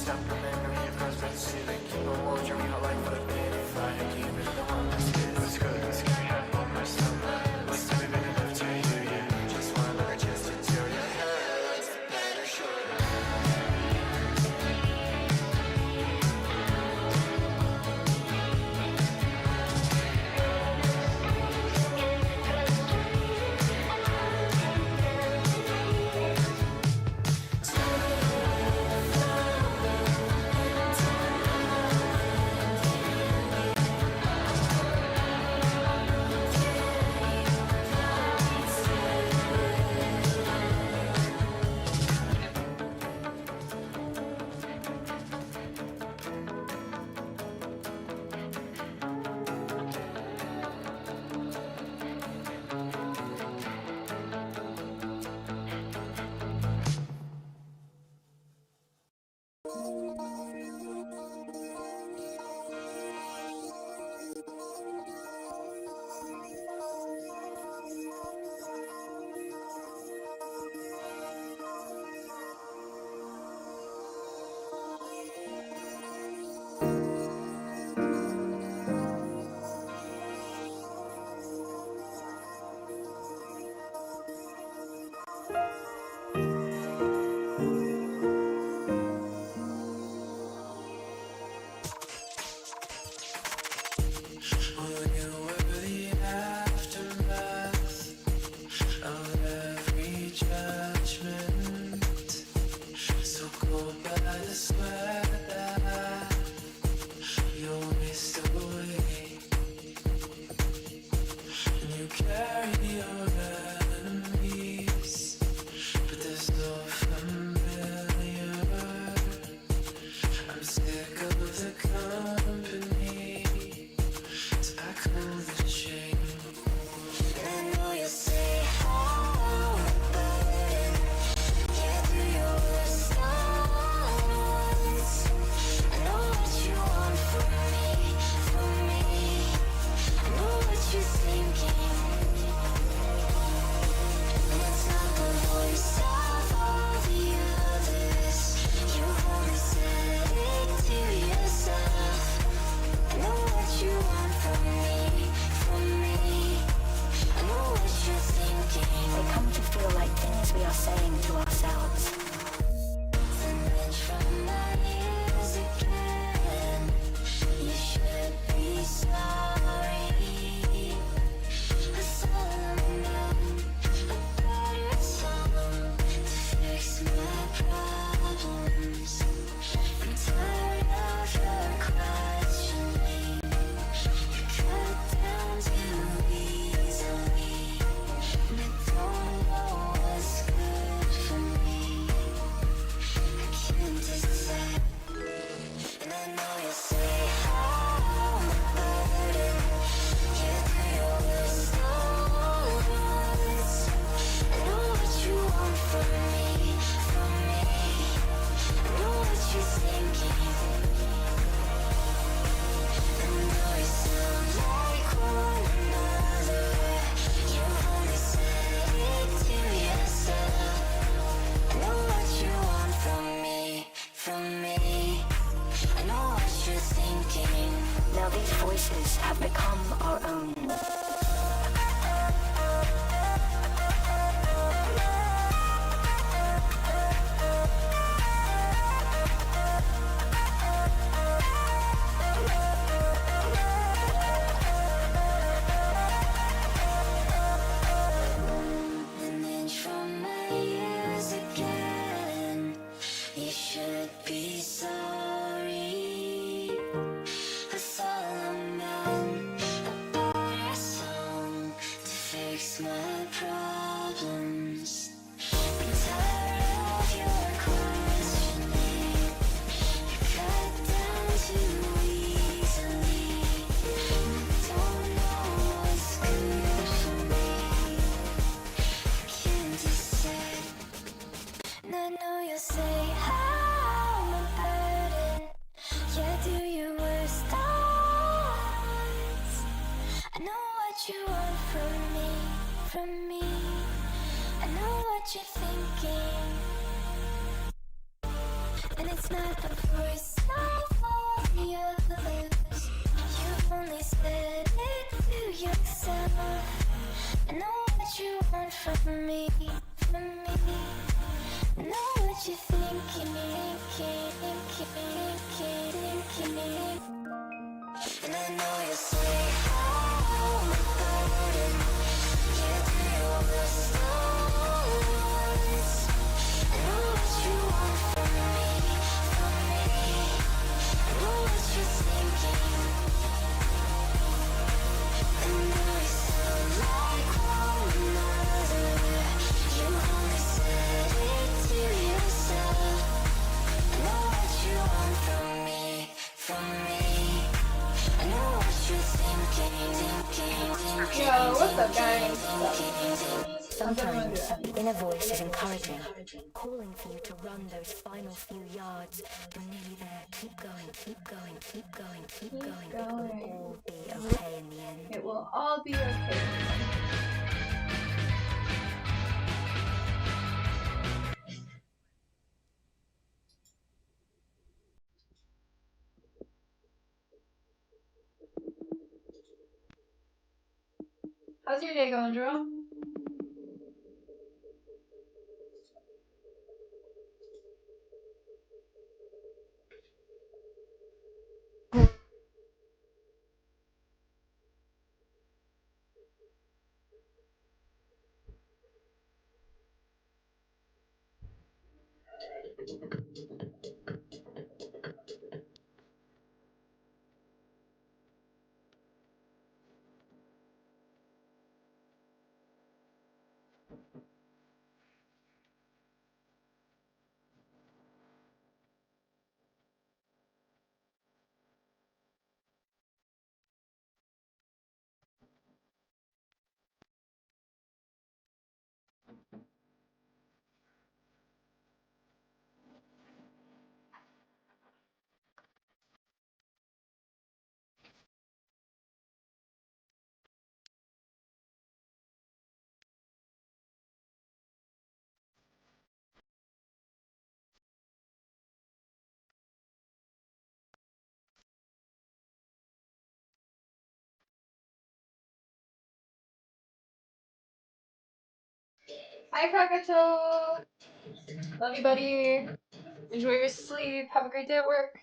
stop remembering your cross by the ceiling. Keep on wondering how life would have been if I had given the one that's good. What's good, what's good, you have on my stomach. What's time we've been enough to hear you. Just want another chance to tell you. That's the better short. Solomon, a better It's not the voice of all the others. You only said it to yourself. I know what you want from me, from me. I know what you're thinking. And I know you say, oh, my burden. You do your best always. I know what you want from me, from me. I know what you're thinking. And though you sound like one another, you only said it to yourself. I know what you want from me, from me. I know what you're thinking. Yo, what's up, guys? Sometimes the inner voice is encouraging, calling for you to run those final few yards. You're nearly there. Keep going, keep going, keep going, keep going. It will all be okay in the end. It will all be okay. How's your day going, Jerome? Hi, Krakatoa! Love you, buddy. Enjoy your sleep. Have a great day at work.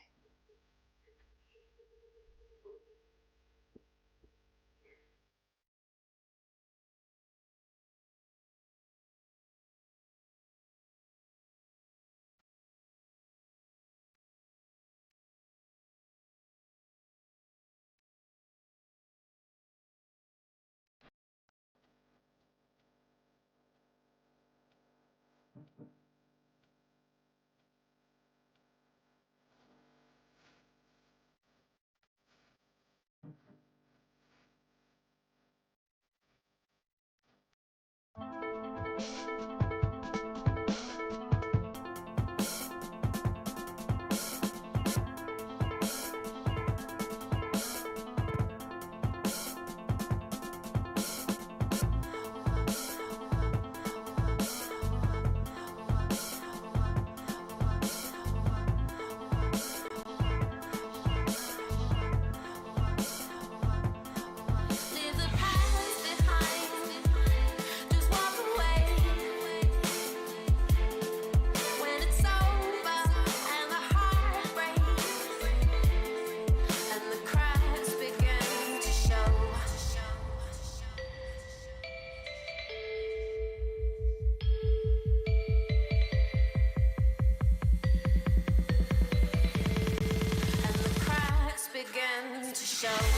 Leave the past behind. Just walk away. When it's over and the heart breaks and the cracks begin to show. And the cracks begin to show. Begin to show.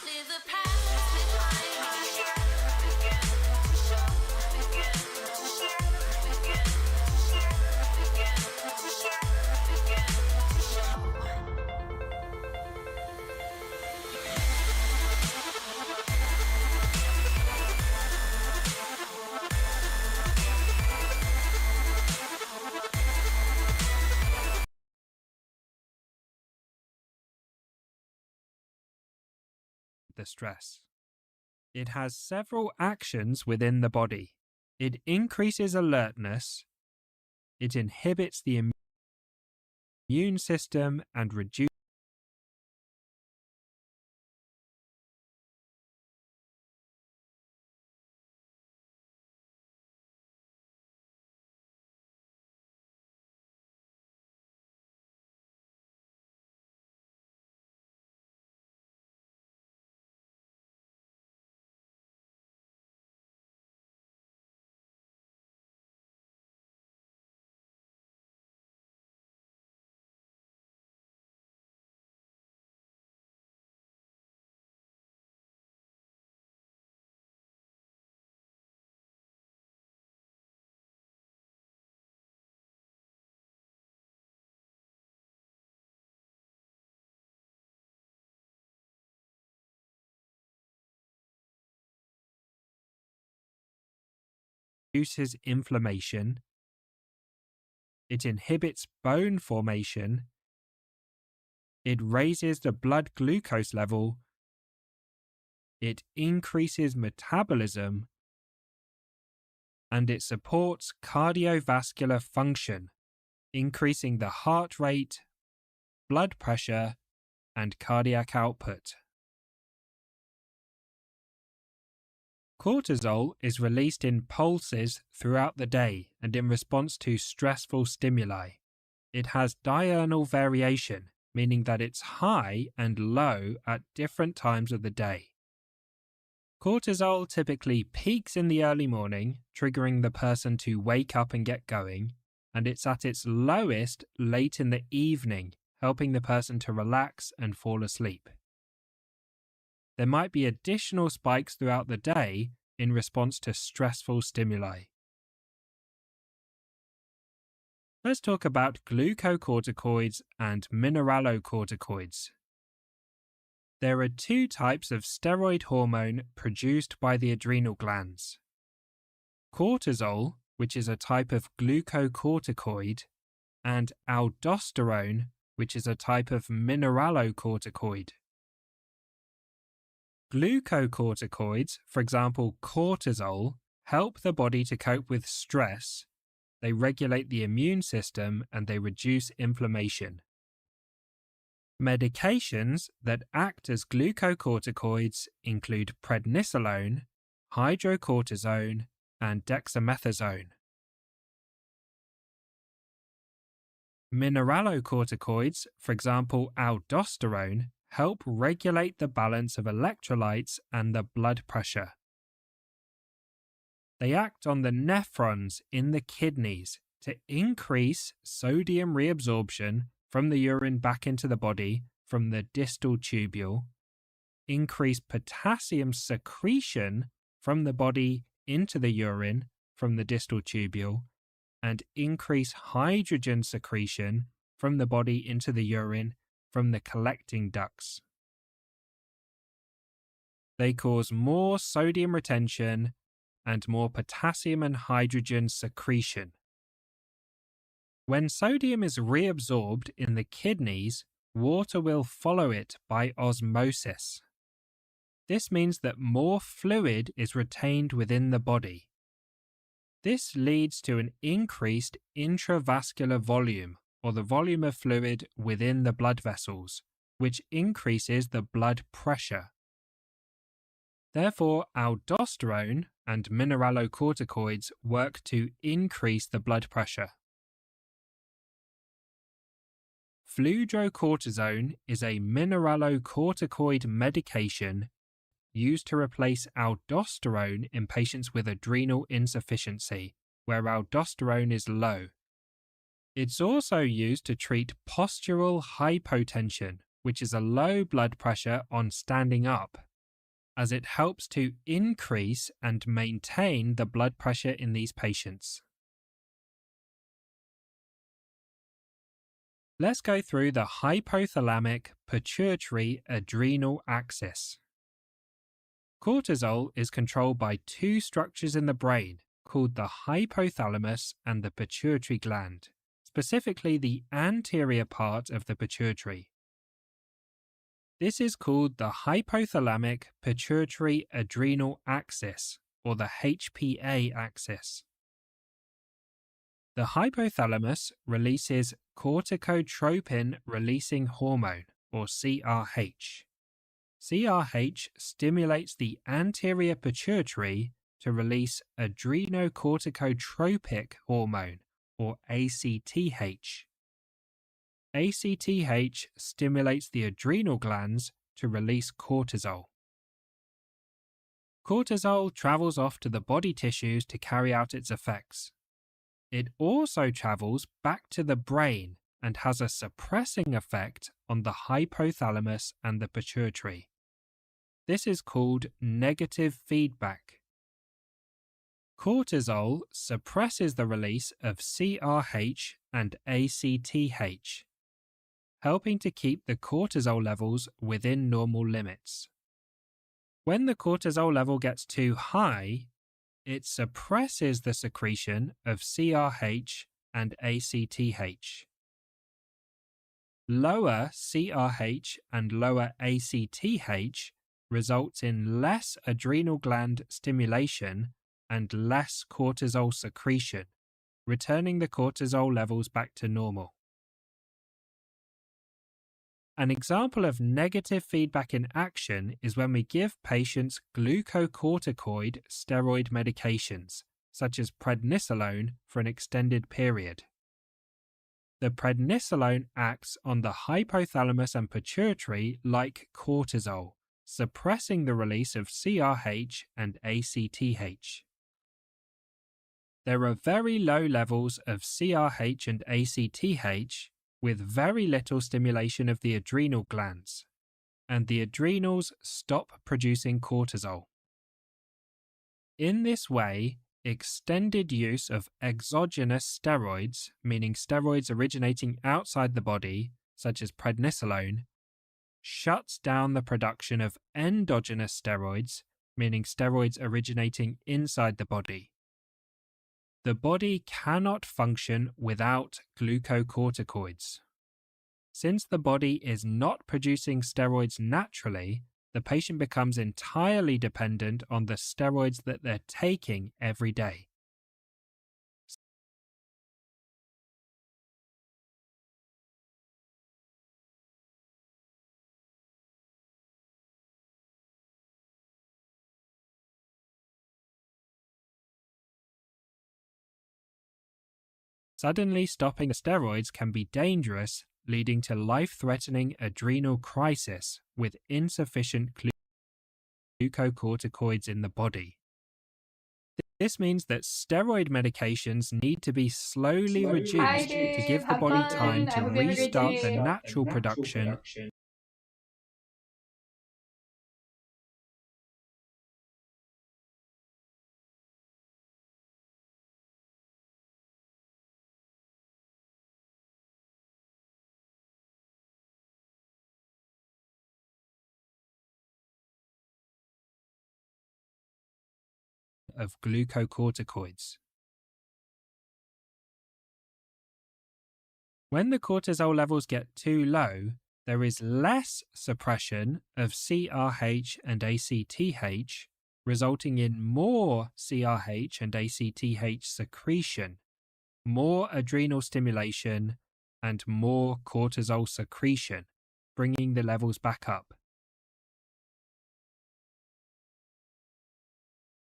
Leave the the stress. It has several actions within the body. It increases alertness, it inhibits the immune system and reduces inflammation, it inhibits bone formation, it raises the blood glucose level, it increases metabolism, and it supports cardiovascular function, increasing the heart rate, blood pressure, and cardiac output. Cortisol is released in pulses throughout the day and in response to stressful stimuli. It has diurnal variation, meaning that it's high and low at different times of the day. Cortisol typically peaks in the early morning, triggering the person to wake up and get going, and it's at its lowest late in the evening, helping the person to relax and fall asleep. There might be additional spikes throughout the day in response to stressful stimuli. Let's talk about glucocorticoids and mineralocorticoids. There are two types of steroid hormone produced by the adrenal glands. Cortisol, which is a type of glucocorticoid, and aldosterone, which is a type of mineralocorticoid. Glucocorticoids, for example cortisol, help the body to cope with stress, they regulate the immune system, and they reduce inflammation. Medications that act as glucocorticoids include prednisolone, hydrocortisone, and dexamethasone. Mineralocorticoids, for example aldosterone, help regulate the balance of electrolytes and the blood pressure. They act on the nephrons in the kidneys to increase sodium reabsorption from the urine back into the body from the distal tubule, increase potassium secretion from the body into the urine from the distal tubule, and increase hydrogen secretion from the body into the urine from the collecting ducts. They cause more sodium retention and more potassium and hydrogen secretion. When sodium is reabsorbed in the kidneys, water will follow it by osmosis. This means that more fluid is retained within the body. This leads to an increased intravascular volume, or the volume of fluid within the blood vessels, which increases the blood pressure. Therefore, aldosterone and mineralocorticoids work to increase the blood pressure. Fludrocortisone is a mineralocorticoid medication used to replace aldosterone in patients with adrenal insufficiency, where aldosterone is low. It's also used to treat postural hypotension, which is a low blood pressure on standing up, as it helps to increase and maintain the blood pressure in these patients. Let's go through the hypothalamic pituitary adrenal axis. Cortisol is controlled by two structures in the brain called the hypothalamus and the pituitary gland, specifically the anterior part of the pituitary. This is called the hypothalamic pituitary adrenal axis, or the HPA axis. The hypothalamus releases corticotropin releasing hormone, or CRH. CRH stimulates the anterior pituitary to release adrenocorticotropic hormone, or ACTH. ACTH stimulates the adrenal glands to release cortisol. Cortisol travels off to the body tissues to carry out its effects. It also travels back to the brain and has a suppressing effect on the hypothalamus and the pituitary. This is called negative feedback. Cortisol suppresses the release of CRH and ACTH, helping to keep the cortisol levels within normal limits. When the cortisol level gets too high, it suppresses the secretion of CRH and ACTH. Lower CRH and lower ACTH results in less adrenal gland stimulation and less cortisol secretion, returning the cortisol levels back to normal. An example of negative feedback in action is when we give patients glucocorticoid steroid medications, such as prednisolone, for an extended period. The prednisolone acts on the hypothalamus and pituitary like cortisol, suppressing the release of CRH and ACTH. There are very low levels of CRH and ACTH with very little stimulation of the adrenal glands, and the adrenals stop producing cortisol. In this way, extended use of exogenous steroids, meaning steroids originating outside the body, such as prednisolone, shuts down the production of endogenous steroids, meaning steroids originating inside the body. The body cannot function without glucocorticoids. Since the body is not producing steroids naturally, the patient becomes entirely dependent on the steroids that they're taking every day. Suddenly stopping the steroids can be dangerous, leading to life-threatening adrenal crisis with insufficient glucocorticoids in the body. This means that steroid medications need to be slowly Hi, reduced Dave. to give the Have body fun. time I to hope you have a great restart the day. natural production of glucocorticoids. When the cortisol levels get too low, there is less suppression of CRH and ACTH, resulting in more CRH and ACTH secretion, more adrenal stimulation, and more cortisol secretion, bringing the levels back up.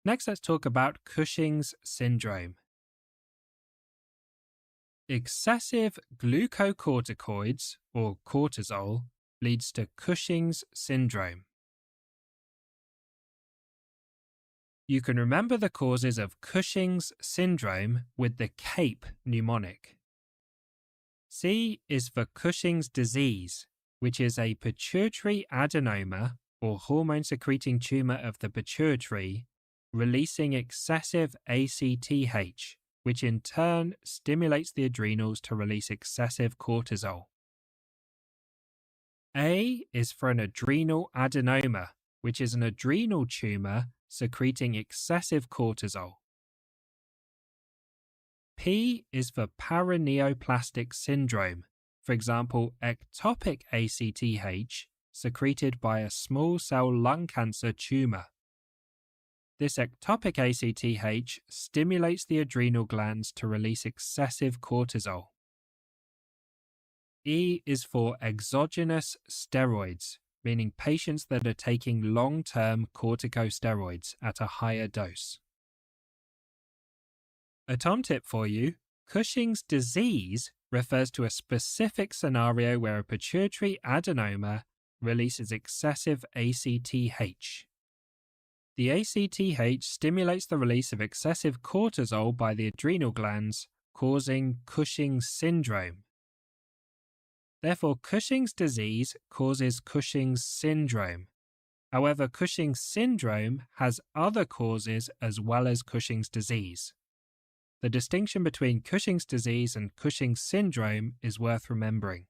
Next, let's talk about Cushing's syndrome. Excessive glucocorticoids, or cortisol, leads to Cushing's syndrome. You can remember the causes of Cushing's syndrome with the CAPE mnemonic. C is for Cushing's disease, which is a pituitary adenoma or hormone-secreting tumor of the pituitary, releasing excessive ACTH, which in turn stimulates the adrenals to release excessive cortisol. A is for an adrenal adenoma, which is an adrenal tumor secreting excessive cortisol. P is for paraneoplastic syndrome, for example, ectopic ACTH secreted by a small cell lung cancer tumor. This ectopic ACTH stimulates the adrenal glands to release excessive cortisol. E is for exogenous steroids, meaning patients that are taking long-term corticosteroids at a higher dose. A Tom tip for you: Cushing's disease refers to a specific scenario where a pituitary adenoma releases excessive ACTH. The ACTH stimulates the release of excessive cortisol by the adrenal glands, causing Cushing's syndrome. Therefore, Cushing's disease causes Cushing's syndrome. However, Cushing's syndrome has other causes as well as Cushing's disease. The distinction between Cushing's disease and Cushing's syndrome is worth remembering.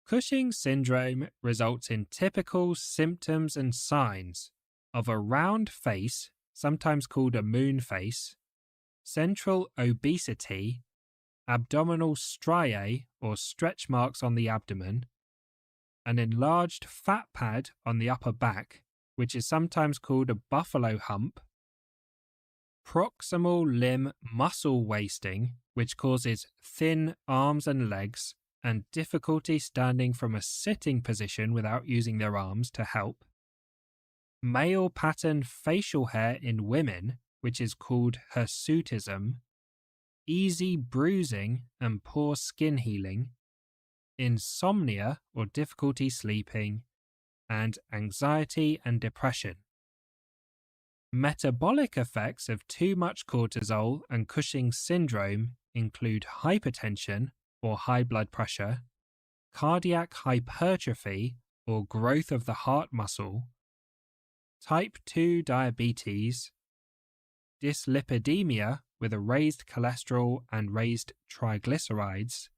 Cushing's syndrome results in typical symptoms and signs of a round face, sometimes called a moon face, central obesity, abdominal striae or stretch marks on the abdomen, an enlarged fat pad on the upper back, which is sometimes called a buffalo hump, proximal limb muscle wasting, which causes thin arms and legs, and difficulty standing from a sitting position without using their arms to help, male pattern facial hair in women, which is called hirsutism, easy bruising and poor skin healing, insomnia or difficulty sleeping, and anxiety and depression. Metabolic effects of too much cortisol and Cushing's syndrome include hypertension or high blood pressure, cardiac hypertrophy or growth of the heart muscle, type 2 diabetes, dyslipidemia with a raised cholesterol and raised triglycerides,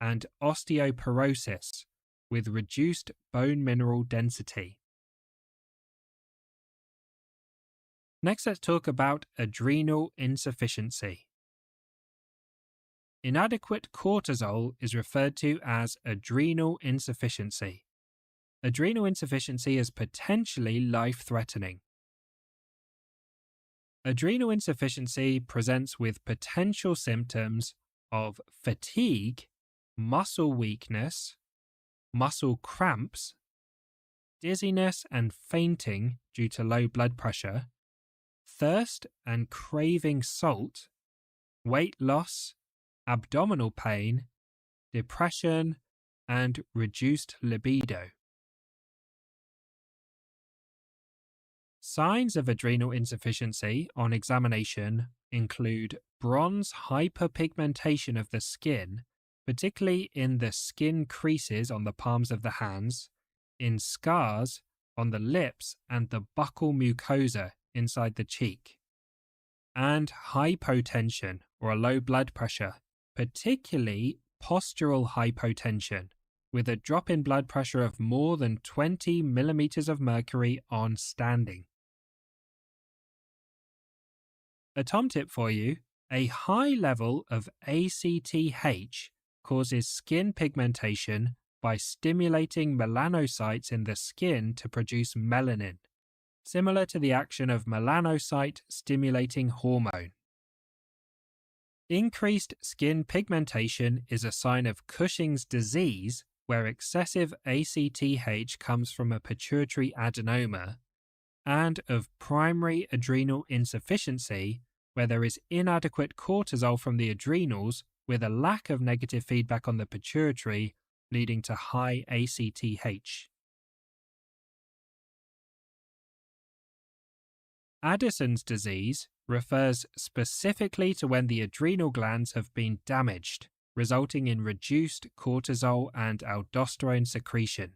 and osteoporosis with reduced bone mineral density. Next, let's talk about adrenal insufficiency. Inadequate cortisol is referred to as adrenal insufficiency. Adrenal insufficiency is potentially life-threatening. Adrenal insufficiency presents with potential symptoms of fatigue, muscle weakness, muscle cramps, dizziness and fainting due to low blood pressure, thirst and craving salt, weight loss, abdominal pain, depression, and reduced libido. Signs of adrenal insufficiency on examination include bronze hyperpigmentation of the skin, particularly in the skin creases on the palms of the hands, in scars on the lips and the buccal mucosa inside the cheek, and hypotension or a low blood pressure, particularly postural hypotension, with a drop in blood pressure of more than 20 millimeters of mercury on standing. A Tom tip for you: a high level of ACTH causes skin pigmentation by stimulating melanocytes in the skin to produce melanin, similar to the action of melanocyte-stimulating hormone. Increased skin pigmentation is a sign of Cushing's disease, where excessive ACTH comes from a pituitary adenoma, and of primary adrenal insufficiency, where there is inadequate cortisol from the adrenals with a lack of negative feedback on the pituitary, leading to high ACTH. Addison's disease refers specifically to when the adrenal glands have been damaged, resulting in reduced cortisol and aldosterone secretion.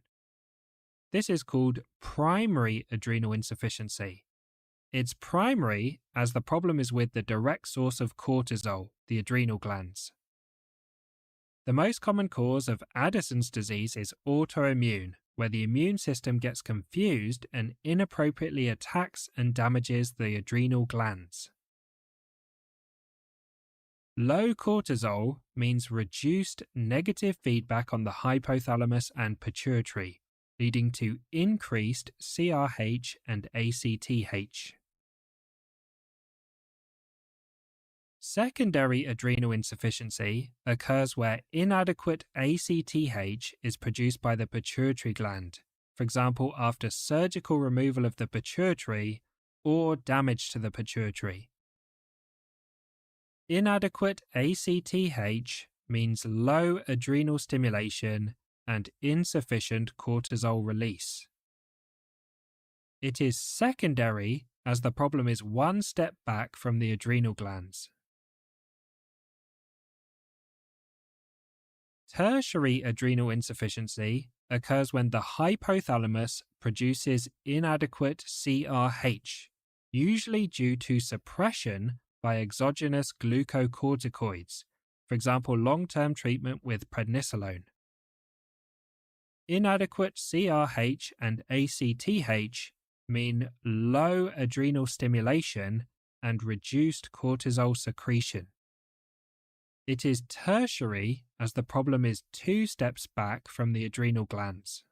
This is called primary adrenal insufficiency. It's primary as the problem is with the direct source of cortisol, the adrenal glands. The most common cause of Addison's disease is autoimmune, where the immune system gets confused and inappropriately attacks and damages the adrenal glands. Low cortisol means reduced negative feedback on the hypothalamus and pituitary, leading to increased CRH and ACTH. Secondary adrenal insufficiency occurs where inadequate ACTH is produced by the pituitary gland, for example after surgical removal of the pituitary or damage to the pituitary. Inadequate ACTH means low adrenal stimulation and insufficient cortisol release. It is secondary as the problem is one step back from the adrenal glands. Tertiary adrenal insufficiency occurs when the hypothalamus produces inadequate CRH, usually due to suppression by exogenous glucocorticoids, for example long-term treatment with prednisolone. Inadequate CRH and ACTH mean low adrenal stimulation and reduced cortisol secretion. It is tertiary as the problem is two steps back from the adrenal glands.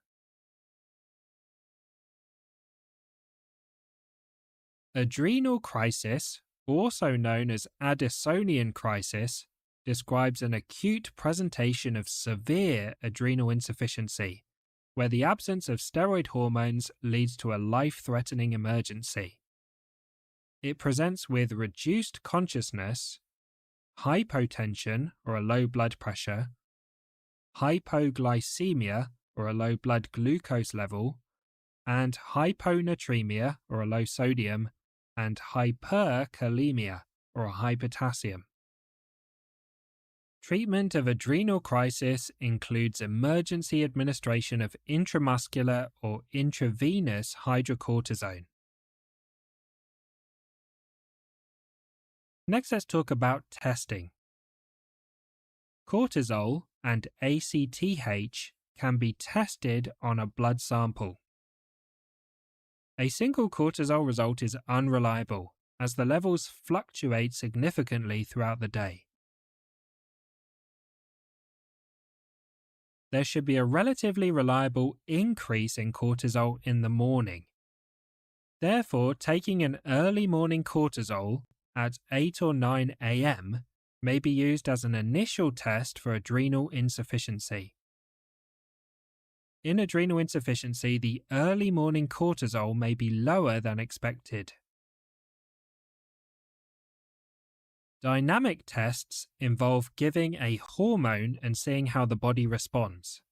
Adrenal crisis, also known as Addisonian crisis, describes an acute presentation of severe adrenal insufficiency, where the absence of steroid hormones leads to a life-threatening emergency. It presents with reduced consciousness, hypotension or a low blood pressure, hypoglycemia or a low blood glucose level, and hyponatremia or a low sodium, and hyperkalemia or high potassium. Treatment of adrenal crisis includes emergency administration of intramuscular or intravenous hydrocortisone. Next, let's talk about testing. Cortisol and ACTH can be tested on a blood sample. A single cortisol result is unreliable, as the levels fluctuate significantly throughout the day. There should be a relatively reliable increase in cortisol in the morning. Therefore, taking an early morning cortisol at 8 or 9 a.m. may be used as an initial test for adrenal insufficiency. In adrenal insufficiency, the early morning cortisol may be lower than expected. Dynamic tests involve giving a hormone and seeing how the body responds.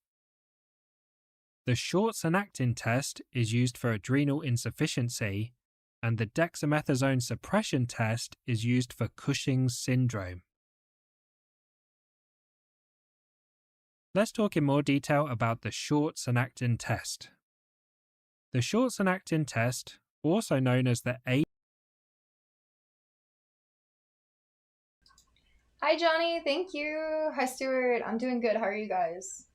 The short synactin test is used for adrenal insufficiency, and the dexamethasone suppression test is used for Cushing's syndrome. Let's talk in more detail about the short synactin test. The short synactin test, also known as the Hi, Johnny. Thank you. Hi, Stuart. I'm doing good. How are you guys?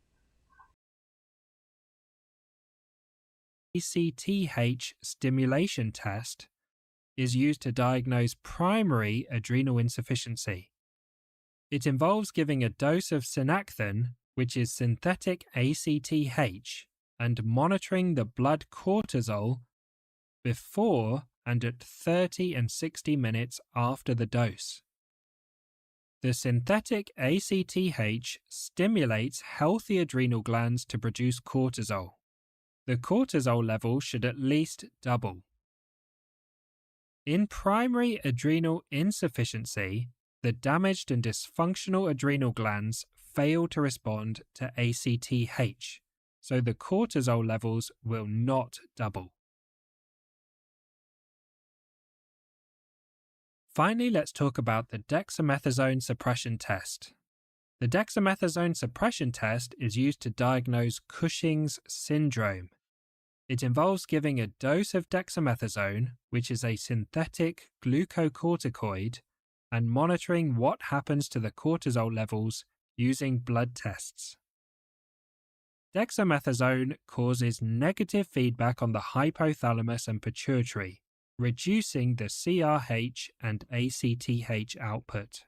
ACTH stimulation test, is used to diagnose primary adrenal insufficiency. It involves giving a dose of synactin, which is synthetic ACTH, and monitoring the blood cortisol before and at 30 and 60 minutes after the dose. The synthetic ACTH stimulates healthy adrenal glands to produce cortisol. The cortisol level should at least double. In primary adrenal insufficiency, the damaged and dysfunctional adrenal glands fail to respond to ACTH, so the cortisol levels will not double. Finally, let's talk about the dexamethasone suppression test. The dexamethasone suppression test is used to diagnose Cushing's syndrome. It involves giving a dose of dexamethasone, which is a synthetic glucocorticoid, and monitoring what happens to the cortisol levels using blood tests. Dexamethasone causes negative feedback on the hypothalamus and pituitary, reducing the CRH and ACTH output.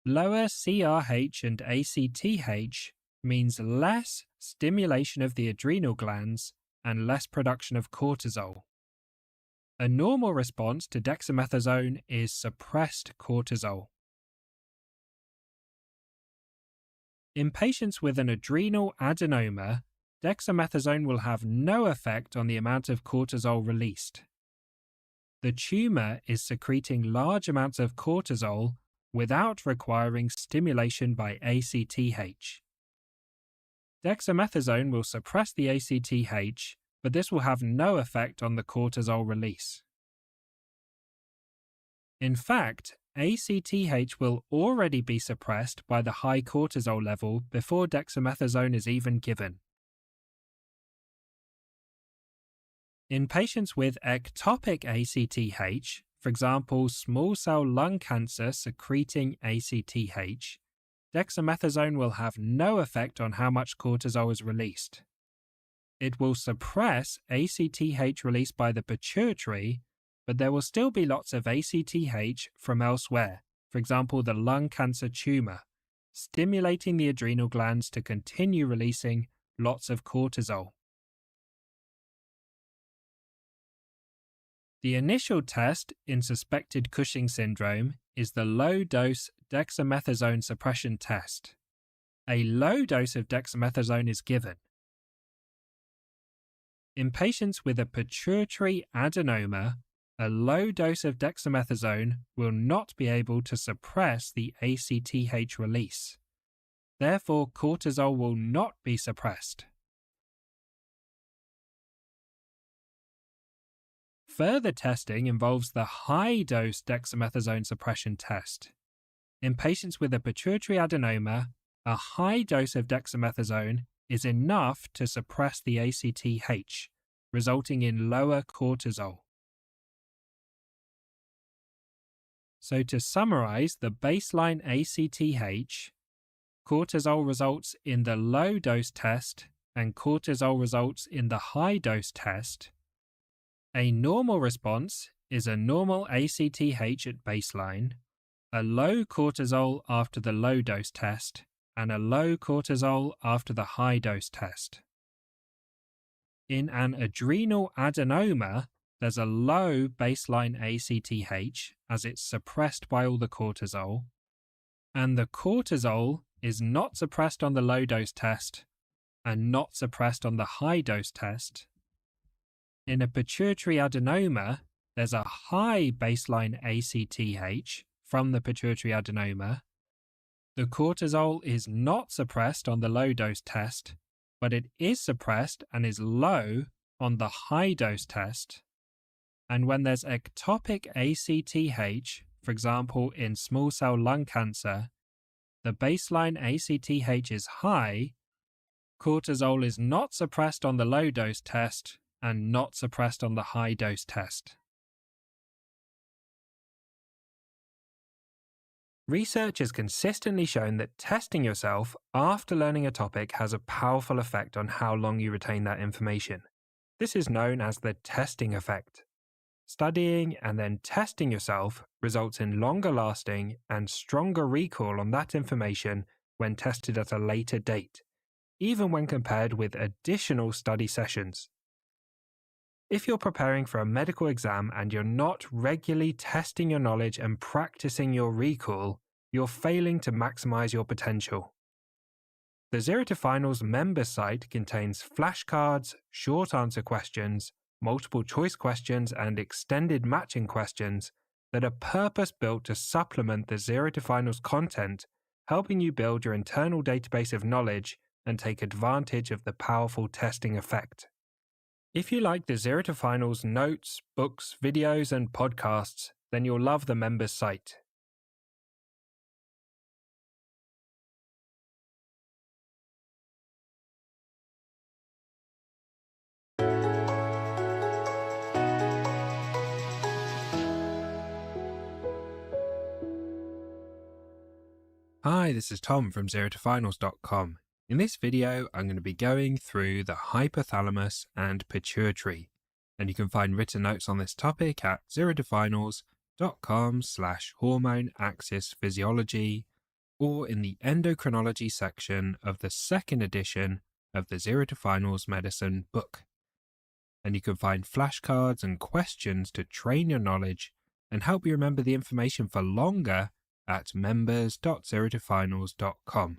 Lower CRH and ACTH means less stimulation of the adrenal glands and less production of cortisol. A normal response to dexamethasone is suppressed cortisol. In patients with an adrenal adenoma, dexamethasone will have no effect on the amount of cortisol released. The tumor is secreting large amounts of cortisol without requiring stimulation by ACTH. Dexamethasone will suppress the ACTH, but this will have no effect on the cortisol release. In fact, ACTH will already be suppressed by the high cortisol level before dexamethasone is even given. In patients with ectopic ACTH, for example, small cell lung cancer secreting ACTH, dexamethasone will have no effect on how much cortisol is released. It will suppress ACTH released by the pituitary, but there will still be lots of ACTH from elsewhere, for example, the lung cancer tumor, stimulating the adrenal glands to continue releasing lots of cortisol. The initial test in suspected Cushing syndrome is the low-dose dexamethasone suppression test. A low dose of dexamethasone is given. In patients with a pituitary adenoma, a low dose of dexamethasone will not be able to suppress the ACTH release. Therefore, cortisol will not be suppressed. Further testing involves the high-dose dexamethasone suppression test. In patients with a pituitary adenoma, a high dose of dexamethasone is enough to suppress the ACTH, resulting in lower cortisol. So to summarize the baseline ACTH, cortisol results in the low-dose test and cortisol results in the high-dose test. A normal response is a normal ACTH at baseline, a low cortisol after the low-dose test, and a low cortisol after the high-dose test. In an adrenal adenoma, there's a low baseline ACTH as it's suppressed by all the cortisol, and the cortisol is not suppressed on the low-dose test and not suppressed on the high-dose test. In a pituitary adenoma, there's a high baseline ACTH from the pituitary adenoma. The cortisol is not suppressed on the low-dose test, but it is suppressed and is low on the high-dose test. And when there's ectopic ACTH, for example in small cell lung cancer, the baseline ACTH is high, cortisol is not suppressed on the low-dose test and not suppressed on the high-dose test. Research has consistently shown that testing yourself after learning a topic has a powerful effect on how long you retain that information. This is known as the testing effect. Studying and then testing yourself results in longer lasting and stronger recall on that information when tested at a later date, even when compared with additional study sessions. If you're preparing for a medical exam and you're not regularly testing your knowledge and practicing your recall, you're failing to maximize your potential. The Zero to Finals members site contains flashcards, short answer questions, multiple choice questions, and extended matching questions that are purpose-built to supplement the Zero to Finals content, helping you build your internal database of knowledge and take advantage of the powerful testing effect. If you like the Zero to Finals notes, books, videos, and podcasts, then you'll love the members site. Hi, this is Tom from ZeroToFinals.com. In this video, I'm going to be going through the hypothalamus and pituitary, and you can find written notes on this topic at ZeroToFinals.com/hormone axis physiology or in the endocrinology section of the second edition of the Zero to Finals Medicine book. And you can find flashcards and questions to train your knowledge and help you remember the information for longer at members.zerotofinals.com.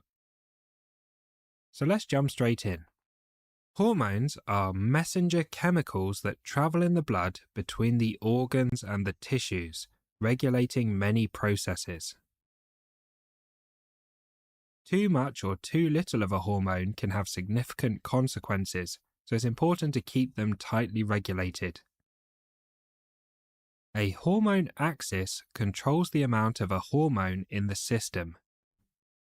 So let's jump straight in. Hormones are messenger chemicals that travel in the blood between the organs and the tissues, regulating many processes. Too much or too little of a hormone can have significant consequences, so it's important to keep them tightly regulated. A hormone axis controls the amount of a hormone in the system.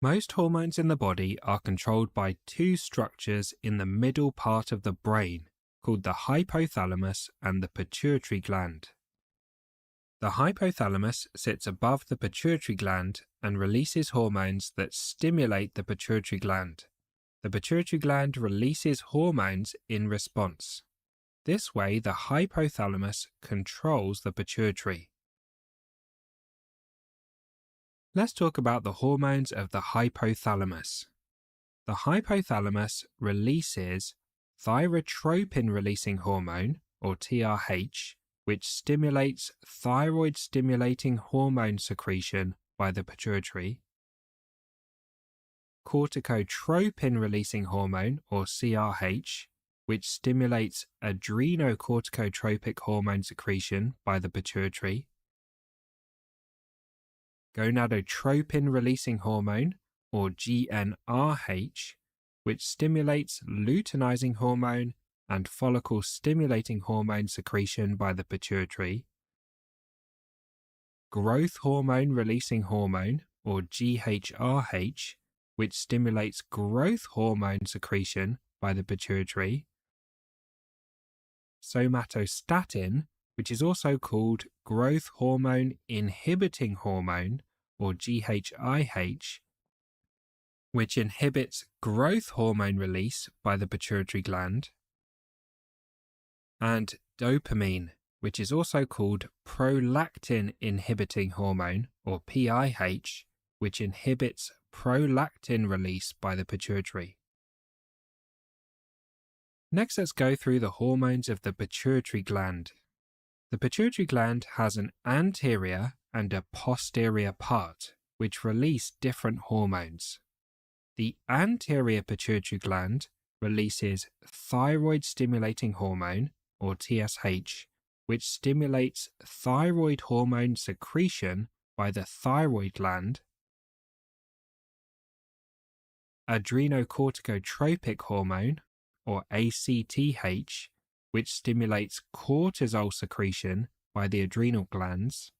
Most hormones in the body are controlled by two structures in the middle part of the brain, called the hypothalamus and the pituitary gland. The hypothalamus sits above the pituitary gland and releases hormones that stimulate the pituitary gland. The pituitary gland releases hormones in response. This way, the hypothalamus controls the pituitary. Let's talk about the hormones of the hypothalamus. The hypothalamus releases thyrotropin-releasing hormone, or TRH, which stimulates thyroid-stimulating hormone secretion by the pituitary, corticotropin-releasing hormone, or CRH, which stimulates adrenocorticotropic hormone secretion by the pituitary, gonadotropin-releasing hormone, or GnRH, which stimulates luteinizing hormone and follicle-stimulating hormone secretion by the pituitary, growth hormone-releasing hormone, or GHRH, which stimulates growth hormone secretion by the pituitary, somatostatin, which is also called growth hormone inhibiting hormone, or GHIH, which inhibits growth hormone release by the pituitary gland, and dopamine, which is also called prolactin inhibiting hormone, or PIH, which inhibits prolactin release by the pituitary. Next, let's go through the hormones of the pituitary gland. The pituitary gland has an anterior and a posterior part, which release different hormones. The anterior pituitary gland releases thyroid-stimulating hormone, or TSH, which stimulates thyroid hormone secretion by the thyroid gland, adrenocorticotropic hormone, or ACTH, which stimulates cortisol secretion by the adrenal glands,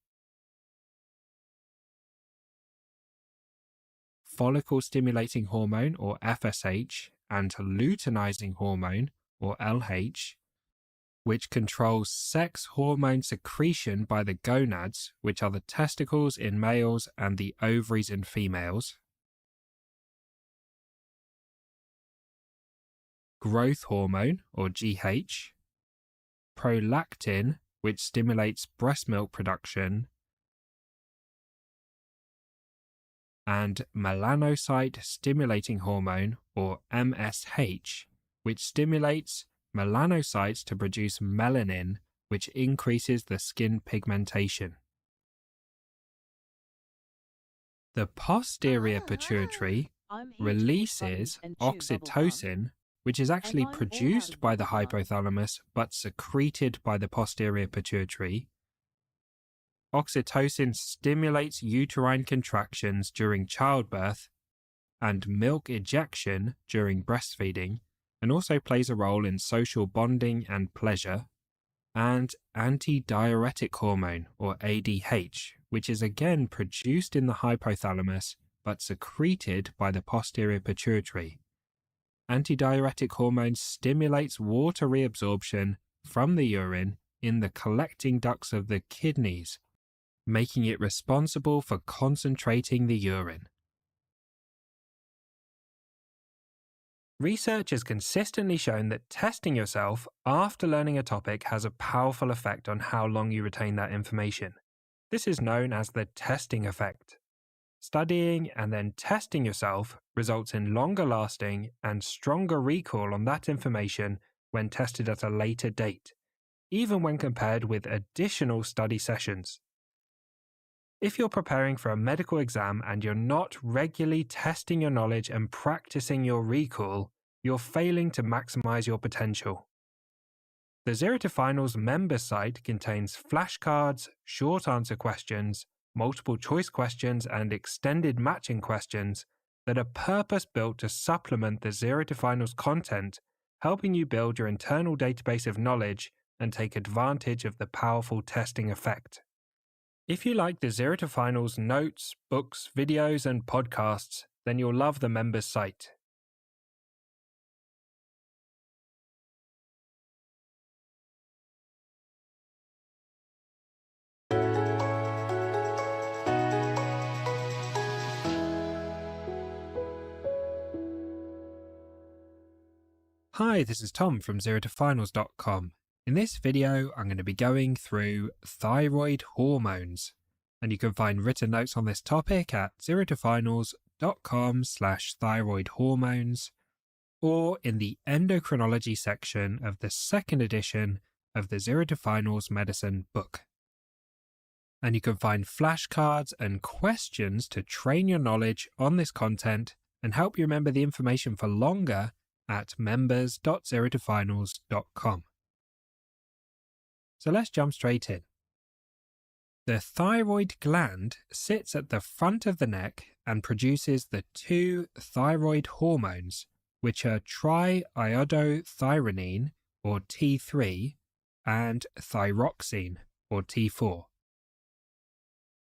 follicle-stimulating hormone, or FSH, and luteinizing hormone, or LH, which controls sex hormone secretion by the gonads, which are the testicles in males and the ovaries in females, growth hormone, or GH, prolactin, which stimulates breast milk production, and melanocyte stimulating hormone, or MSH, which stimulates melanocytes to produce melanin, which increases the skin pigmentation. The posterior pituitary releases oxytocin, which is actually produced by the hypothalamus but secreted by the posterior pituitary. Oxytocin stimulates uterine contractions during childbirth and milk ejection during breastfeeding, and also plays a role in social bonding and pleasure, and antidiuretic hormone, or ADH, which is again produced in the hypothalamus but secreted by the posterior pituitary. Antidiuretic hormone stimulates water reabsorption from the urine in the collecting ducts of the kidneys, making it responsible for concentrating the urine. Research has consistently shown that testing yourself after learning a topic has a powerful effect on how long you retain that information. This is known as the testing effect. Studying and then testing yourself results in longer lasting and stronger recall on that information when tested at a later date, even when compared with additional study sessions. If you're preparing for a medical exam and you're not regularly testing your knowledge and practicing your recall, you're failing to maximize your potential. The Zero to Finals members site contains flashcards, short answer questions, multiple choice questions, and extended matching questions that are purpose-built to supplement the Zero to Finals content, helping you build your internal database of knowledge and take advantage of the powerful testing effect. If you like the Zero to Finals notes, books, videos, and podcasts, then you'll love the members site. Hi, this is Tom from ZeroToFinals.com. In this video, I'm going to be going through thyroid hormones, and you can find written notes on this topic at ZeroToFinals.com/thyroid hormones, or in the endocrinology section of the second edition of the Zero to Finals Medicine book. And you can find flashcards and questions to train your knowledge on this content and help you remember the information for longer at members.zerotofinals.com. So let's jump straight in. The thyroid gland sits at the front of the neck and produces the two thyroid hormones, which are triiodothyronine, or T3, and thyroxine, or T4.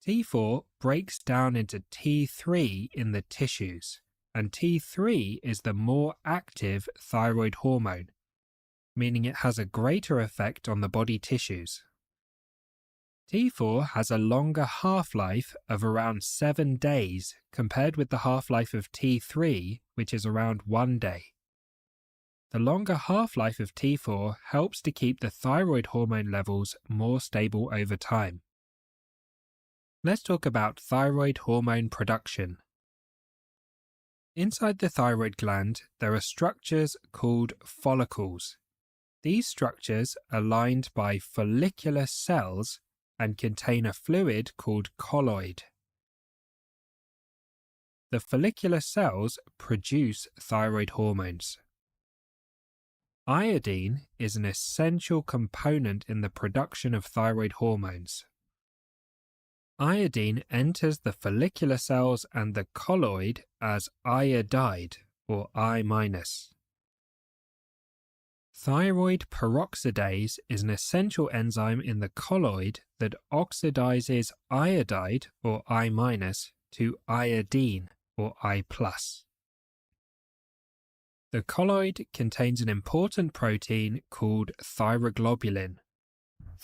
T4 breaks down into T3 in the tissues, and T3 is the more active thyroid hormone, meaning it has a greater effect on the body tissues. T4 has a longer half-life of around 7 days compared with the half-life of T3, which is around 1 day. The longer half-life of T4 helps to keep the thyroid hormone levels more stable over time. Let's talk about thyroid hormone production. Inside the thyroid gland, there are structures called follicles. These structures are lined by follicular cells and contain a fluid called colloid. The follicular cells produce thyroid hormones. Iodine is an essential component in the production of thyroid hormones. Iodine enters the follicular cells and the colloid as iodide, or I-. Thyroid peroxidase is an essential enzyme in the colloid that oxidizes iodide, or I-, to iodine, or I+. The colloid contains an important protein called thyroglobulin.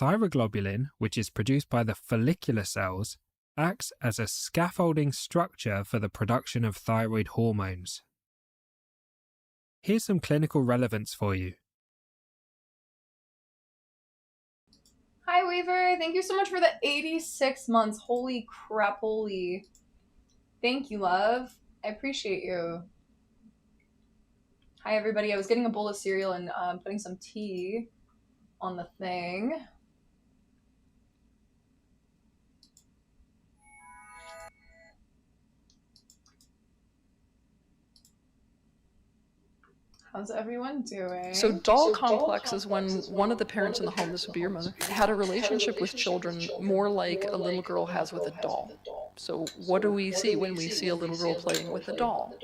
Thyroglobulin, which is produced by the follicular cells, acts as a scaffolding structure for the production of thyroid hormones. Here's some clinical relevance for you. Hi, Weaver. Thank you so much for the 86 months. Holy crap, holy. Thank you, love. I appreciate you. Hi, everybody. I was getting a bowl of cereal and putting some tea on the thing. How's everyone doing? So doll complex is when one of the parents in the home, this would be your mother, had a relationship with children more like a little girl has with a doll. So what do we see when we see a little girl playing with a doll?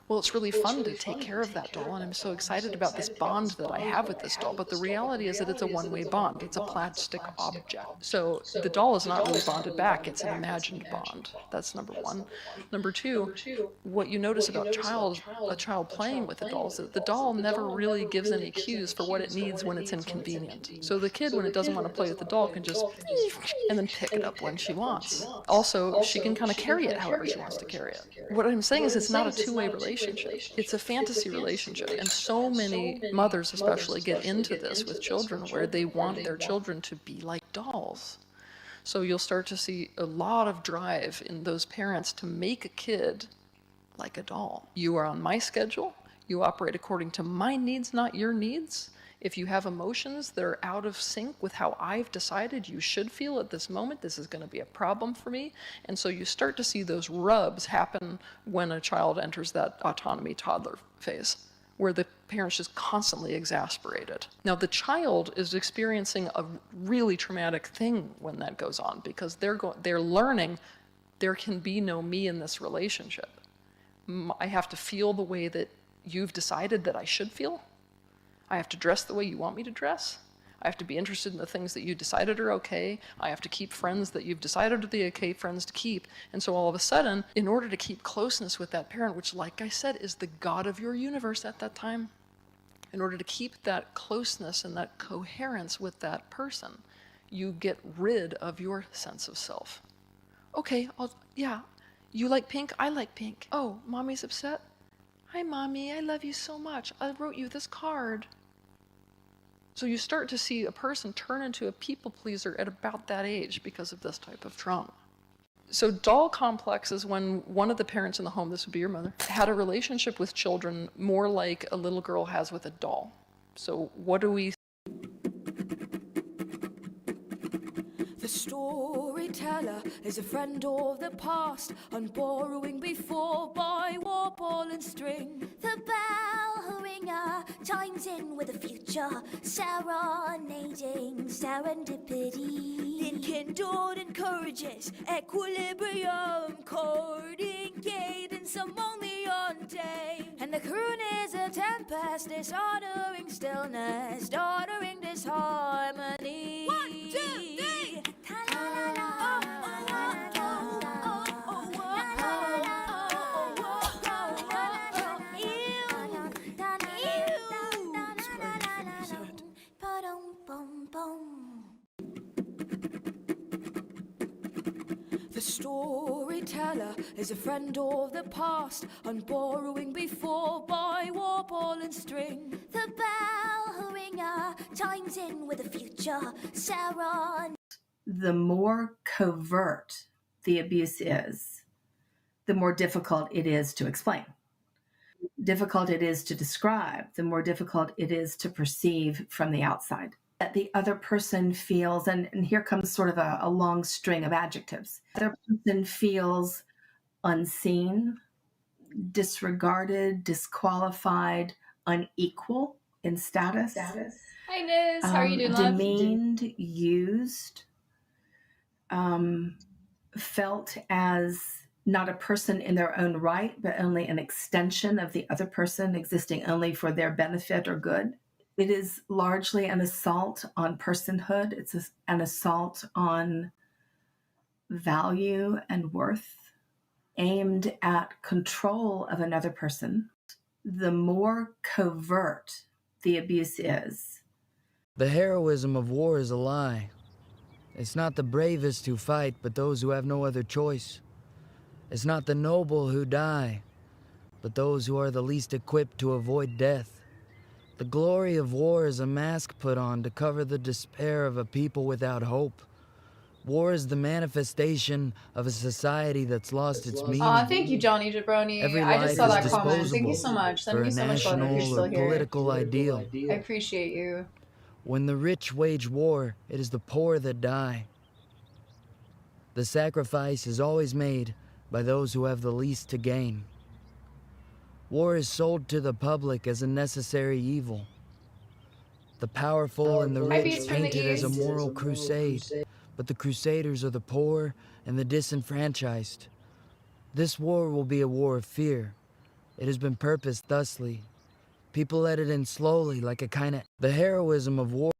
Well, it's really fun to take care of that doll, and I'm so excited about this bond that I have with this doll, but the reality is that it's a one-way bond. It's a plastic object. So the doll is not really bonded back, it's an imagined bond. That's number one. Number two, what you notice about a child playing with a doll is that the doll never really gives any cues for what it needs when it's inconvenient. So the kid, when it doesn't want to play with the doll, can just and then pick it up when she wants. Also, she can kind of carry it however she wants to carry it. What I'm saying is it's not a two-way relationship. It's a fantasy relationship, and so many mothers especially get into this with children where they want their children to be like dolls. So you'll start to see a lot of drive in those parents to make a kid like a doll. You are on my schedule. You operate according to my needs, not your needs. If you have emotions that are out of sync with how I've decided you should feel at this moment, this is going to be a problem for me. And so you start to see those rubs happen when a child enters that autonomy toddler phase, where the parent's just constantly exasperated. Now, the child is experiencing a really traumatic thing when that goes on, because they're learning there can be no me in this relationship. I have to feel the way that you've decided that I should feel. I have to dress the way you want me to dress. I have to be interested in the things that you decided are okay. I have to keep friends that you've decided are the okay friends to keep. And so all of a sudden, in order to keep closeness with that parent, which, like I said, is the God of your universe at that time, in order to keep that closeness and that coherence with that person, you get rid of your sense of self. Okay, yeah, you like pink? I like pink. Oh, mommy's upset? Hi, mommy, I love you so much. I wrote you this card. So you start to see a person turn into a people pleaser at about that age because of this type of trauma. So doll complex is when one of the parents in the home, this would be your mother, had a relationship with children more like a little girl has with a doll. So what do we The storyteller is a friend of the past, on borrowing before by war ball and string. The bell ringer chimes in with the future, serenading serendipity. Then kindled encourages equilibrium, chording cadence among the on-day. And the croon is a tempest, dishonoring stillness, ordering disharmony. 1, 2, 3. The storyteller is a friend of the past, on borrowing before by war ball and string. The bell ringer chimes in with the future, serenading. The more covert the abuse is, the more difficult it is to explain. Difficult it is to describe, the more difficult it is to perceive from the outside. That the other person feels, and here comes sort of a long string of adjectives. The other person feels unseen, disregarded, disqualified, unequal in status. Hi, Niz. How are you doing, love? Demeaned, used, felt as not a person in their own right, but only an extension of the other person, existing only for their benefit or good. It is largely an assault on personhood. It's an assault on value and worth, aimed at control of another person. The more covert the abuse is, the heroism of war is a lie. It's not the bravest who fight, but those who have no other choice. It's not the noble who die, but those who are the least equipped to avoid death. The glory of war is a mask put on to cover the despair of a people without hope. War is the manifestation of a society that's lost its meaning. Aw, thank you, Johnny Jabroni. Every I just saw life that is comment. Thank you disposable so much. for Send me a so much love if you're national still or here. political ideal. I appreciate you. When the rich wage war, it is the poor that die. The sacrifice is always made by those who have the least to gain. War is sold to the public as a necessary evil. The powerful and the rich Beats from the paint it as a East. moral crusade, but the crusaders are the poor and the disenfranchised. This war will be a war of fear. It has been purposed thusly. People let it in slowly, like a kind of... The heroism of war.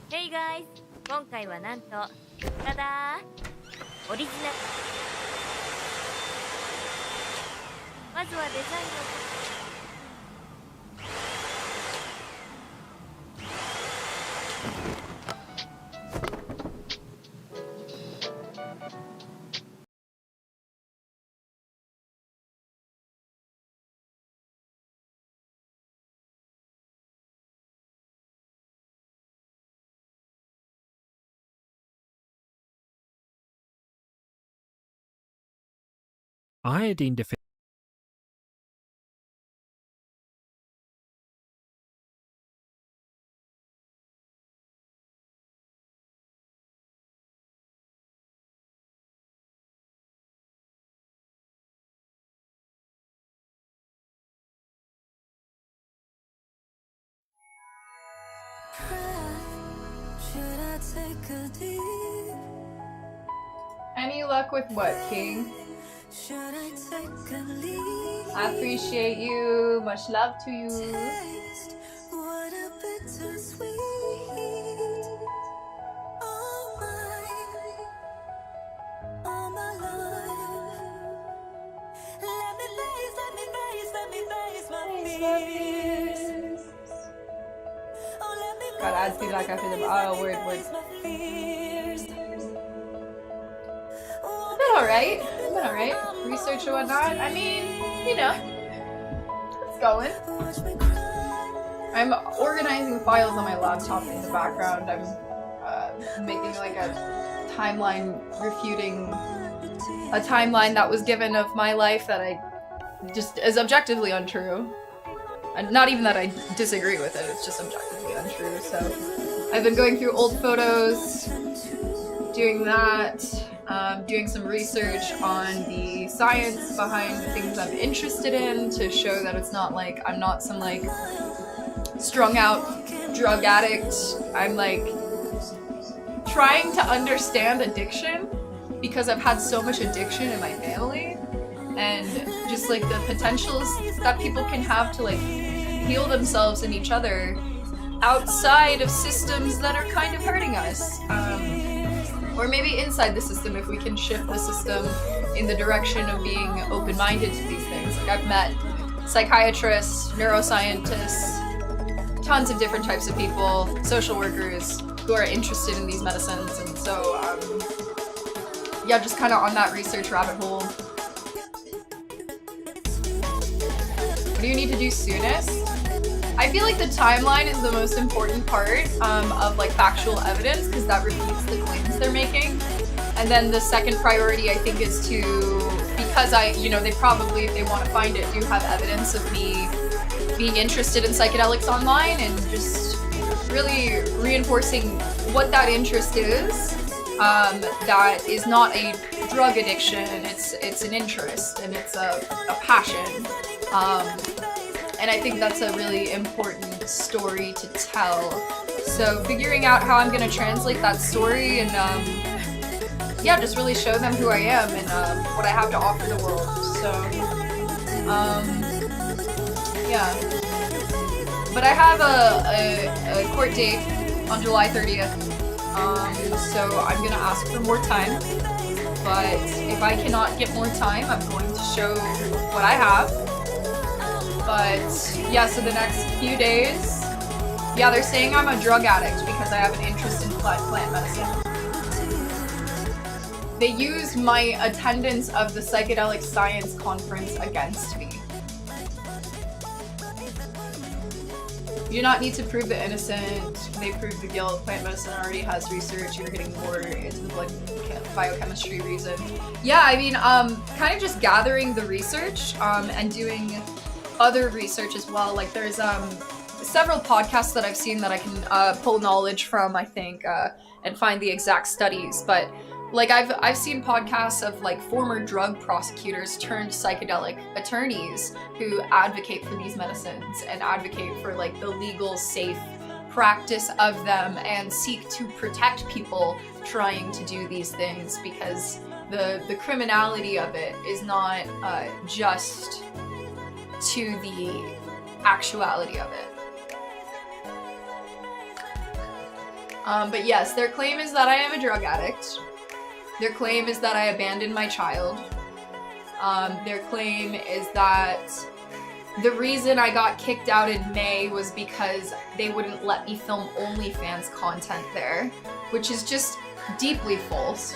Hey guys! 今回はなんと、ただーオリジナル。まずはデザインを。iodine deficiency. Should I take a deep? Any luck with what, King? Should I take a leap? I appreciate you. Much love to you. Taste what a bittersweet. Oh my life. Let me face my fears. Oh, let me God, add feedback after the. Oh, word. face my fears. I've been alright. Research and whatnot. I mean, you know, it's going. Watch me cry. I'm organizing files on my laptop in the background. I'm making like a timeline refuting a timeline that was given of my life that I just is objectively untrue. And not even that I disagree with it, it's just objectively untrue. So I've been going through old photos, doing that, doing some research on the science behind the things I'm interested in to show that it's not like I'm not some like strung out drug addict. I'm like trying to understand addiction because I've had so much addiction in my family and just like the potentials that people can have to like heal themselves and each other outside of systems that are kind of hurting us. Or maybe inside the system if we can shift the system in the direction of being open-minded to these things. Like I've met psychiatrists, neuroscientists, tons of different types of people, social workers who are interested in these medicines, and so yeah, just kind of on that research rabbit hole. What do you need to do soonest? I feel like the timeline is the most important part of like factual evidence because that repeats the claims they're making. And then the second priority I think is to, because they probably, if they want to find it, do have evidence of me being interested in psychedelics online and just really reinforcing what that interest is. That is not a drug addiction, it's an interest and it's a passion. And I think that's a really important story to tell. So figuring out how I'm gonna translate that story and yeah, just really show them who I am and what I have to offer the world. So yeah. But I have a court date on July 30th. So I'm gonna ask for more time. But if I cannot get more time, I'm going to show what I have. But yeah, so the next few days, yeah, they're saying I'm a drug addict because I have an interest in plant medicine. They used my attendance of the psychedelic science conference against me. You do not need to prove the innocent. They prove the guilt. Plant medicine already has research. You're getting more into the biochemistry reason. Yeah, I mean, kind of just gathering the research and doing other research as well. Like there's several podcasts that I've seen that I can pull knowledge from, I think, and find the exact studies. But like I've seen podcasts of like former drug prosecutors turned psychedelic attorneys who advocate for these medicines and advocate for like the legal, safe practice of them and seek to protect people trying to do these things because the criminality of it is not just to the actuality of it. But yes, their claim is that I am a drug addict. Their claim is that I abandoned my child. Their claim is that the reason I got kicked out in May was because they wouldn't let me film OnlyFans content there, which is just deeply false.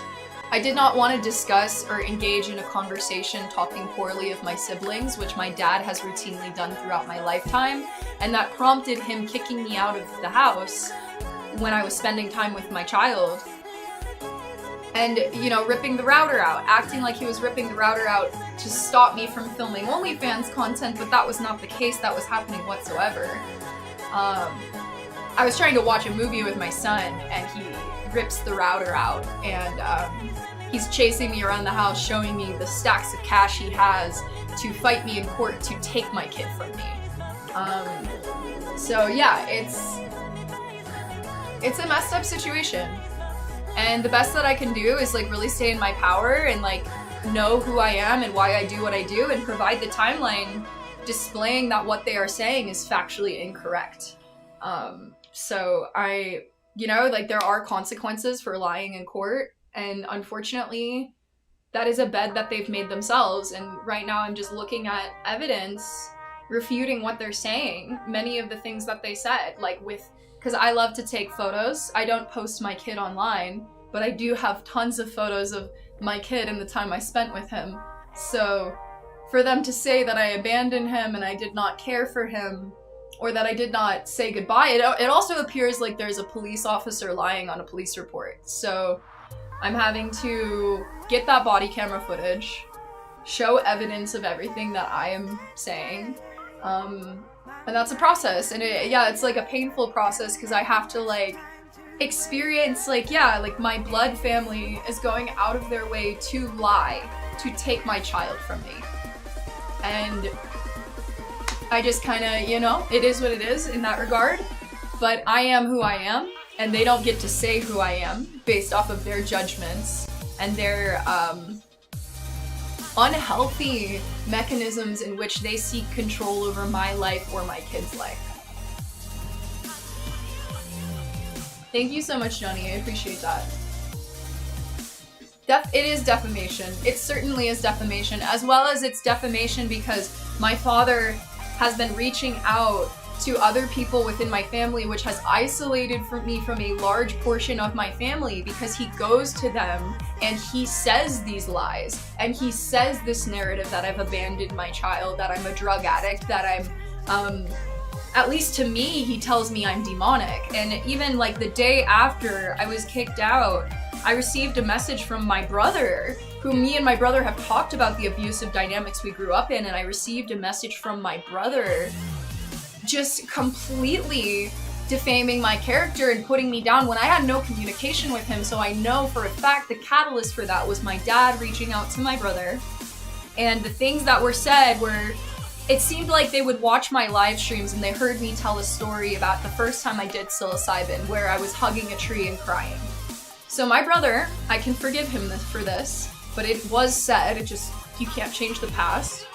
I did not want to discuss or engage in a conversation talking poorly of my siblings, which my dad has routinely done throughout my lifetime, and that prompted him kicking me out of the house when I was spending time with my child. and, you know, ripping the router out, acting like he was ripping the router out to stop me from filming OnlyFans content, but that was not the case. That was happening whatsoever. I was trying to watch a movie with my son, and he rips the router out, and he's chasing me around the house, showing me the stacks of cash he has to fight me in court to take my kid from me. So yeah, it's a messed up situation. And the best that I can do is like really stay in my power and like know who I am and why I do what I do, and provide the timeline displaying that what they are saying is factually incorrect. So I, you know, like there are consequences for lying in court, and unfortunately that is a bed that they've made themselves. And right now I'm just looking at evidence refuting what they're saying, many of the things that they said, like because I love to take photos. I don't post my kid online, but I do have tons of photos of my kid and the time I spent with him. So for them to say that I abandoned him and I did not care for him, or that I did not say goodbye, it also appears like there's a police officer lying on a police report. So I'm having to get that body camera footage, show evidence of everything that I am saying, and that's a process. And it's like a painful process, because I have to like experience like my blood family is going out of their way to lie to take my child from me. And I just kind of, you know, it is what it is in that regard, but I am who I am, and they don't get to say who I am based off of their judgments and their unhealthy mechanisms in which they seek control over my life or my kid's life. Thank you so much, Johnny. I appreciate that. It is defamation. It certainly is defamation, as well as it's defamation because my father has been reaching out to other people within my family, which has isolated me from a large portion of my family, because he goes to them and he says these lies, and he says this narrative that I've abandoned my child, that I'm a drug addict, that I'm, at least to me, he tells me I'm demonic. And even like the day after I was kicked out, I received a message from my brother, who me and my brother have talked about the abusive dynamics we grew up in, and I received a message from my brother just completely defaming my character and putting me down when I had no communication with him. So I know for a fact the catalyst for that was my dad reaching out to my brother, and the things that were said were, it seemed like they would watch my live streams and they heard me tell a story about the first time I did psilocybin, where I was hugging a tree and crying. So my brother, I can forgive him for this, but it was said, you can't change the past.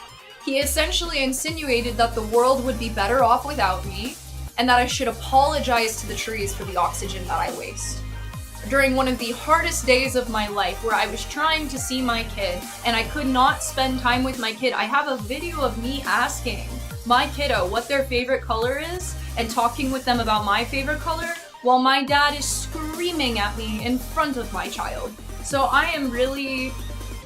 He essentially insinuated that the world would be better off without me, and that I should apologize to the trees for the oxygen that I waste. During one of the hardest days of my life, where I was trying to see my kid, and I could not spend time with my kid, I have a video of me asking my kiddo what their favorite color is, and talking with them about my favorite color, while my dad is screaming at me in front of my child. So I am really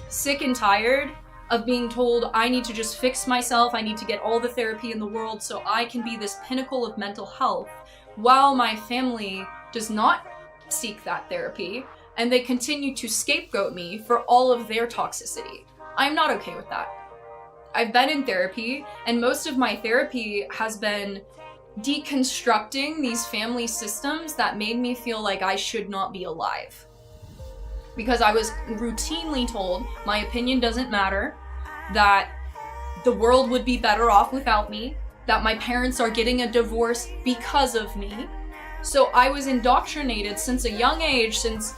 sick and tired of being told I need to just fix myself, I need to get all the therapy in the world so I can be this pinnacle of mental health, while my family does not seek that therapy, and they continue to scapegoat me for all of their toxicity. I'm not okay with that. I've been in therapy, and most of my therapy has been deconstructing these family systems that made me feel like I should not be alive. Because I was routinely told my opinion doesn't matter, that the world would be better off without me, that my parents are getting a divorce because of me. So I was indoctrinated since a young age, since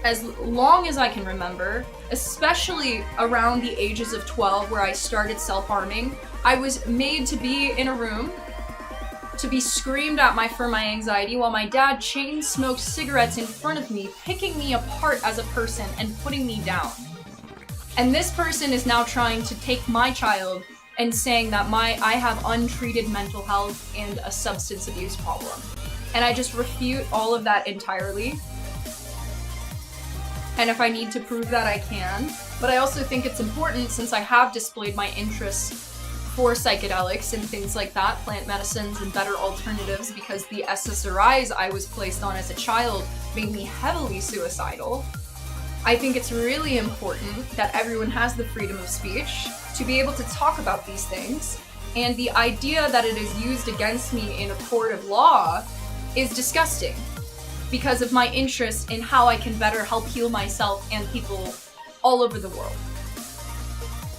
as long as I can remember, especially around the ages of 12, where I started self-harming. I was made to be in a room, to be screamed at for my anxiety, while my dad chain smoked cigarettes in front of me, picking me apart as a person and putting me down. And this person is now trying to take my child and saying that I have untreated mental health and a substance abuse problem. And I just refute all of that entirely. And if I need to prove that, I can. But I also think it's important, since I have displayed my interest for psychedelics and things like that, plant medicines and better alternatives, because the SSRIs I was placed on as a child made me heavily suicidal. I think it's really important that everyone has the freedom of speech to be able to talk about these things, and the idea that it is used against me in a court of law is disgusting because of my interest in how I can better help heal myself and people all over the world.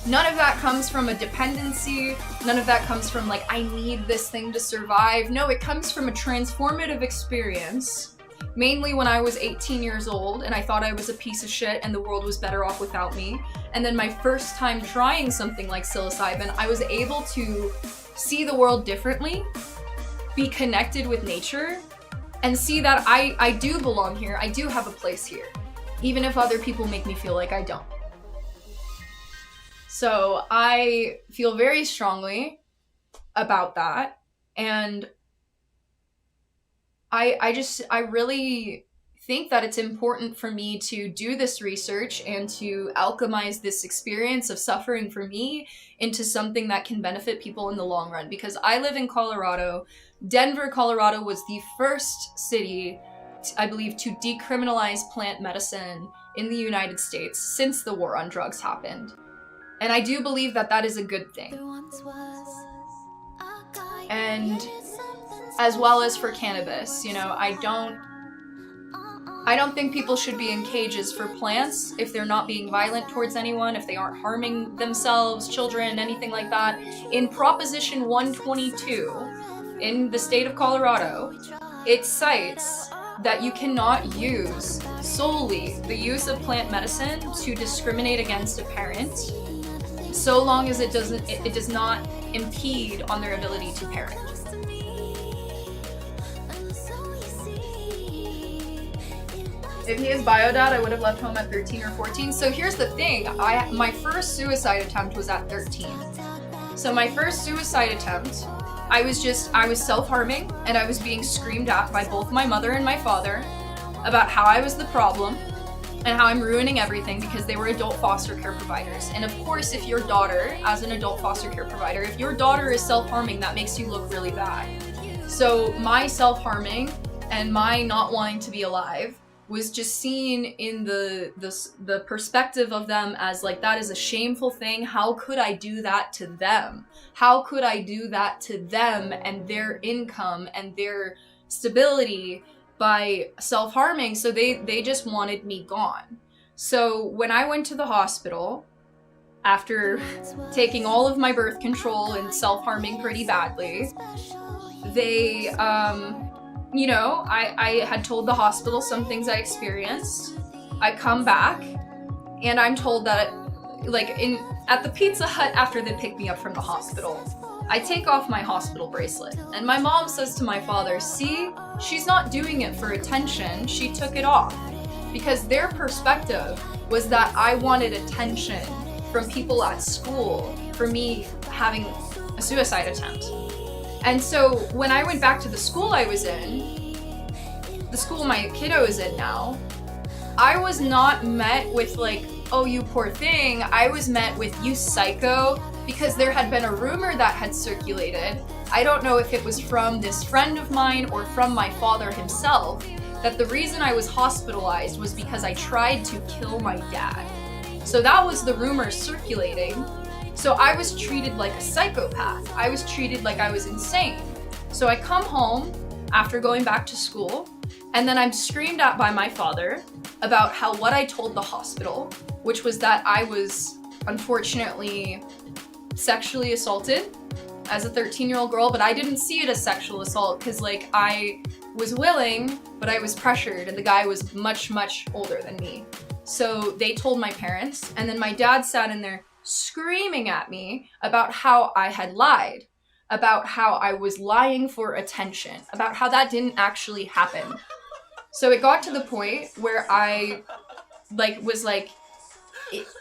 None of that comes from a dependency, none of that comes from like, I need this thing to survive. No, it comes from a transformative experience. Mainly when I was 18 years old and I thought I was a piece of shit and the world was better off without me. And then my first time trying something like psilocybin, I was able to see the world differently, be connected with nature, and see that I do belong here, I do have a place here, even if other people make me feel like I don't. So I feel very strongly about that, and I really think that it's important for me to do this research and to alchemize this experience of suffering for me into something that can benefit people in the long run. Because I live in Colorado. Denver, Colorado was the first city, I believe, to decriminalize plant medicine in the United States since the war on drugs happened. And I do believe that that is a good thing. And as well as for cannabis, you know, I don't think people should be in cages for plants if they're not being violent towards anyone, if they aren't harming themselves, children, anything like that. In Proposition 122 in the state of Colorado, it cites that you cannot use solely the use of plant medicine to discriminate against a parent, so long as it does not impede on their ability to parent. If he is biodad, I would have left home at 13 or 14. So here's the thing, my first suicide attempt was at 13. So my first suicide attempt, I was self-harming, and I was being screamed at by both my mother and my father about how I was the problem and how I'm ruining everything because they were adult foster care providers. And of course, if your daughter, as an adult foster care provider, if your daughter is self-harming, that makes you look really bad. So my self-harming and my not wanting to be alive was just seen in the perspective of them as like, that is a shameful thing. How could I do that to them? How could I do that to them and their income and their stability by self-harming? So they just wanted me gone. So when I went to the hospital, after taking all of my birth control and self-harming pretty badly, they, you know, I had told the hospital some things I experienced. I come back and I'm told that, like, at the Pizza Hut after they pick me up from the hospital, I take off my hospital bracelet. And my mom says to my father, see, she's not doing it for attention, she took it off. Because their perspective was that I wanted attention from people at school for me having a suicide attempt. And so when I went back to the school I was in, the school my kiddo is in now, I was not met with like, oh, you poor thing. I was met with, you psycho, because there had been a rumor that had circulated. I don't know if it was from this friend of mine or from my father himself, that the reason I was hospitalized was because I tried to kill my dad. So that was the rumor circulating. So I was treated like a psychopath. I was treated like I was insane. So I come home after going back to school, and then I'm screamed at by my father about how what I told the hospital, which was that I was unfortunately sexually assaulted as a 13-year-old girl, but I didn't see it as sexual assault because like I was willing, but I was pressured, and the guy was much, much older than me. So they told my parents, and then my dad sat in there screaming at me about how I had lied, about how I was lying for attention, about how that didn't actually happen. So it got to the point where I was like,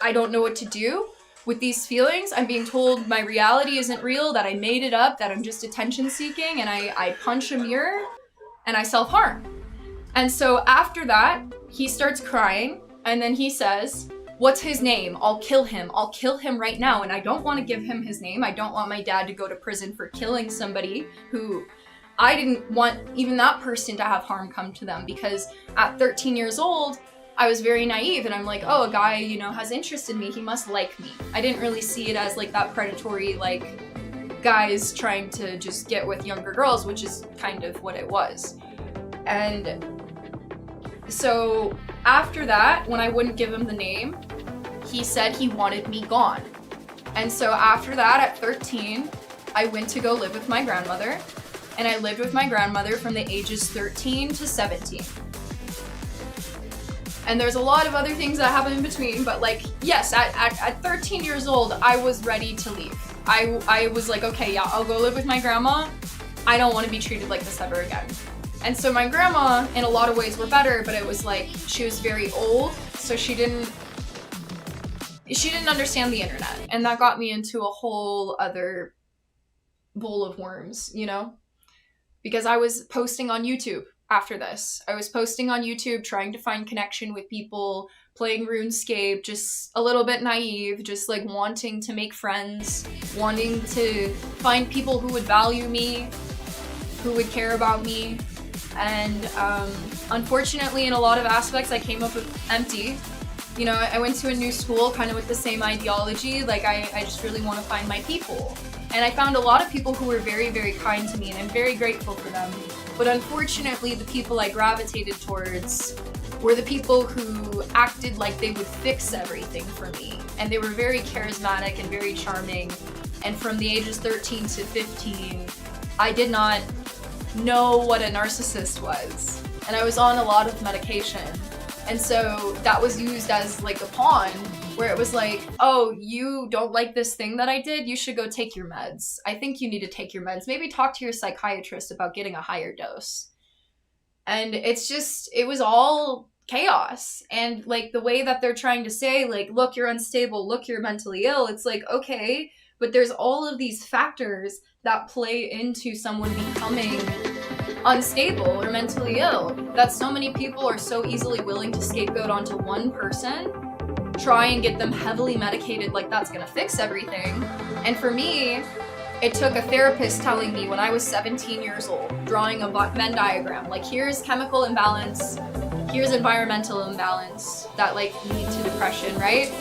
I don't know what to do with these feelings. I'm being told my reality isn't real, that I made it up, that I'm just attention seeking, and I punch a mirror and I self-harm. And so after that, he starts crying, and then he says, what's his name? I'll kill him. I'll kill him right now. And I don't want to give him his name. I don't want my dad to go to prison for killing somebody who I didn't want even that person to have harm come to them, because at 13 years old, I was very naive, and I'm like, oh, a guy, you know, has interest in me, he must like me. I didn't really see it as like that predatory, like, guys trying to just get with younger girls, which is kind of what it was. And so after that, when I wouldn't give him the name, he said he wanted me gone. And so after that, at 13, I went to go live with my grandmother, and I lived with my grandmother from the ages 13 to 17. And there's a lot of other things that happened in between, but like, yes, at 13 years old, I was ready to leave. I was like, okay, yeah, I'll go live with my grandma. I don't want to be treated like this ever again. And so my grandma, in a lot of ways, were better, but it was like, she was very old, so she didn't understand the internet. And that got me into a whole other bowl of worms, you know? Because I was posting on YouTube after this. I was posting on YouTube, trying to find connection with people, playing RuneScape, just a little bit naive, just like wanting to make friends, wanting to find people who would value me, who would care about me. And unfortunately, in a lot of aspects, I came up with empty. You know, I went to a new school kind of with the same ideology, like I just really want to find my people. And I found a lot of people who were very, very kind to me, and I'm very grateful for them. But unfortunately, the people I gravitated towards were the people who acted like they would fix everything for me. And they were very charismatic and very charming. And from the ages 13 to 15, I did not know what a narcissist was. And I was on a lot of medication. And so that was used as like a pawn, where it was like, oh, you don't like this thing that I did? You should go take your meds. I think you need to take your meds. Maybe talk to your psychiatrist about getting a higher dose. And it's just, it was all chaos. And like the way that they're trying to say, like, look, you're unstable, look, you're mentally ill. It's like, okay, but there's all of these factors that play into someone becoming unstable or mentally ill, that so many people are so easily willing to scapegoat onto one person, try and get them heavily medicated like that's gonna fix everything. And for me, it took a therapist telling me when I was 17 years old, drawing a Venn diagram, like here's chemical imbalance, here's environmental imbalance that like lead to depression, right?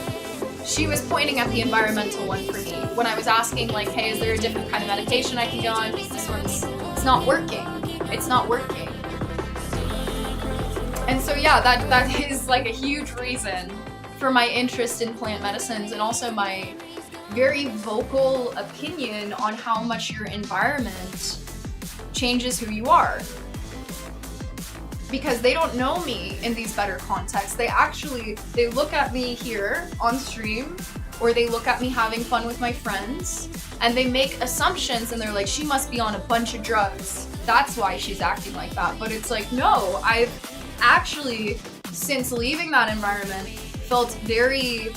She was pointing at the environmental one for me. When I was asking like, hey, is there a different kind of medication I can go on? This one's, it's not working. It's not working. And so yeah, that is like a huge reason for my interest in plant medicines, and also my very vocal opinion on how much your environment changes who you are. Because they don't know me in these better contexts. They look at me here on stream, or they look at me having fun with my friends, and they make assumptions, and they're like, she must be on a bunch of drugs. That's why she's acting like that. But it's like, no, I've actually, since leaving that environment, felt very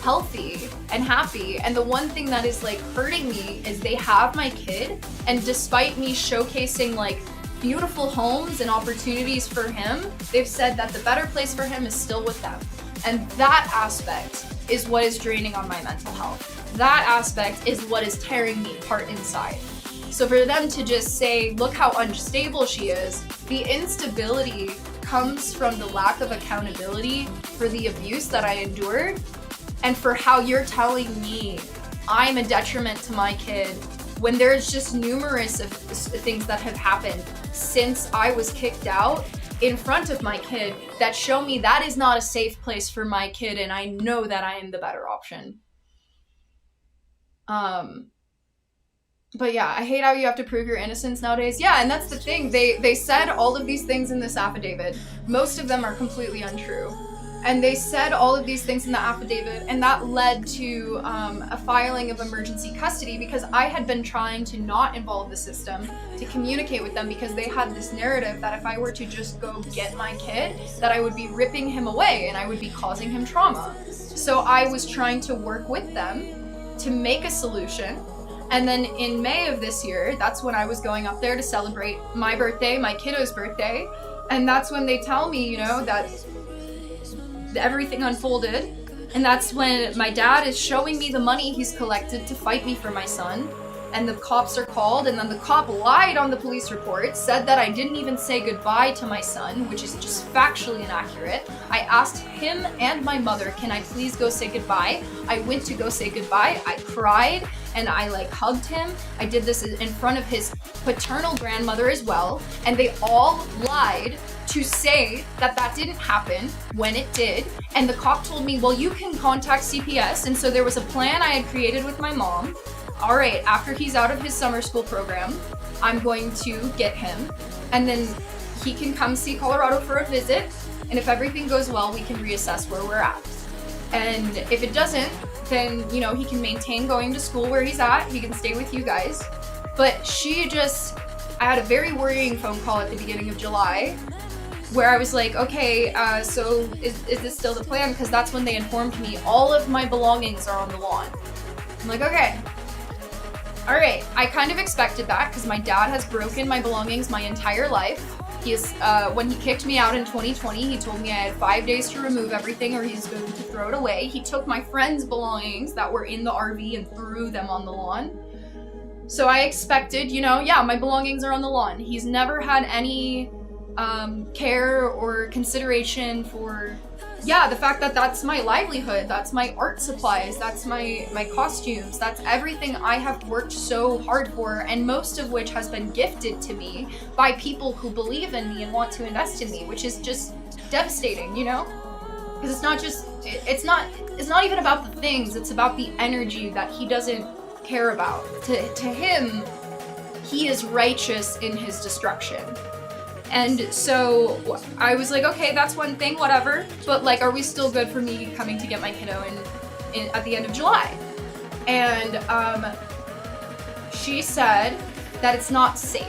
healthy and happy. And the one thing that is like hurting me is they have my kid, and despite me showcasing like beautiful homes and opportunities for him, they've said that the better place for him is still with them. And that aspect is what is draining on my mental health. That aspect is what is tearing me apart inside. So for them to just say, look how unstable she is, the instability comes from the lack of accountability for the abuse that I endured, and for how you're telling me I'm a detriment to my kid when there's just numerous of things that have happened since I was kicked out in front of my kid that show me that is not a safe place for my kid, and I know that I am the better option. But yeah, I hate how you have to prove your innocence nowadays. Yeah, and that's the thing. They said all of these things in this affidavit. Most of them are completely untrue. And they said all of these things in the affidavit, and that led to a filing of emergency custody, because I had been trying to not involve the system, to communicate with them, because they had this narrative that if I were to just go get my kid, that I would be ripping him away and I would be causing him trauma. So I was trying to work with them to make a solution. And then in May of this year, that's when I was going up there to celebrate my birthday, my kiddo's birthday. And that's when they tell me, you know, that everything unfolded. And that's when my dad is showing me the money he's collected to fight me for my son. and the cops are called, and then the cop lied on the police report, said that I didn't even say goodbye to my son, which is just factually inaccurate. I asked him and my mother, can I please go say goodbye? I went to go say goodbye. I cried and I like hugged him. I did this in front of his paternal grandmother as well, and they all lied to say that that didn't happen when it did. And the cop told me, well, you can contact CPS. And so there was a plan I had created with my mom. All right, after he's out of his summer school program, I'm going to get him, and then he can come see Colorado for a visit. And if everything goes well, we can reassess where we're at. And if it doesn't, then, you know, he can maintain going to school where he's at. He can stay with you guys. But I had a very worrying phone call at the beginning of July where I was like, okay, so is this still the plan? Because that's when they informed me all of my belongings are on the lawn. I'm like, okay. All right, I kind of expected that because my dad has broken my belongings my entire life. When he kicked me out in 2020, he told me I had 5 days to remove everything or he's going to throw it away. He took my friends' belongings that were in the RV and threw them on the lawn. So I expected, you know, yeah, my belongings are on the lawn. He's never had any care or consideration for, yeah, the fact that that's my livelihood, that's my art supplies, that's my costumes, that's everything I have worked so hard for, and most of which has been gifted to me by people who believe in me and want to invest in me, which is just devastating, you know? Because it's not even about the things, it's about the energy that he doesn't care about. To him, he is righteous in his destruction. And so I was like, okay, that's one thing, whatever. But like, are we still good for me coming to get my kiddo at the end of July? And she said that it's not safe.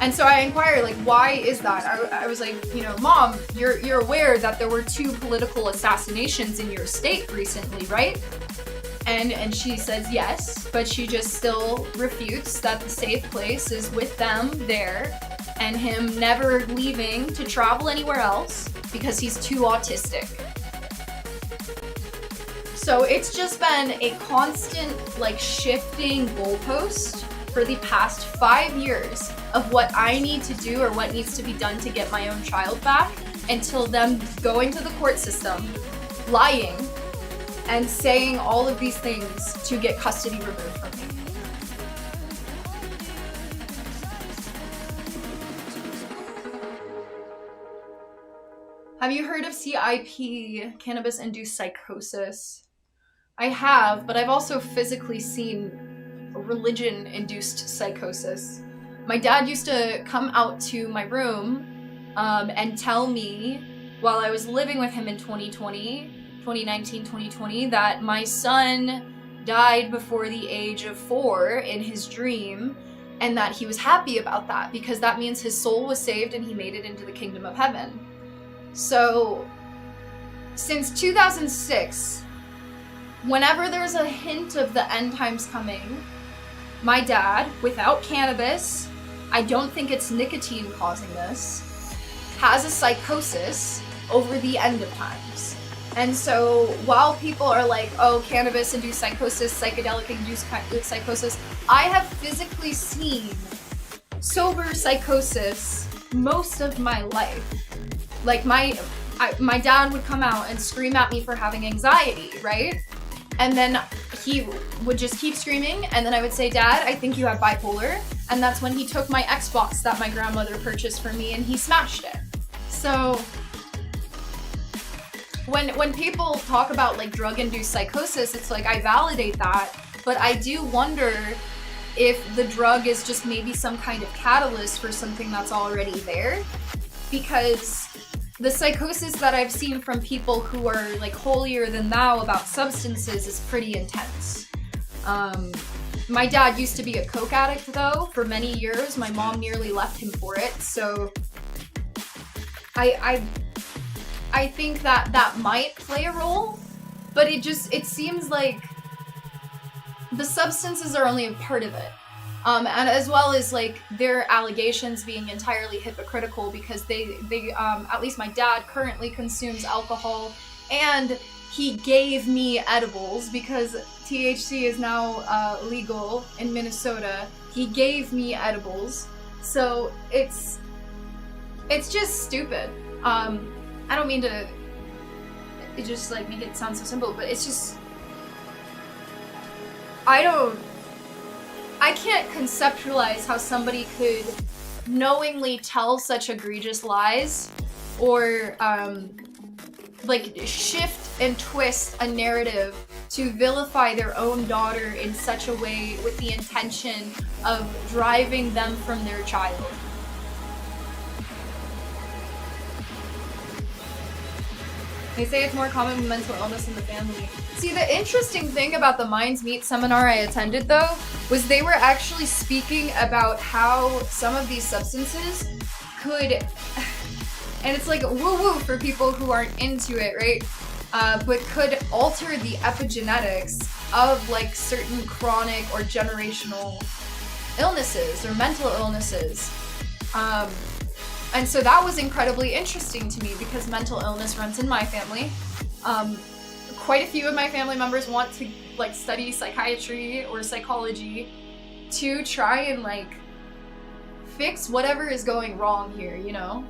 And so I inquired, like, why is that? I was like, you know, Mom, you're aware that there were 2 political assassinations in your state recently, right? And she says yes, but she just still refutes that the safe place is with them there, and him never leaving to travel anywhere else because he's too autistic. So it's just been a constant, like, shifting goalpost for the past 5 years of what I need to do or what needs to be done to get my own child back, until them going to the court system, lying, and saying all of these things to get custody removed from me. Have you heard of CIP, cannabis-induced psychosis? I have, but I've also physically seen religion-induced psychosis. My dad used to come out to my room and tell me, while I was living with him in 2019, 2020, that my son died before the age of 4 in his dream, and that he was happy about that because that means his soul was saved and he made it into the kingdom of heaven. So, since 2006, whenever there's a hint of the end times coming, my dad, without cannabis, I don't think it's nicotine causing this, has a psychosis over the end of times. And so while people are like, oh, cannabis-induced psychosis, psychedelic-induced psychosis, I have physically seen sober psychosis most of my life. Like my dad would come out and scream at me for having anxiety, right? And then he would just keep screaming, and then I would say, Dad, I think you have bipolar. And that's when he took my Xbox that my grandmother purchased for me and he smashed it. So when people talk about like drug-induced psychosis, it's like I validate that, but I do wonder if the drug is just maybe some kind of catalyst for something that's already there. Because the psychosis that I've seen from people who are like holier than thou about substances is pretty intense. My dad used to be a coke addict though for many years. My mom nearly left him for it. So I think that might play a role, but it seems like the substances are only a part of it. And as well as like their allegations being entirely hypocritical because they at least my dad currently consumes alcohol and he gave me edibles because THC is now legal in Minnesota. He gave me edibles. So it's just stupid. I don't mean to just like make it sound so simple, but it's just, I can't conceptualize how somebody could knowingly tell such egregious lies or like shift and twist a narrative to vilify their own daughter in such a way with the intention of driving them from their child. They say it's more common with mental illness in the family. See, the interesting thing about the Minds Meet seminar I attended, though, was they were actually speaking about how some of these substances could, and it's like woo-woo for people who aren't into it, right? But could alter the epigenetics of like certain chronic or generational illnesses or mental illnesses. And so that was incredibly interesting to me because mental illness runs in my family. Quite a few of my family members want to like study psychiatry or psychology to try and like fix whatever is going wrong here, you know?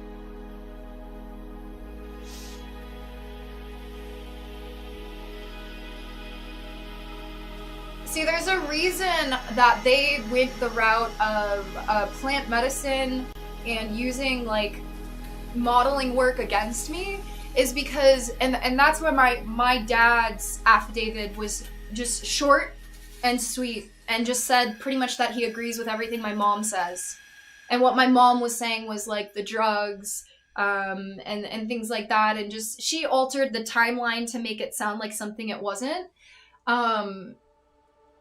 See, there's a reason that they went the route of plant medicine and using like modeling work against me is because, and that's why my dad's affidavit was just short and sweet and just said pretty much that he agrees with everything my mom says. And what my mom was saying was like the drugs and things like that, and just she altered the timeline to make it sound like something it wasn't.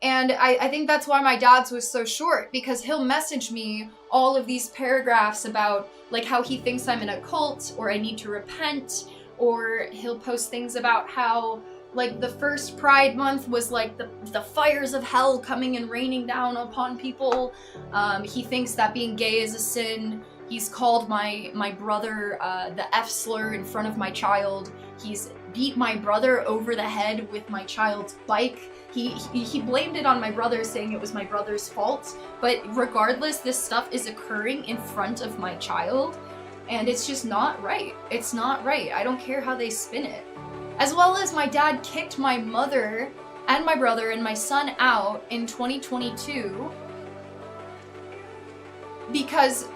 And I think that's why my dad's was so short, because he'll message me all of these paragraphs about like how he thinks I'm in a cult or I need to repent, or he'll post things about how like the first Pride Month was like the fires of hell coming and raining down upon people. He thinks that being gay is a sin. He's called my brother the F slur in front of my child. He's beat my brother over the head with my child's bike. He blamed it on my brother, saying it was my brother's fault. But regardless, this stuff is occurring in front of my child, and it's just not right. It's not right. I don't care how they spin it. As well as my dad kicked my mother and my brother and my son out in 2022 because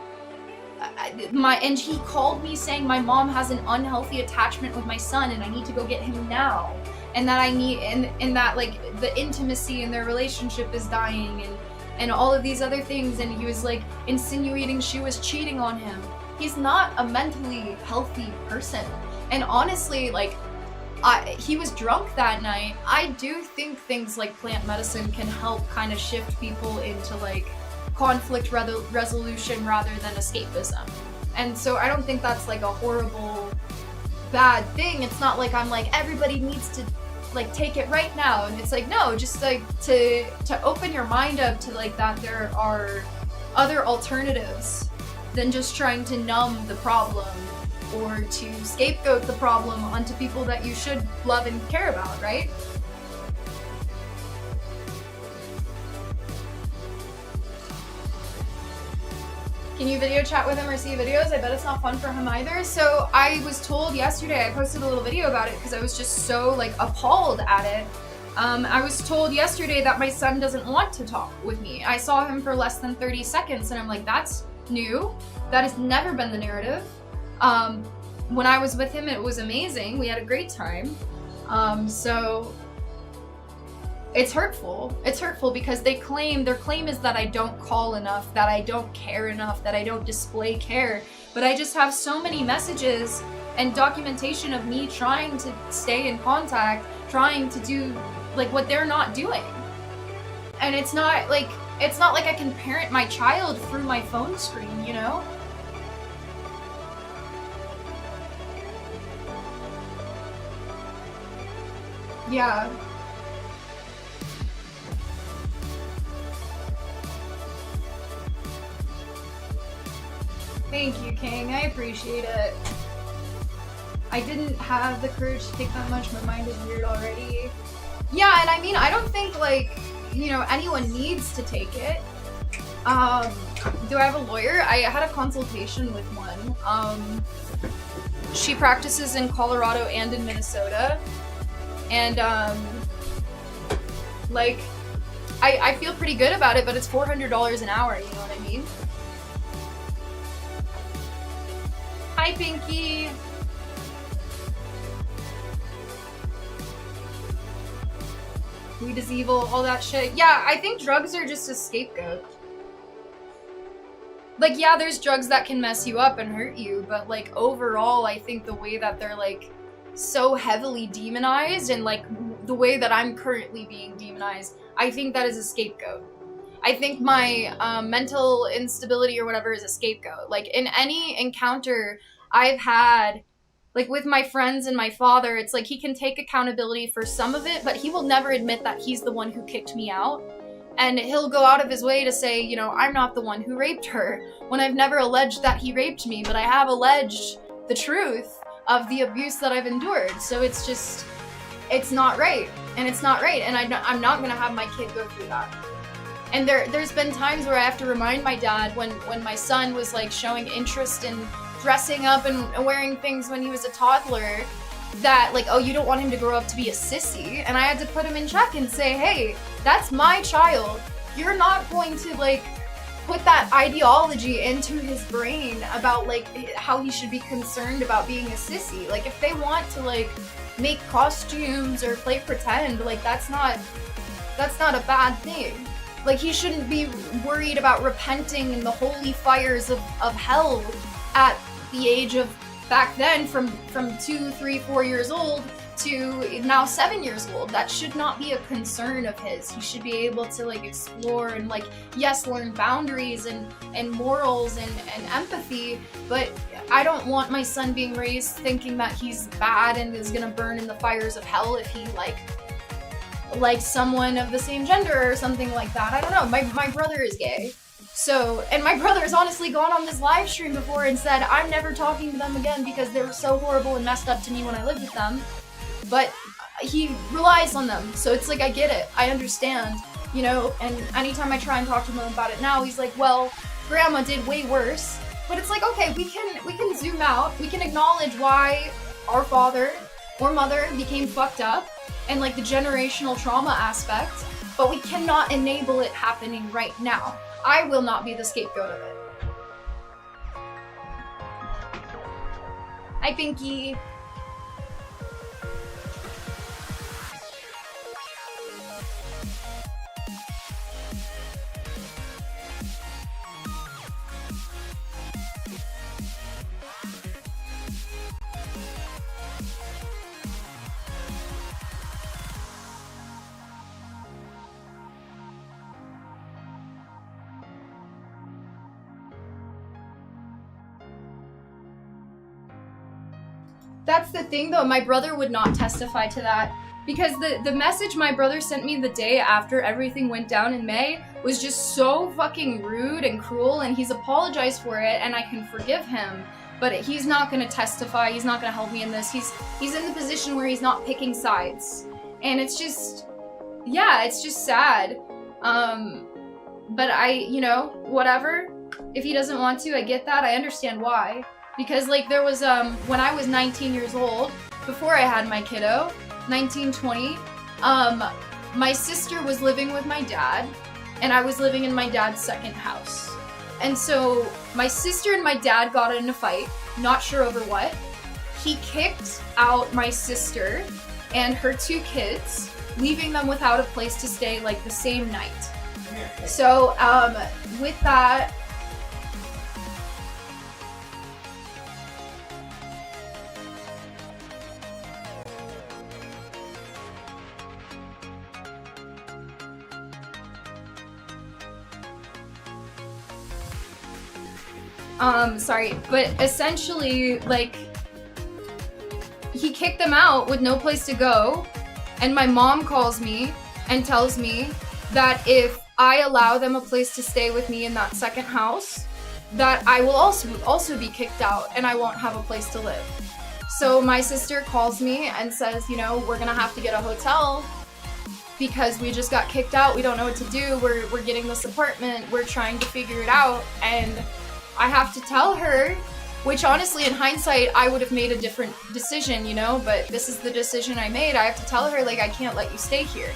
and he called me saying my mom has an unhealthy attachment with my son and I need to go get him now, and that I need and that like the intimacy in their relationship is dying and all of these other things, and he was like insinuating she was cheating on him. He's not a mentally healthy person, and honestly, like he was drunk that night. I do think things like plant medicine can help kind of shift people into like conflict resolution rather than escapism. And so I don't think that's like a horrible, bad thing. It's not like I'm like everybody needs to like take it right now. And it's like, no, just like to open your mind up to like that there are other alternatives than just trying to numb the problem or to scapegoat the problem onto people that you should love and care about, right? Can you video chat with him or see videos? I bet it's not fun for him either. So I was told yesterday, I posted a little video about it because I was just so like appalled at it. I was told yesterday that my son doesn't want to talk with me. I saw him for less than 30 seconds and I'm like, that's new. That has never been the narrative. When I was with him, it was amazing. We had a great time. So it's hurtful. It's hurtful because their claim is that I don't call enough, that I don't care enough, that I don't display care. But I just have so many messages and documentation of me trying to stay in contact, trying to do like what they're not doing. And it's not like I can parent my child through my phone screen, you know? Yeah. Thank you, King. I appreciate it. I didn't have the courage to take that much. My mind is weird already. Yeah, and I mean, I don't think, like, you know, anyone needs to take it. Do I have a lawyer? I had a consultation with one. She practices in Colorado and in Minnesota. And, like, I feel pretty good about it, but it's $400 an hour, you know what I mean? Hi, Pinky! Weed is evil, all that shit. Yeah, I think drugs are just a scapegoat. Like, yeah, there's drugs that can mess you up and hurt you, but, like, overall, I think the way that they're, like, so heavily demonized, and, like, the way that I'm currently being demonized, I think that is a scapegoat. I think my mental instability or whatever is a scapegoat. Like, in any encounter I've had, like, with my friends and my father, it's like he can take accountability for some of it, but he will never admit that he's the one who kicked me out. And he'll go out of his way to say, you know, I'm not the one who raped her, when I've never alleged that he raped me, but I have alleged the truth of the abuse that I've endured. So it's just, it's not right. And it's not right. And I'm not gonna have my kid go through that. And there's been times where I have to remind my dad when my son was, like, showing interest in dressing up and wearing things when he was a toddler, that, like, oh, you don't want him to grow up to be a sissy. And I had to put him in check and say, hey, that's my child. You're not going to, like, put that ideology into his brain about, like, how he should be concerned about being a sissy. Like, if they want to, like, make costumes or play pretend, like, that's not a bad thing. Like, he shouldn't be worried about repenting in the holy fires of hell at the age of, back then, from 2, 3, 4 years old to now 7 years old. That should not be a concern of his. He should be able to, like, explore and, like, yes, learn boundaries and morals and empathy, but I don't want my son being raised thinking that he's bad and is gonna burn in the fires of hell if he, like someone of the same gender or something like that. I don't know. My brother is gay. So, and my brother's honestly gone on this live stream before and said, I'm never talking to them again because they were so horrible and messed up to me when I lived with them. But he relies on them. So it's like, I get it. I understand, you know, and anytime I try and talk to him about it now, he's like, well, grandma did way worse. But it's like, okay, we can zoom out. We can acknowledge why our father or mother became fucked up and, like, the generational trauma aspect, but we cannot enable it happening right now. I will not be the scapegoat of it. Hi, Pinky. That's the thing, though. My brother would not testify to that because the message my brother sent me the day after everything went down in May was just so fucking rude and cruel, and he's apologized for it, and I can forgive him, but he's not going to testify. He's not going to help me in this. He's in the position where he's not picking sides, and it's just, yeah, it's just sad. But I, you know, whatever. If he doesn't want to, I get that. I understand why. Because, like, there was, when I was 19 years old, before I had my kiddo, 19, 20, my sister was living with my dad, and I was living in my dad's second house. And so, my sister and my dad got in a fight, not sure over what. He kicked out my sister and her 2 kids, leaving them without a place to stay, like, the same night. So, with that, but essentially, like, he kicked them out with no place to go, and my mom calls me and tells me that if I allow them a place to stay with me in that second house, that I will also be kicked out and I won't have a place to live. So my sister calls me and says, you know, we're gonna have to get a hotel because we just got kicked out. We don't know what to do. We're getting this apartment. We're trying to figure it out. And I have to tell her, which honestly, in hindsight, I would have made a different decision, you know, but this is the decision I made. I have to tell her, like, I can't let you stay here.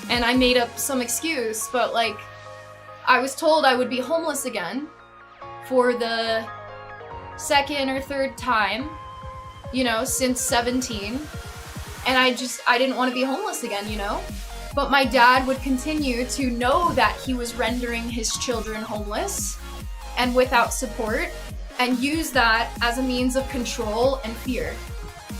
And I made up some excuse, but like, I was told I would be homeless again for the second or third time, you know, since 17. And I didn't want to be homeless again, you know? But my dad would continue to know that he was rendering his children homeless and without support, and use that as a means of control and fear.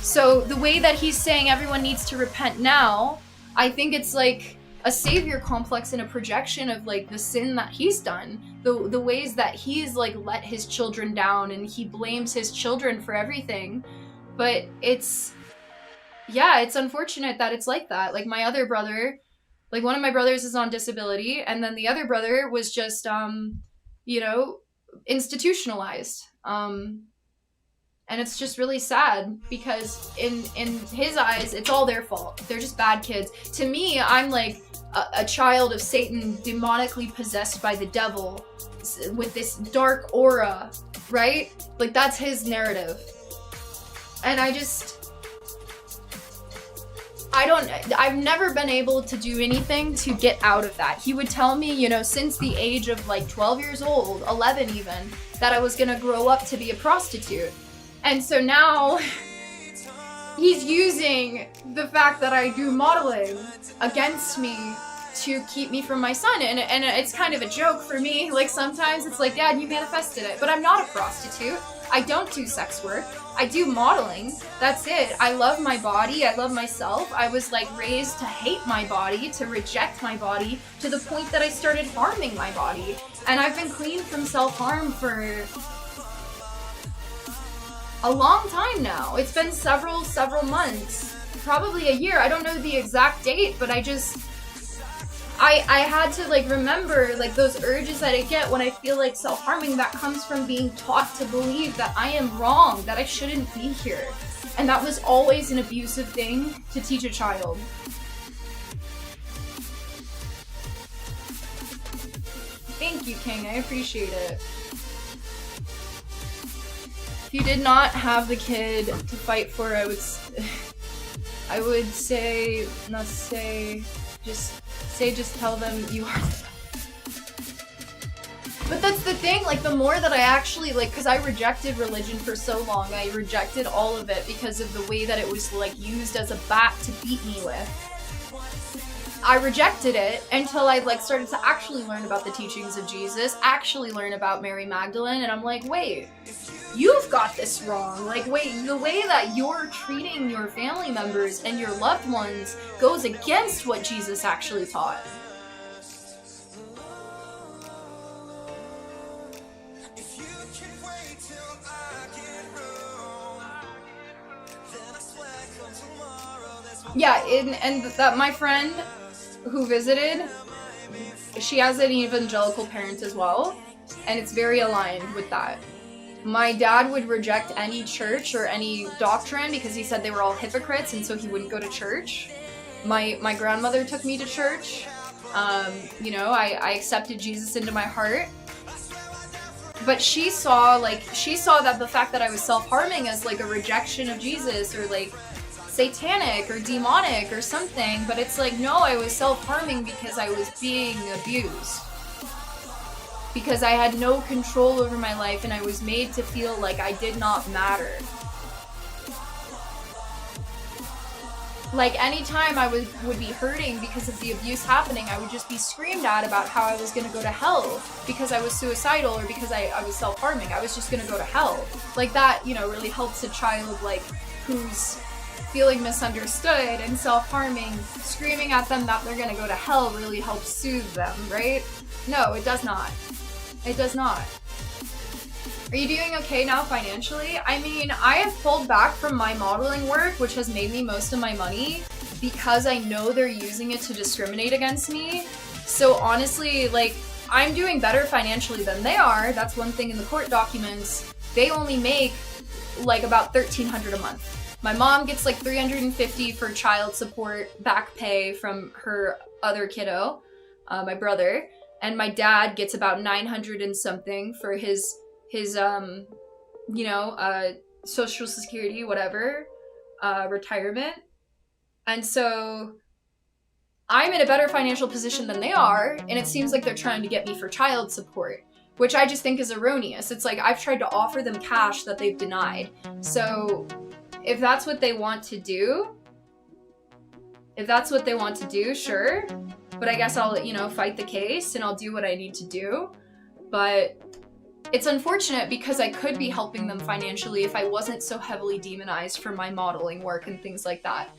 So the way that he's saying everyone needs to repent now, I think it's like a savior complex and a projection of like the sin that he's done, the ways that he's like let his children down, and he blames his children for everything. But it's unfortunate that it's like that. Like my other brother, like one of my brothers is on disability, and then the other brother was just you know, institutionalized. And it's just really sad because in his eyes, it's all their fault. They're just bad kids. To me, I'm like a child of Satan, demonically possessed by the devil with this dark aura, right? Like that's his narrative. And I've never been able to do anything to get out of that. He would tell me, you know, since the age of like 12 years old, 11 even, that I was gonna grow up to be a prostitute. And so now he's using the fact that I do modeling against me to keep me from my son. And it's kind of a joke for me. Like sometimes it's like, Dad, you manifested it, but I'm not a prostitute. I don't do sex work. I do modeling. That's it. I love my body. I love myself. I was like raised to hate my body, to reject my body, to the point that I started harming my body. And I've been clean from self-harm for a long time now. It's been several months, probably a year. I don't know the exact date, but I had to like remember like those urges that I get when I feel like self-harming, that comes from being taught to believe that I am wrong, that I shouldn't be here. And that was always an abusive thing to teach a child. Thank you, King. I appreciate it. If you did not have the kid to fight for, I would say, just tell them you are. But that's the thing, like the more that I actually like, because I rejected religion for so long, I rejected all of it because of the way that it was like used as a bat to beat me with. I rejected it until I like started to actually learn about the teachings of Jesus, actually learn about Mary Magdalene, and I'm like, wait, you've got this wrong. Like, wait, the way that you're treating your family members and your loved ones goes against what Jesus actually taught. Yeah, and that my friend who visited, she has an evangelical parent as well, and it's very aligned with that. My dad would reject any church or any doctrine because he said they were all hypocrites, and so he wouldn't go to church. My grandmother took me to church. You know, I accepted Jesus into my heart. But she saw that the fact that I was self-harming as like a rejection of Jesus or like satanic or demonic or something, but it's like, no, I was self-harming because I was being abused. Because I had no control over my life and I was made to feel like I did not matter. Like anytime I would be hurting because of the abuse happening, I would just be screamed at about how I was gonna go to hell because I was suicidal or because I was self-harming. I was just gonna go to hell. Like that, you know, really helps a child like who's feeling misunderstood and self-harming. Screaming at them that they're gonna go to hell really helps soothe them, right? No, it does not. It does not. Are you doing okay now financially? I mean, I have pulled back from my modeling work, which has made me most of my money, because I know they're using it to discriminate against me. So honestly, like, I'm doing better financially than they are. That's one thing in the court documents. they only make like about $1,300 a month. My mom gets like $350 for child support back pay from her other kiddo, my brother, and my dad gets about $900 and something for his social security, whatever, retirement. And so I'm in a better financial position than they are, and it seems like they're trying to get me for child support, which I just think is erroneous. It's like I've tried to offer them cash that they've denied. So if that's what they want to do, sure. But I guess I'll, fight the case and I'll do what I need to do. But it's unfortunate because I could be helping them financially if I wasn't so heavily demonized for my modeling work and things like that.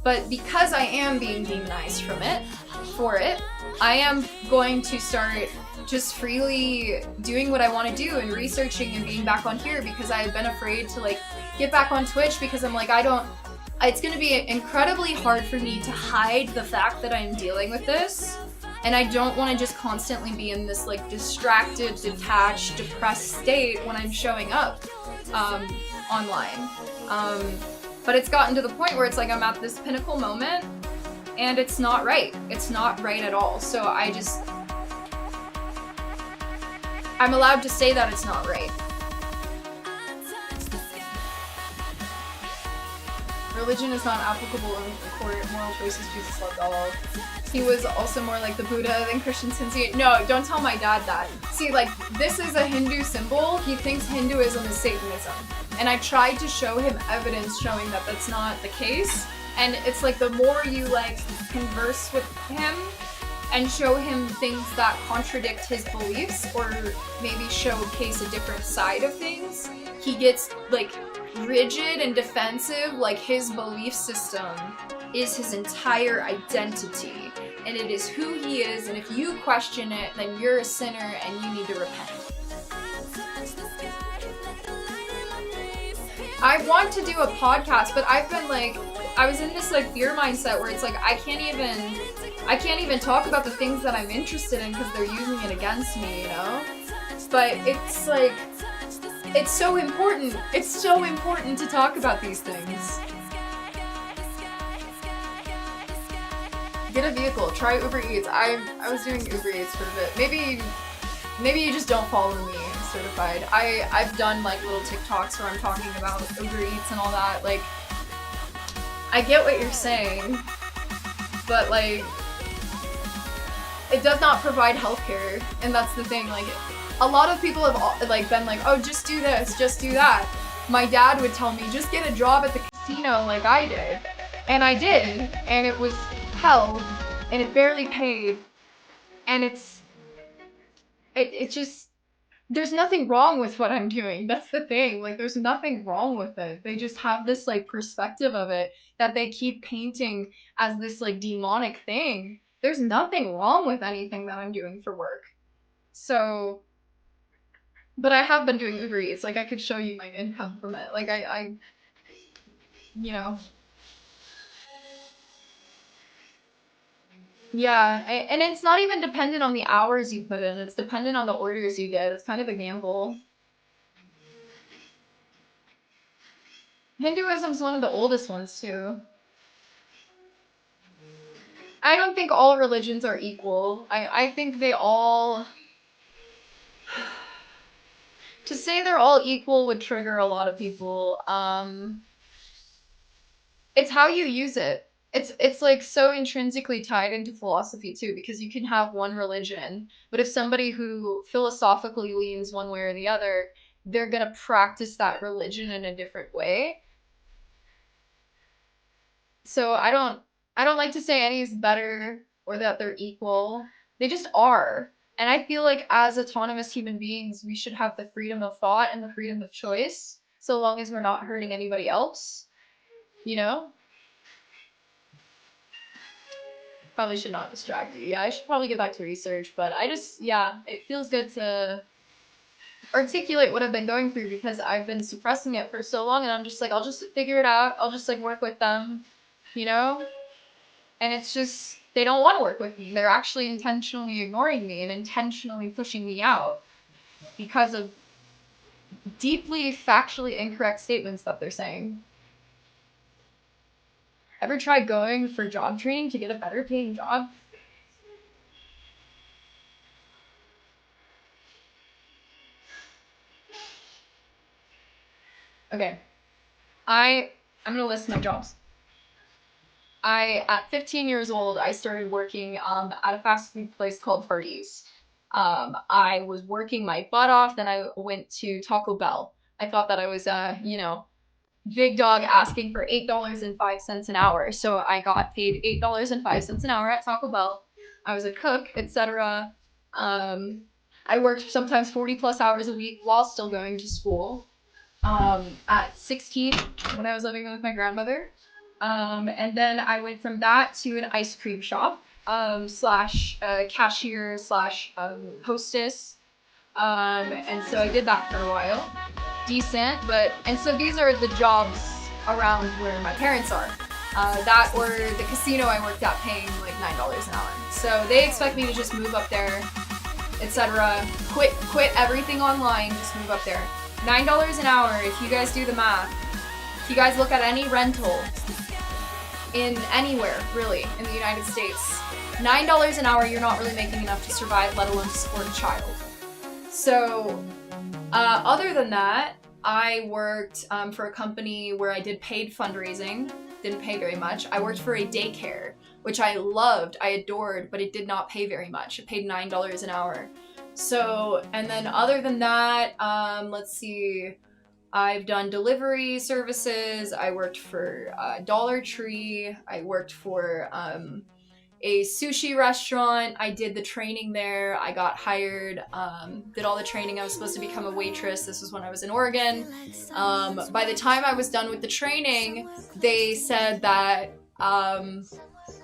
But because I am being demonized for it, I am going to start just freely doing what I want to do and researching and being back on here, because I've been afraid to like get back on Twitch because I'm like, it's going to be incredibly hard for me to hide the fact that I'm dealing with this. And I don't want to just constantly be in this like distracted, detached, depressed state when I'm showing up online. But it's gotten to the point where it's like I'm at this pinnacle moment and it's not right. It's not right at all. So I'm allowed to say that it's not right. Religion is not applicable in the court. Moral choices, Jesus loved all. He was also more like the Buddha than Christian Sensei. No, don't tell my dad that. See, like, this is a Hindu symbol. He thinks Hinduism is Satanism. And I tried to show him evidence showing that that's not the case. And it's like the more you, like, converse with him and show him things that contradict his beliefs or maybe showcase a different side of things, he gets, like, rigid and defensive. Like, his belief system is his entire identity, and it is who he is, and if you question it, then you're a sinner and you need to repent. I want to do a podcast, but I've been like, I was in this like fear mindset where it's like I can't even talk about the things that I'm interested in because they're using it against me, But it's like, it's so important. It's so important to talk about these things. Get a vehicle. Try Uber Eats. I was doing Uber Eats for a bit. Maybe you just don't follow me certified. I've done like little TikToks where I'm talking about Uber Eats and all that. Like, I get what you're saying, but like, it does not provide healthcare, and that's the thing. Like, a lot of people have like been like, oh, just do this, just do that. My dad would tell me, just get a job at the casino like I did. And I did, and it was hell, and it barely paid. And it just, there's nothing wrong with what I'm doing. That's the thing. Like, there's nothing wrong with it. They just have this like perspective of it that they keep painting as this like demonic thing. There's nothing wrong with anything that I'm doing for work. So, but I have been doing Uber Eats. Like, I could show you my income from it. Like, I yeah, and it's not even dependent on the hours you put in. It's dependent on the orders you get. It's kind of a gamble. Hinduism's one of the oldest ones, too. I don't think all religions are equal. I think they all... To say they're all equal would trigger a lot of people. It's how you use it. It's like so intrinsically tied into philosophy too, because you can have one religion, but if somebody who philosophically leans one way or the other, they're gonna practice that religion in a different way. So I don't like to say any is better or that they're equal. They just are. And I feel like as autonomous human beings, we should have the freedom of thought and the freedom of choice, so long as we're not hurting anybody else, you know? Probably should not distract you. Yeah, I should probably get back to research, but it feels good to articulate what I've been going through because I've been suppressing it for so long, and I'm just like, I'll just figure it out. I'll just like work with them, you know? And it's just, they don't want to work with me. They're actually intentionally ignoring me and intentionally pushing me out because of deeply factually incorrect statements that they're saying. Ever tried going for job training to get a better paying job? Okay. I'm gonna list my jobs. At 15 years old, I started working at a fast food place called Hardee's. I was working my butt off, then I went to Taco Bell. I thought that I was, big dog asking for $8.05 an hour. So I got paid $8.05 an hour at Taco Bell. I was a cook, etc. I worked sometimes 40 plus hours a week while still going to school. At 16 when I was living with my grandmother. And then I went from that to an ice cream shop, slash cashier slash hostess. And so I did that for a while. Decent, and so these are the jobs around where my parents are. That or the casino I worked at paying like $9 an hour. So they expect me to just move up there, etc. Quit everything online, just move up there. $9 an hour, if you guys do the math. If you guys look at any rental in anywhere, really, in the United States, $9 an hour, you're not really making enough to survive, let alone to support a child. So, other than that, I worked for a company where I did paid fundraising. Didn't pay very much. I worked for a daycare, which I loved, I adored, but it did not pay very much. It paid $9 an hour. So, and then other than that, let's see, I've done delivery services. I worked for Dollar Tree. I worked for a sushi restaurant. I did the training there. I got hired, did all the training. I was supposed to become a waitress. This was when I was in Oregon. By the time I was done with the training, they said that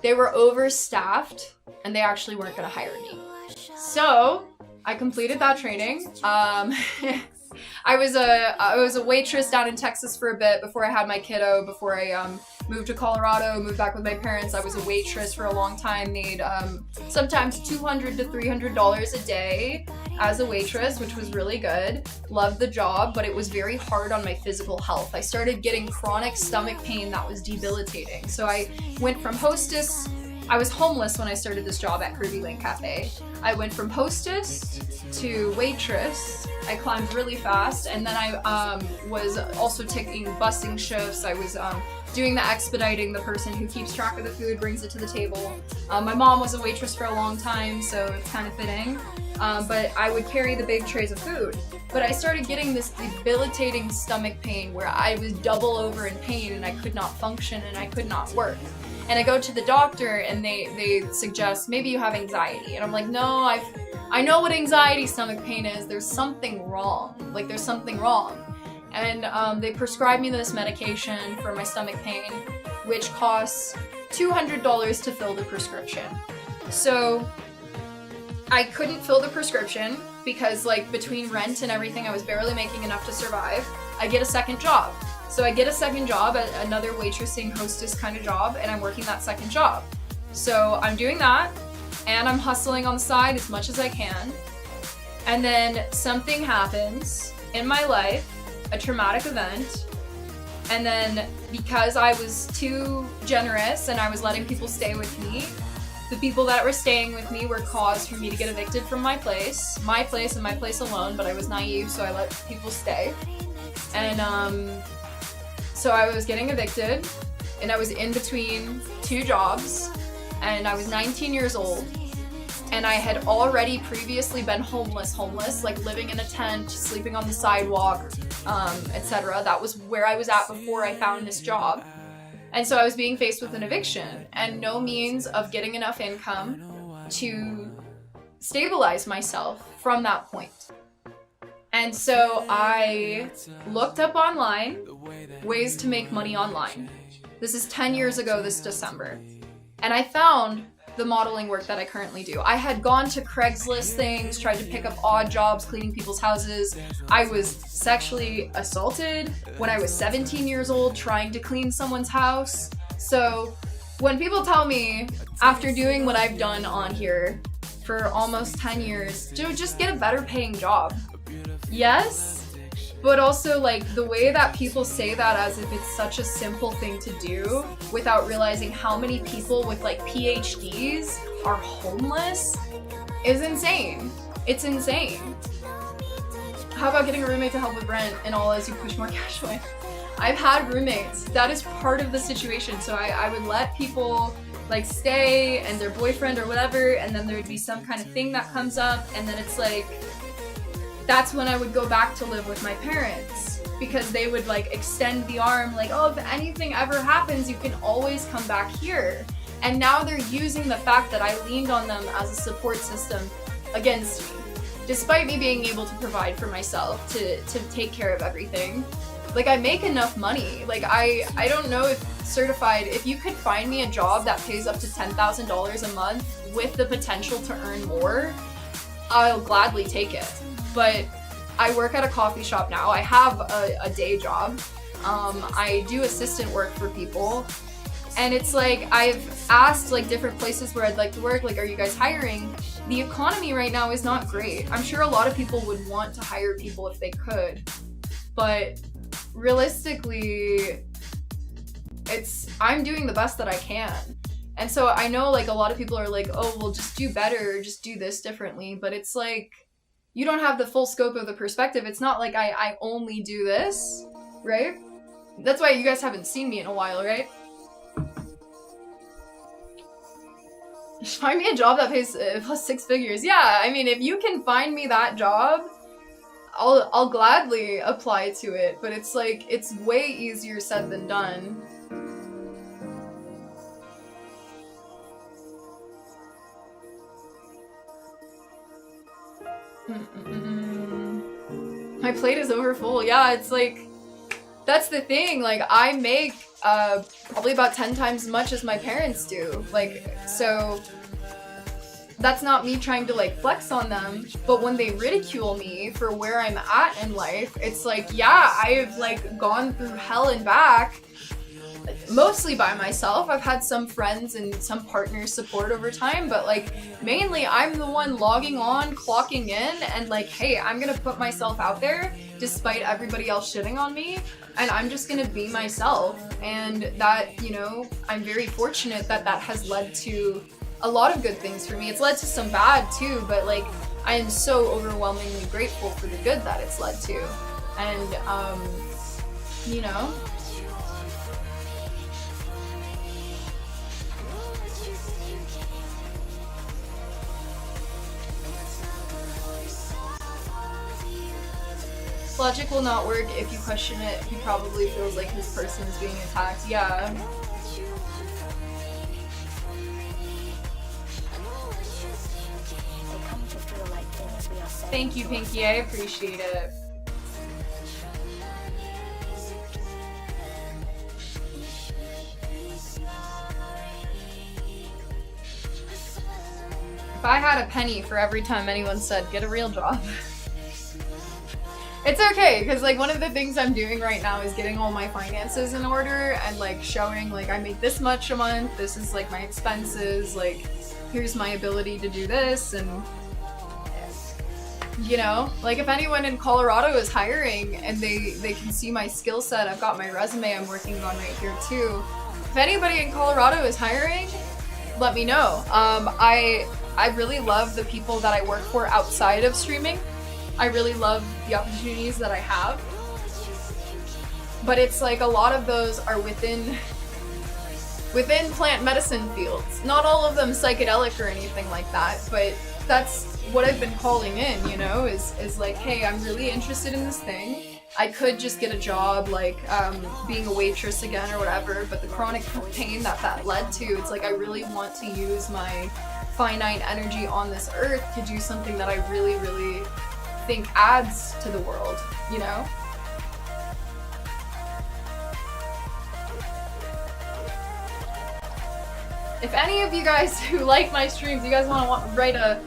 they were overstaffed and they actually weren't going to hire me. So I completed that training. I was a waitress down in Texas for a bit before I had my kiddo, before I moved to Colorado, moved back with my parents. I was a waitress for a long time, made sometimes $200 to $300 a day as a waitress, which was really good. Loved the job, but it was very hard on my physical health. I started getting chronic stomach pain that was debilitating. So I went from hostess. I was homeless when I started this job at Kirby Lane Cafe. I went from hostess to waitress. I climbed really fast, and then I was also taking busing shifts. I was doing the expediting, the person who keeps track of the food, brings it to the table. My mom was a waitress for a long time, so it's kind of fitting. But I would carry the big trays of food. But I started getting this debilitating stomach pain where I was double over in pain and I could not function and I could not work. And I go to the doctor and they suggest maybe you have anxiety. And I'm like, no, I know what anxiety stomach pain is. There's something wrong. Like, there's something wrong. And they prescribed me this medication for my stomach pain, which costs $200 to fill the prescription. So I couldn't fill the prescription because, like, between rent and everything, I was barely making enough to survive. I get a second job. So I get a second job at another waitressing hostess kind of job, and I'm working that second job. So I'm doing that, and I'm hustling on the side as much as I can. And then something happens in my life, a traumatic event, and then because I was too generous and I was letting people stay with me, the people that were staying with me were cause for me to get evicted from my place and my place alone, but I was naive, so I let people stay. And so I was getting evicted, and I was in between two jobs, and I was 19 years old, and I had already previously been homeless, like living in a tent, sleeping on the sidewalk, etc. That was where I was at before I found this job. And so I was being faced with an eviction and no means of getting enough income to stabilize myself from that point. And so I looked up online ways to make money online. This is 10 years ago this December. And I found the modeling work that I currently do. I had gone to Craigslist things, tried to pick up odd jobs, cleaning people's houses. I was sexually assaulted when I was 17 years old trying to clean someone's house. So when people tell me, after doing what I've done on here for almost 10 years, to just get a better paying job. Yes, But also, like, the way that people say that as if it's such a simple thing to do without realizing how many people with, like, PhDs are homeless is insane. It's insane. How about getting a roommate to help with rent and all as you push more cash away? I've had roommates. That is part of the situation. So I would let people, like, stay and their boyfriend or whatever, and then there would be some kind of thing that comes up, and then it's like, that's when I would go back to live with my parents, because they would, like, extend the arm, like, oh, if anything ever happens, you can always come back here. And now they're using the fact that I leaned on them as a support system against me, despite me being able to provide for myself, to take care of everything. Like, I make enough money. Like, I don't know if certified, if you could find me a job that pays up to $10,000 a month with the potential to earn more, I'll gladly take it. But I work at a coffee shop now. I have a day job. I do assistant work for people. And it's like, I've asked, like, different places where I'd like to work, like, are you guys hiring? The economy right now is not great. I'm sure a lot of people would want to hire people if they could. But realistically, I'm doing the best that I can. And so I know, like, a lot of people are like, oh, well, just do better, just do this differently. But it's like, you don't have the full scope of the perspective. It's not like I only do this, right? That's why you guys haven't seen me in a while, right? Just find me a job that pays plus 6 figures. Yeah, I mean, if you can find me that job, I'll gladly apply to it. But it's like, it's way easier said than done. My plate is over full. Yeah, it's like, that's the thing. Like, I make probably about 10 times as much as my parents do. Like, so that's not me trying to, like, flex on them, but when they ridicule me for where I'm at in life, it's like, yeah, I've, like, gone through hell and back, mostly by myself. I've had some friends and some partners support over time, but, like, mainly I'm the one logging on, clocking in, and, like, hey, I'm gonna put myself out there despite everybody else shitting on me, and I'm just gonna be myself. And that, you know, I'm very fortunate that that has led to a lot of good things for me. It's led to some bad too, but, like, I am so overwhelmingly grateful for the good that it's led to. And you know, logic will not work if you question it. He probably feels like his person is being attacked. Yeah. Thank you, Pinky. I appreciate it. If I had a penny for every time anyone said, get a real job. It's okay, because, like, one of the things I'm doing right now is getting all my finances in order and, like, showing, like, I make this much a month, this is, like, my expenses, like, here's my ability to do this, and, you know, like, if anyone in Colorado is hiring and they can see my skill set, I've got my resume I'm working on right here too. If anybody in Colorado is hiring, let me know. I really love the people that I work for outside of streaming. I really love the opportunities that I have. But it's like a lot of those are within plant medicine fields. Not all of them psychedelic or anything like that, but that's what I've been calling in, you know, is like, hey, I'm really interested in this thing. I could just get a job, like, being a waitress again or whatever, but the chronic pain that led to, it's like I really want to use my finite energy on this earth to do something that I really, really think adds to the world, you know? If any of you guys who like my streams, you guys want to write a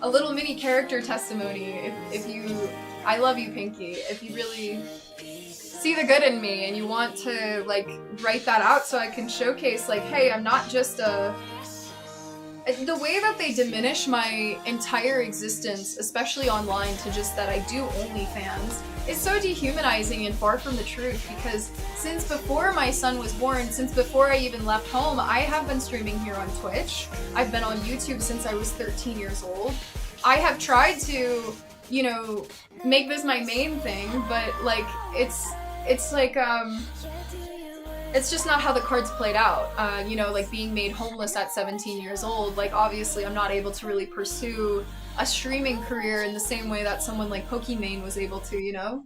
little mini character testimony, if you, I love you, Pinky, if you really see the good in me and you want to, like, write that out so I can showcase, like, hey, I'm not just a the way that they diminish my entire existence, especially online, to just that I do OnlyFans, is so dehumanizing and far from the truth, because since before my son was born, since before I even left home, I have been streaming here on Twitch. I've been on YouTube since I was 13 years old. I have tried to, you know, make this my main thing, but like, it's like, it's just not how the cards played out. You know, like being made homeless at 17 years old, like obviously I'm not able to really pursue a streaming career in the same way that someone like Pokimane was able to, you know?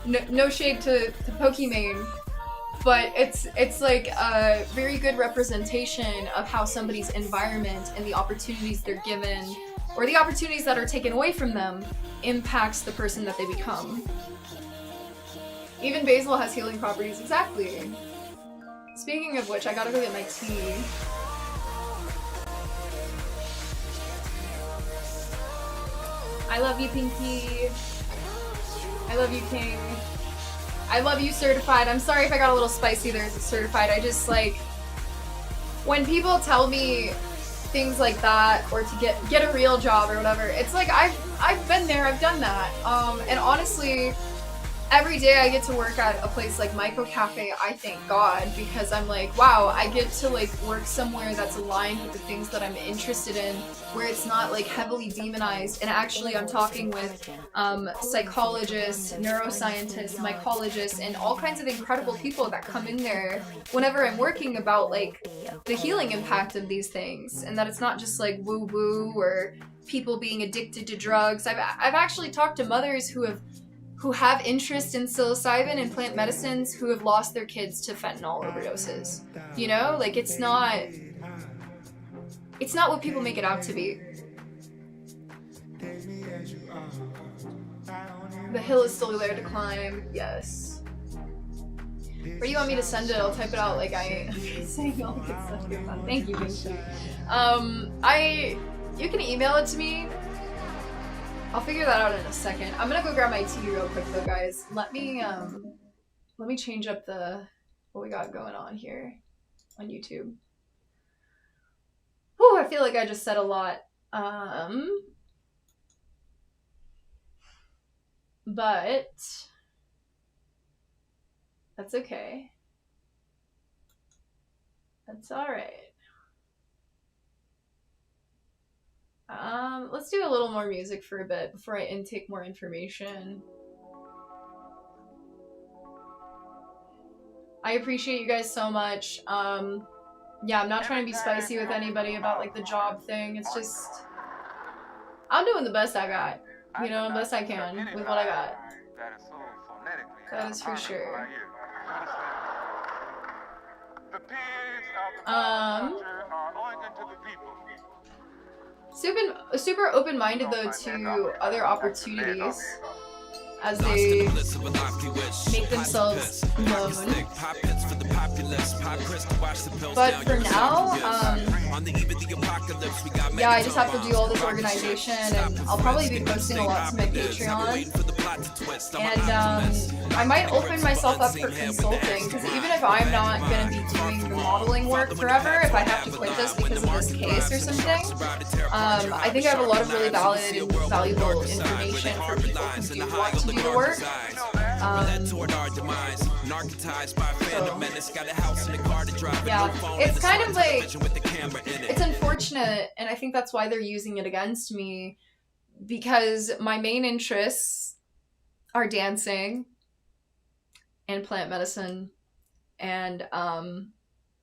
No shade to Pokimane, but it's like a very good representation of how somebody's environment and the opportunities they're given, or the opportunities that are taken away from them, impacts the person that they become. Even basil has healing properties, exactly. Speaking of which, I gotta go get my tea. I love you, Pinky. I love you, King. I love you, Certified. I'm sorry if I got a little spicy there as a Certified. I just like, when people tell me things like that, or to get a real job or whatever, it's like I've been there, I've done that. And honestly, every day I get to work at a place like Micro Cafe, I thank God, because I'm like, wow, I get to like work somewhere that's aligned with the things that I'm interested in, where it's not like heavily demonized. And actually I'm talking with psychologists, neuroscientists, mycologists, and all kinds of incredible people that come in there whenever I'm working about like the healing impact of these things, and that it's not just like woo-woo or people being addicted to drugs. I've actually talked to mothers who have interest in psilocybin and plant medicines who have lost their kids to fentanyl overdoses. You know, like it's not what people make it out to be. The hill is still there to climb, yes. Where do you want me to send it? I'll type it out like I saying all the good stuff. Thank you, Binky. You can email it to me. I'll figure that out in a second. I'm gonna go grab my tea real quick though, guys. Let me change up what we got going on here on YouTube. Whew, I feel like I just said a lot. But that's okay. That's alright. Let's do a little more music for a bit before I intake more information. I appreciate you guys so much. Yeah, I'm not trying to be spicy with anybody about like the job thing. It's just, I'm doing the best I got. You know, the best I can with what I got. That is for sure. Super open-minded though to other opportunities as they make themselves known. But for now, yeah, I just have to do all this organization, and I'll probably be posting a lot to my Patreon. And I might open myself up for consulting, because even if I'm not going to be doing the modeling work forever, if I have to quit this because of this case or something, I think I have a lot of really valid and valuable information for people who do want to do the work. Yeah, it's kind of like, it's unfortunate, and I think that's why they're using it against me, because my main interests are dancing and plant medicine and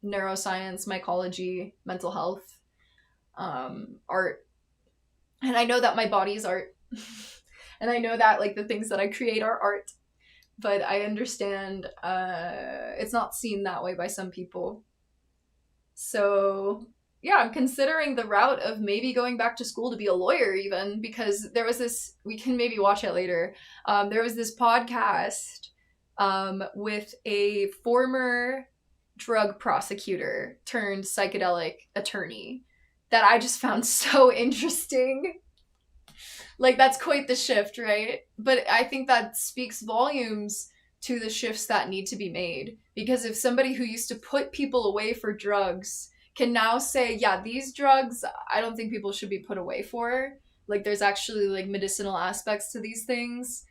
neuroscience, mycology, mental health, art. And I know that my body is art. And I know that like the things that I create are art. But I understand it's not seen that way by some people. So yeah, I'm considering the route of maybe going back to school to be a lawyer even, because there was this, we can maybe watch it later, there was this podcast with a former drug prosecutor turned psychedelic attorney that I just found so interesting. Like, that's quite the shift, right? But I think that speaks volumes to the shifts that need to be made. Because if somebody who used to put people away for drugs can now say, yeah, these drugs, I don't think people should be put away for. Like, there's actually, like, medicinal aspects to these things.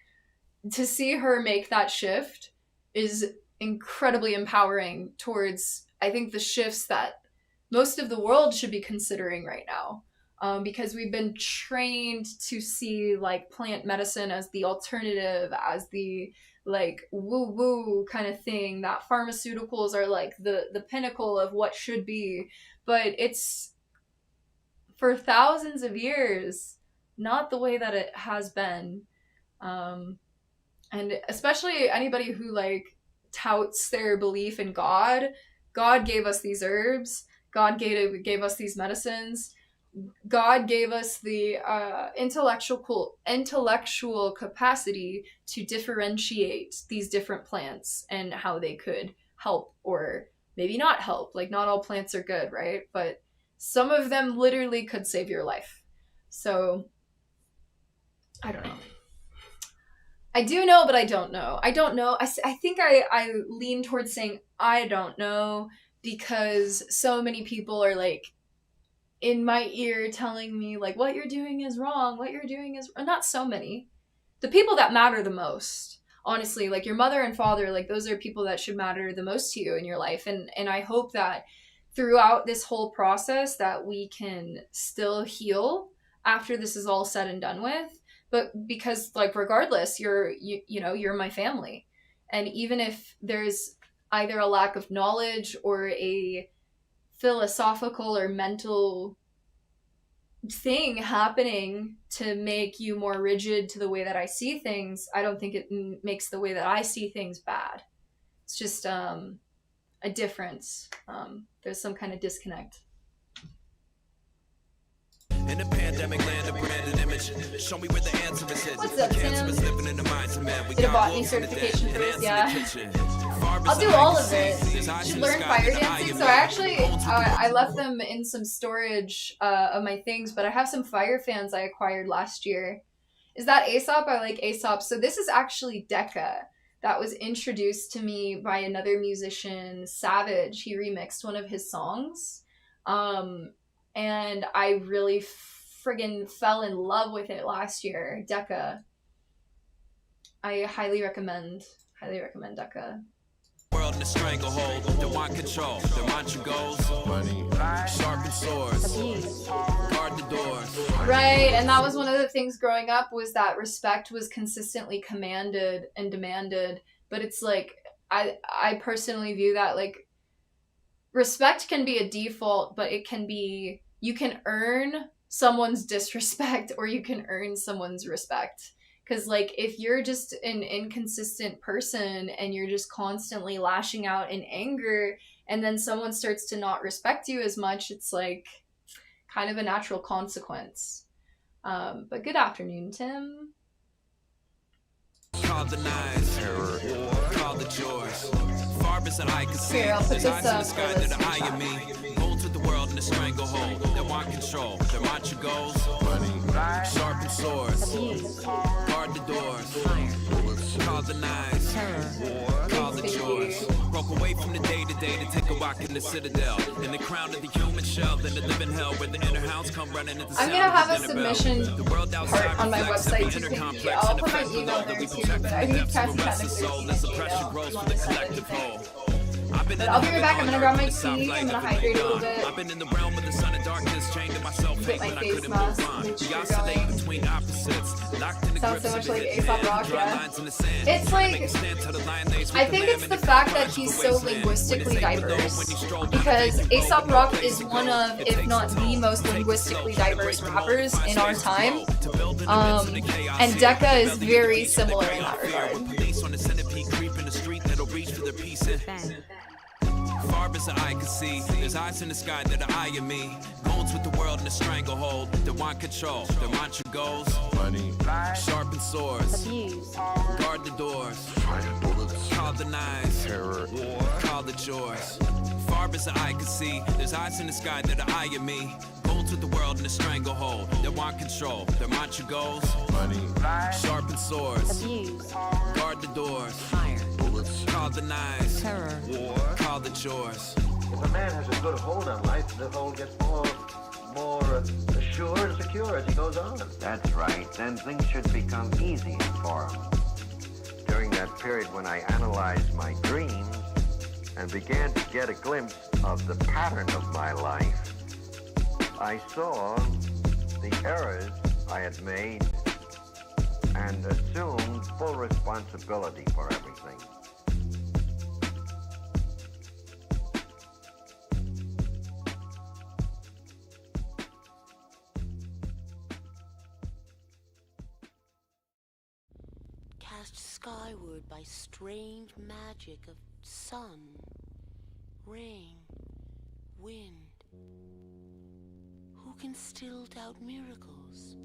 To see her make that shift is incredibly empowering towards, I think, the shifts that most of the world should be considering right now. Because we've been trained to see, like, plant medicine as the alternative, as the, like, woo-woo kind of thing, that pharmaceuticals are, like, the pinnacle of what should be. But it's, for thousands of years, not the way that it has been. And especially anybody who, like, touts their belief in God. God gave us these herbs. God gave us these medicines. God gave us the intellectual capacity to differentiate these different plants and how they could help or maybe not help. Like, not all plants are good, right? But some of them literally could save your life. So, I don't know. I do know, but I don't know. I don't know. I think I lean towards saying I don't know because so many people are, like, in my ear telling me, like, what you're doing is wrong. What you're doing is... Not so many. The people that matter the most, honestly, like your mother and father, like, those are people that should matter the most to you in your life. And I hope that throughout this whole process that we can still heal after this is all said and done with. But because, like, regardless, you're my family. And even if there's either a lack of knowledge or a philosophical or mental thing happening to make you more rigid to the way that I see things, I don't think it makes the way that I see things bad. It's just a difference. There's some kind of disconnect. In the pandemic land of branded image, show me where the answer is hidden. What's up, Cancer Tim? is living in the minds of man. We Did a got botany wolves in the den, certification for and this, ants in yeah. the kitchen. Far as I'll the do eye all can of see, it. there's eyes Should in the learn sky fire that eye dancing. of So me. I actually, Bones with the world. I left them in some storage of my things, but I have some fire fans I acquired last year. Is that Aesop? I like Aesop. So this is actually Decca. That was introduced to me by another musician, Savage. He remixed one of his songs. And I really friggin' fell in love with it last year. Decca. I highly recommend Decca. World in a stranglehold, they want control, they want your goals. Money, sharpen swords, guard the doors. Right, and that was one of the things growing up was that respect was consistently commanded and demanded. But it's like, I personally view that, like, respect can be a default, but it can be, you can earn someone's disrespect or you can earn someone's respect. Because, like, if you're just an inconsistent person and you're just constantly lashing out in anger and then someone starts to not respect you as much, it's, like, kind of a natural consequence. But good afternoon, Tim. Call the knives, call the joys. Far as the eye can see, Here, I'll put there's this eyes in the up sky for that this are eyeing me. Bones with the world in a stranglehold. They want control, they want your goals. Money, sharpen swords, guard the doors. Call the knives, call the joys. Broke away from the day-to-day to take a walk in the citadel. In the crown of the human shell, then the living hell where the inner hounds come running at the I'm sound gonna of have the a dinner bell. submission The world outside part on my reflects website every to inner think. complex I'll and put my affects the email love that there we too, protect but from I the think depths of a Cassie restless Catnip soul 13 as at oppression Gmail. grows If you for the wanna send collective anything. whole. I've been But I'll be in right back. I'm gonna grab my tea. I'm gonna hydrate a little bit. I've been in the realm of the sun and darkness, chained to myself, Get my when I face couldn't mask, move on. make We sure oscillate going. between opposites, locked in the Sounds grips so of much the like hidden Aesop hand, Rock, draw yeah. lines in the sand. It's Trying to like- make a stand till the lion lays with I the think lamb it's and the it fact comes that to he's the so wasteland. When it's linguistically safe below, diverse. when you stroll down Because the vacant Aesop road, no Rock place is to one go. of, It if takes not a the toll. most Take it linguistically slow, diverse break the rappers mold, in our find space to time. grow, to build in the midst of the chaos And here. Decca is Belly very beast of the similar in crayon that fear, regard. with police on the centipede creep in the street that'll reach for their peace and far as the eye can see, there's eyes in the sky that are eyeing me. Bones with the world in a stranglehold. They want control, they want your goals. Money, sharpen swords, guard the doors. Call the knives, call the joys. Far as the eye can see, there's eyes in the sky that are eyeing me. Bones with the world in a stranglehold. They want control, they want your goals. Money, sharpen swords, guard the doors. Call the knives, call the chores. If a man has a good hold on life, the hold gets more assured and secure as he goes on. That's right. Then things should become easier for him. During that period when I analyzed my dreams and began to get a glimpse of the pattern of my life, I saw the errors I had made and assumed full responsibility for everything. Cast skyward by strange magic of sun, rain, wind. Who can still doubt miracles?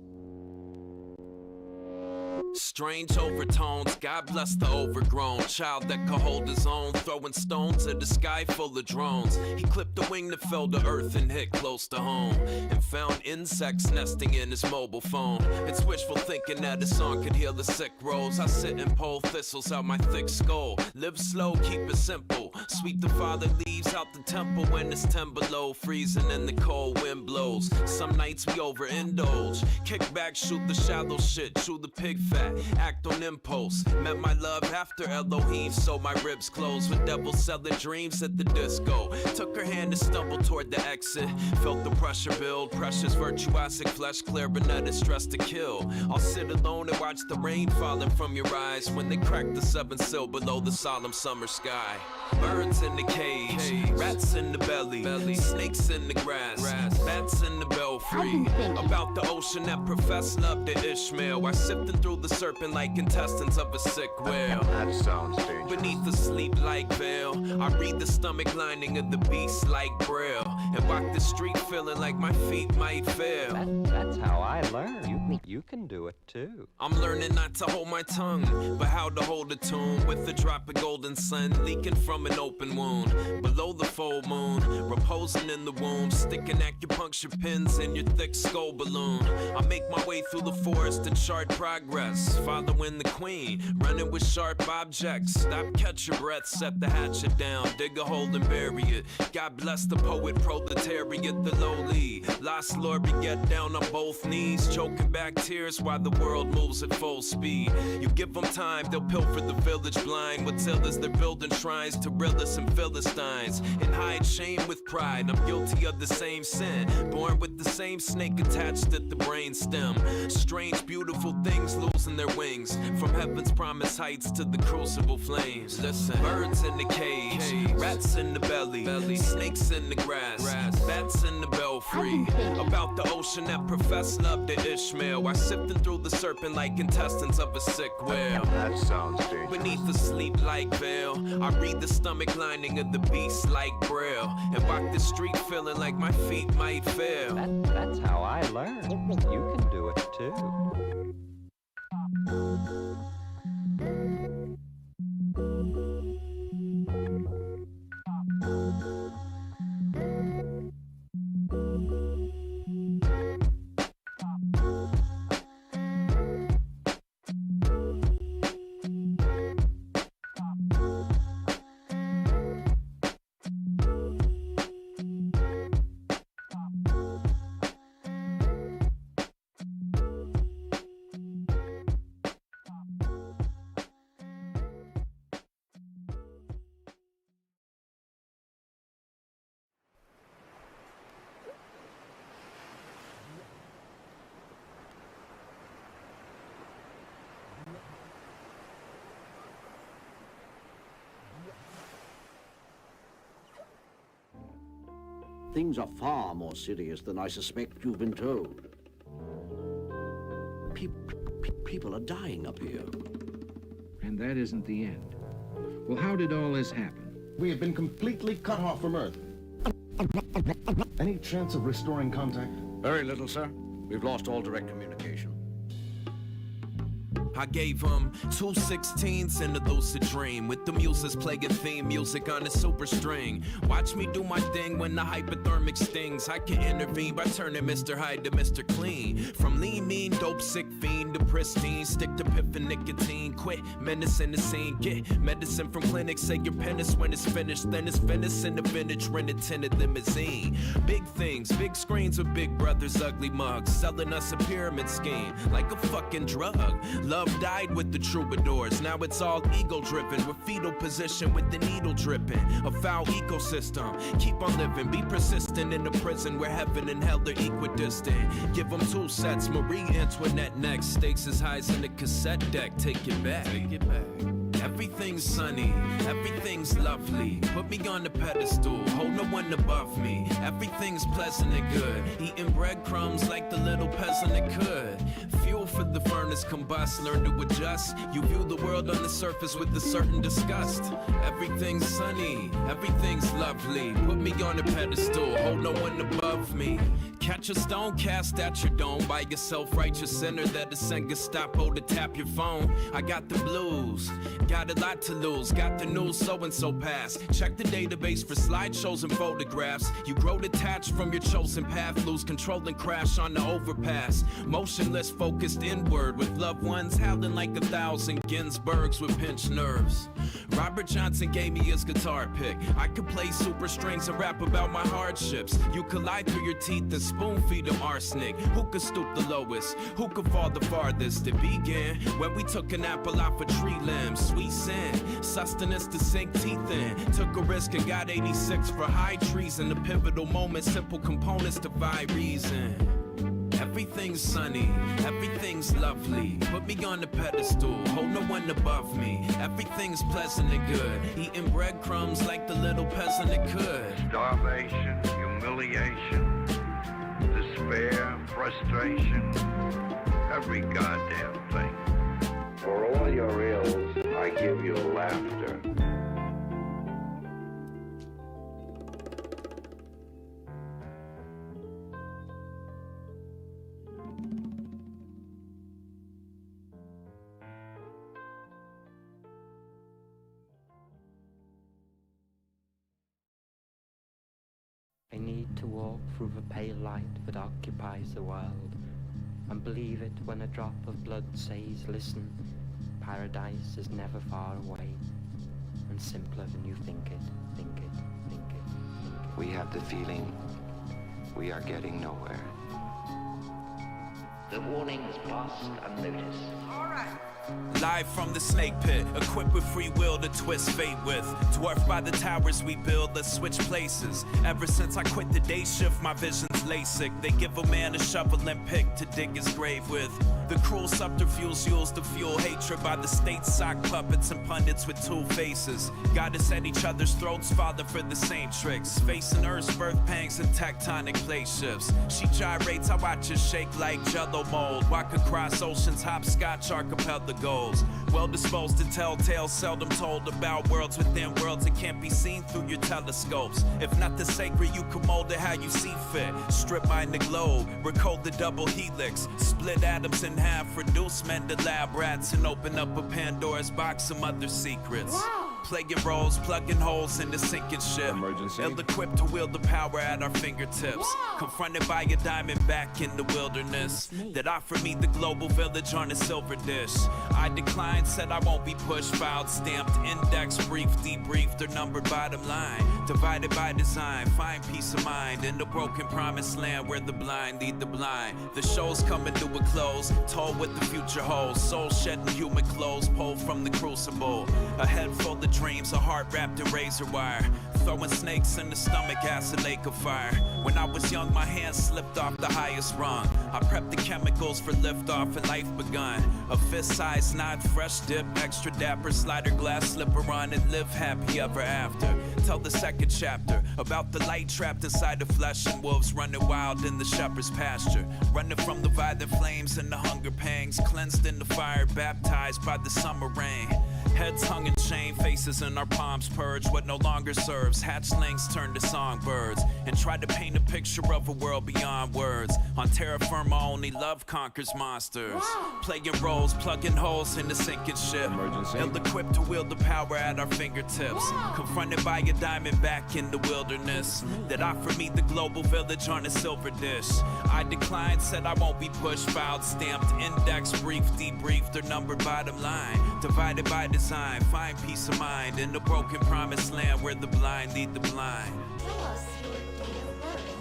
Strange overtones, God bless the overgrown child that could hold his own, throwing stones at the sky full of drones. He clipped the wing that fell to earth and hit close to home, and found insects nesting in his mobile phone. It's wishful thinking that a song could heal the sick rose. I sit and pull thistles out my thick skull. Live slow, keep it simple. Sweep the father leaves out the temple when it's 10 below, freezing and the cold wind blows. Some nights we overindulge, kick back, shoot the shallow shit, chew the pig fat, act on impulse. Met my love after Elohim, so my ribs closed with devil selling dreams at the disco. Took her hand and stumbled toward the exit. Felt the pressure build, precious virtuosic flesh clear, but not a stress to kill. I'll sit alone and watch the rain falling from your eyes when they crack the 7th sill below the solemn summer sky. Birds in the cage, rats in the belly, snakes in the grass, bats in the belfry. About the ocean that professed love to Ishmael, I sifted through the serpent like intestines of a sick whale. That sounds dangerous. Beneath the sleep-like veil, I read the stomach lining of the beast like braille, and walk the street feeling like my feet might fail. That's how I learn. You can do it too. I'm learning not to hold my tongue, but how to hold a tune with a drop of golden sun leaking from an open wound. Below the full moon, reposing in the womb, sticking acupuncture pins in your thick skull balloon. I make my way through the forest and chart progress, following the queen, running with sharp objects. Stop, catch your breath, set the hatchet down, dig a hole and bury it. God bless the poet proletariat, the lowly. Lost Lord, we get down on both knees, choking back tears while the world moves at full speed. You give them time, they'll pilfer the village blind. What's ill is they're building shrines to realists and Philistines, and hide shame with pride. I'm guilty of the same sin, born with the same snake attached at the brain stem. Strange, beautiful things losing their wings, from heaven's promised heights to the crucible flames. Listen, birds in the cage, rats in the belly, snakes in the grass, bats in the belfry. About the ocean that professed love to Ishmael, I sifted through the serpent like intestines of a sick whale. That sounds dangerous. Beneath the sleep-like veil, I read the stomach lining of the beast like braille, and walk the street feeling like my feet might fail. That's how I learn. You can do it too. Things are far more serious than I suspect you've been told. People are dying up here. And that isn't the end. Well, how did all this happen? We have been completely cut off from Earth. Any chance of restoring contact? Very little, sir. We've lost all direct communication. I gave him 2 16s and a lucid dream, with the muses playing theme music on a super string. Watch me do my thing when the hypothermic stings. I can intervene by turning Mr. Hyde to Mr. Clean. From lean, mean, dope, sick fiend to pristine. Stick to piffin' nicotine. Quit menacing the scene. Get medicine from clinics. Say your penance when it's finished. Then it's venison the vintage rented tinted limousine. Big things, big screens with big brothers, ugly mugs. Selling us a pyramid scheme like a fucking drug. Love died with the troubadours. Now it's all ego driven. We're fetal position with the needle dripping. A foul ecosystem. Keep on living. Be persistent in the prison where heaven and hell are equidistant. Give them 2 sets. Marie Antoinette next. Stakes as high as in the cassette deck. Take it back. Take it back. Everything's sunny, everything's lovely. Put me on the pedestal, hold no one above me. Everything's pleasant and good. Eating breadcrumbs like the little peasant that could. Fuel for the furnace combust, learn to adjust. You view the world on the surface with a certain disgust. Everything's sunny, everything's lovely. Put me on a pedestal, hold no one above me. Catch a stone cast at your dome by your self-righteous sinner that is send Gestapo to tap your phone. I got the blues, got a lot to lose, got the news so-and-so pass. Check the database for slideshows and photographs. You grow detached from your chosen path, lose control and crash on the overpass. Motionless, focused inward with loved ones howling like 1,000 Ginsbergs with pinched nerves. Robert Johnson gave me his guitar pick. I could play super strings and rap about my hardships. You collide through your teeth and spoon feed them arsenic. Who could stoop the lowest? Who could fall the farthest? It began when we took an apple off a tree limb. Sweet sin, sustenance to sink teeth in. Took a risk and got 86 for high treason. The pivotal moment, simple components defy reason. Everything's sunny, everything's lovely. Put me on the pedestal, hold no one above me. Everything's pleasant and good. Eating breadcrumbs like the little peasant that could. Starvation, humiliation, despair, frustration, every goddamn thing. For all your ills, I give you laughter. I need to walk through the pale light that occupies the world, and believe it when a drop of blood says, listen, paradise is never far away, and simpler than you think it, think it, think it, think it. We have the feeling we are getting nowhere. The warning has passed unnoticed. All right. Live from the snake pit, equipped with free will to twist fate with. Dwarfed by the towers we build, let's switch places. Ever since I quit the day shift, my vision's LASIK. They give a man a shovel and pick to dig his grave with. The cruel subterfuge used to fuel hatred by the state sock puppets and pundits with 2 faces. Got us at each other's throats, father for the same tricks. Facing Earth's birth pangs and tectonic plate shifts. She gyrates, I watch her shake like jello mold. Walk across oceans, hopscotch archipelagos. Well disposed to tell tales seldom told about worlds within worlds that can't be seen through your telescopes. If not the sacred, you can mold it how you see fit. Strip mine the globe, recode the double helix. Split atoms in half, reduce men to lab rats, and open up a Pandora's box of other secrets. Wow. Playing roles, plugging holes in the sinking ship. Ill-equipped to wield the power at our fingertips. Wow. Confronted by a diamond back in the wilderness that offered me the global village on a silver dish. I declined, said I won't be pushed, filed, stamped, index, brief, debriefed, or numbered bottom line. Divided by design, find peace of mind in the broken promised land where the blind lead the blind. The show's coming to a close, told what the future holds. Soul shedding human clothes, pulled from the crucible. A head full of dreams, a heart wrapped in razor wire. Throwing snakes in the stomach, acid lake of fire. When I was young, my hands slipped off the highest rung. I prepped the chemicals for liftoff and life begun. A fist-sized knot, fresh dip, extra dapper, slider glass, slipper on, and live happy ever after. Tell the second chapter about the light trapped inside the flesh and wolves running wild in the shepherd's pasture. Running from the violent flames and the hunger pangs, cleansed in the fire, baptized by the summer rain. Heads hung in chain, faces in our palms purge what no longer serves. Hatchlings turn to songbirds and try to paint a picture of a world beyond words. On terra firma, only love conquers monsters. Playing roles, plugging holes in the sinking ship. Ill-equipped to wield the power at our fingertips. Confronted by a diamond back in the wilderness that offered me the global village on a silver dish. I declined, said I won't be pushed, filed, stamped, index, brief, debriefed, or numbered bottom line. Divided by design, find peace of mind in the broken promised land where the blind lead the blind. Tell us your date of birth.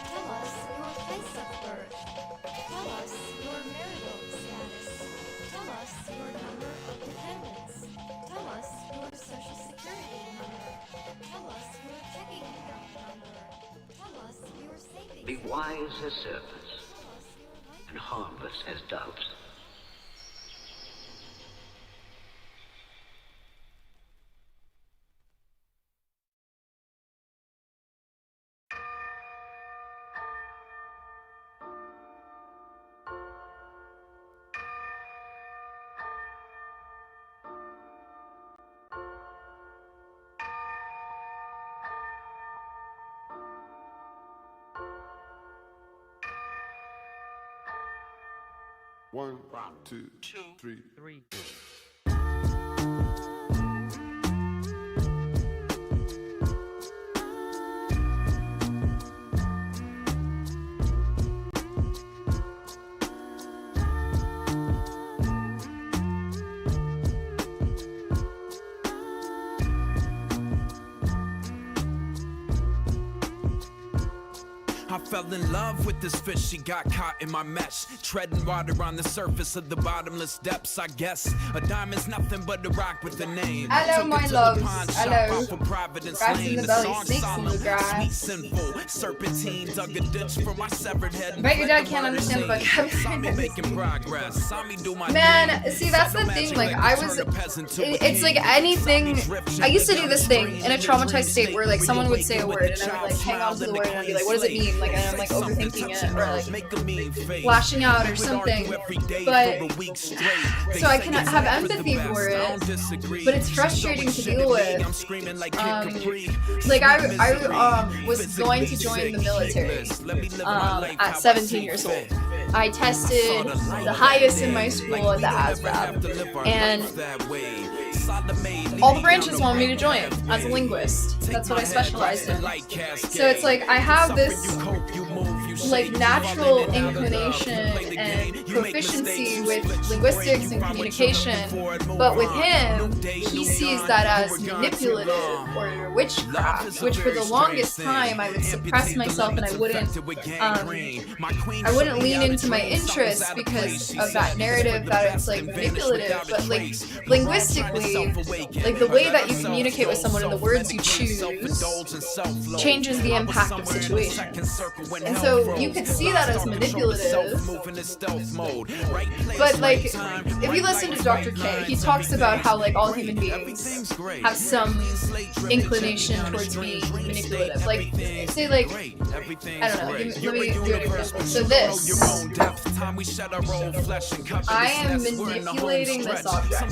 Tell us your place of birth. Tell us your marital status. Tell us your number of dependents. Tell us your social security number. Tell us your checking account number. Tell us your savings. Be wise as serpents and harmless as doves. One, two, three. I fell in love with this fish, she got caught in my mesh. Treading water on the surface of the bottomless depths, I guess. A diamond's nothing but a rock with a name. Hello, my loves. Hello. Providence Crabs in Lane. the The belly, song snakes in solemn, the grass. sweet, sinful. Serpentine dug a ditch for my severed head. I bet your dad can't understand the vocabulary. Saw me making progress. Saw me do my Man, thing. see, that's Said the no thing, magic like, could I turn was, a peasant to a it's like king. anything, I used to do this thing in a traumatized state where, like, someone would say a word, and I would, like, hang on to the word, and I'd be like, what does it mean? Like, and I'm, like, overthinking it, or, like, flashing out or something, but, so I can have empathy for it, but it's frustrating to deal with. Like, I was going to join the military, at 17 years old. I tested the highest in my school at the ASVAB, and all the branches wanted me to join as a linguist. That's what I specialized in. So it's like, I have this, like, natural inclination and proficiency with linguistics and communication, but with him, he sees that as manipulative or witchcraft, which for the longest time I would suppress myself and I wouldn't lean into my interests because of that narrative that it's, like, manipulative. But, like, linguistically, like, the way that you communicate with someone and the words you choose changes the impact of situations. And so you could see that as manipulative, but, like, if you listen to Dr. K, he talks about how, like, all human beings have some inclination towards being manipulative. Like, say, like, I don't know, let me do an example. So this, I am manipulating this object.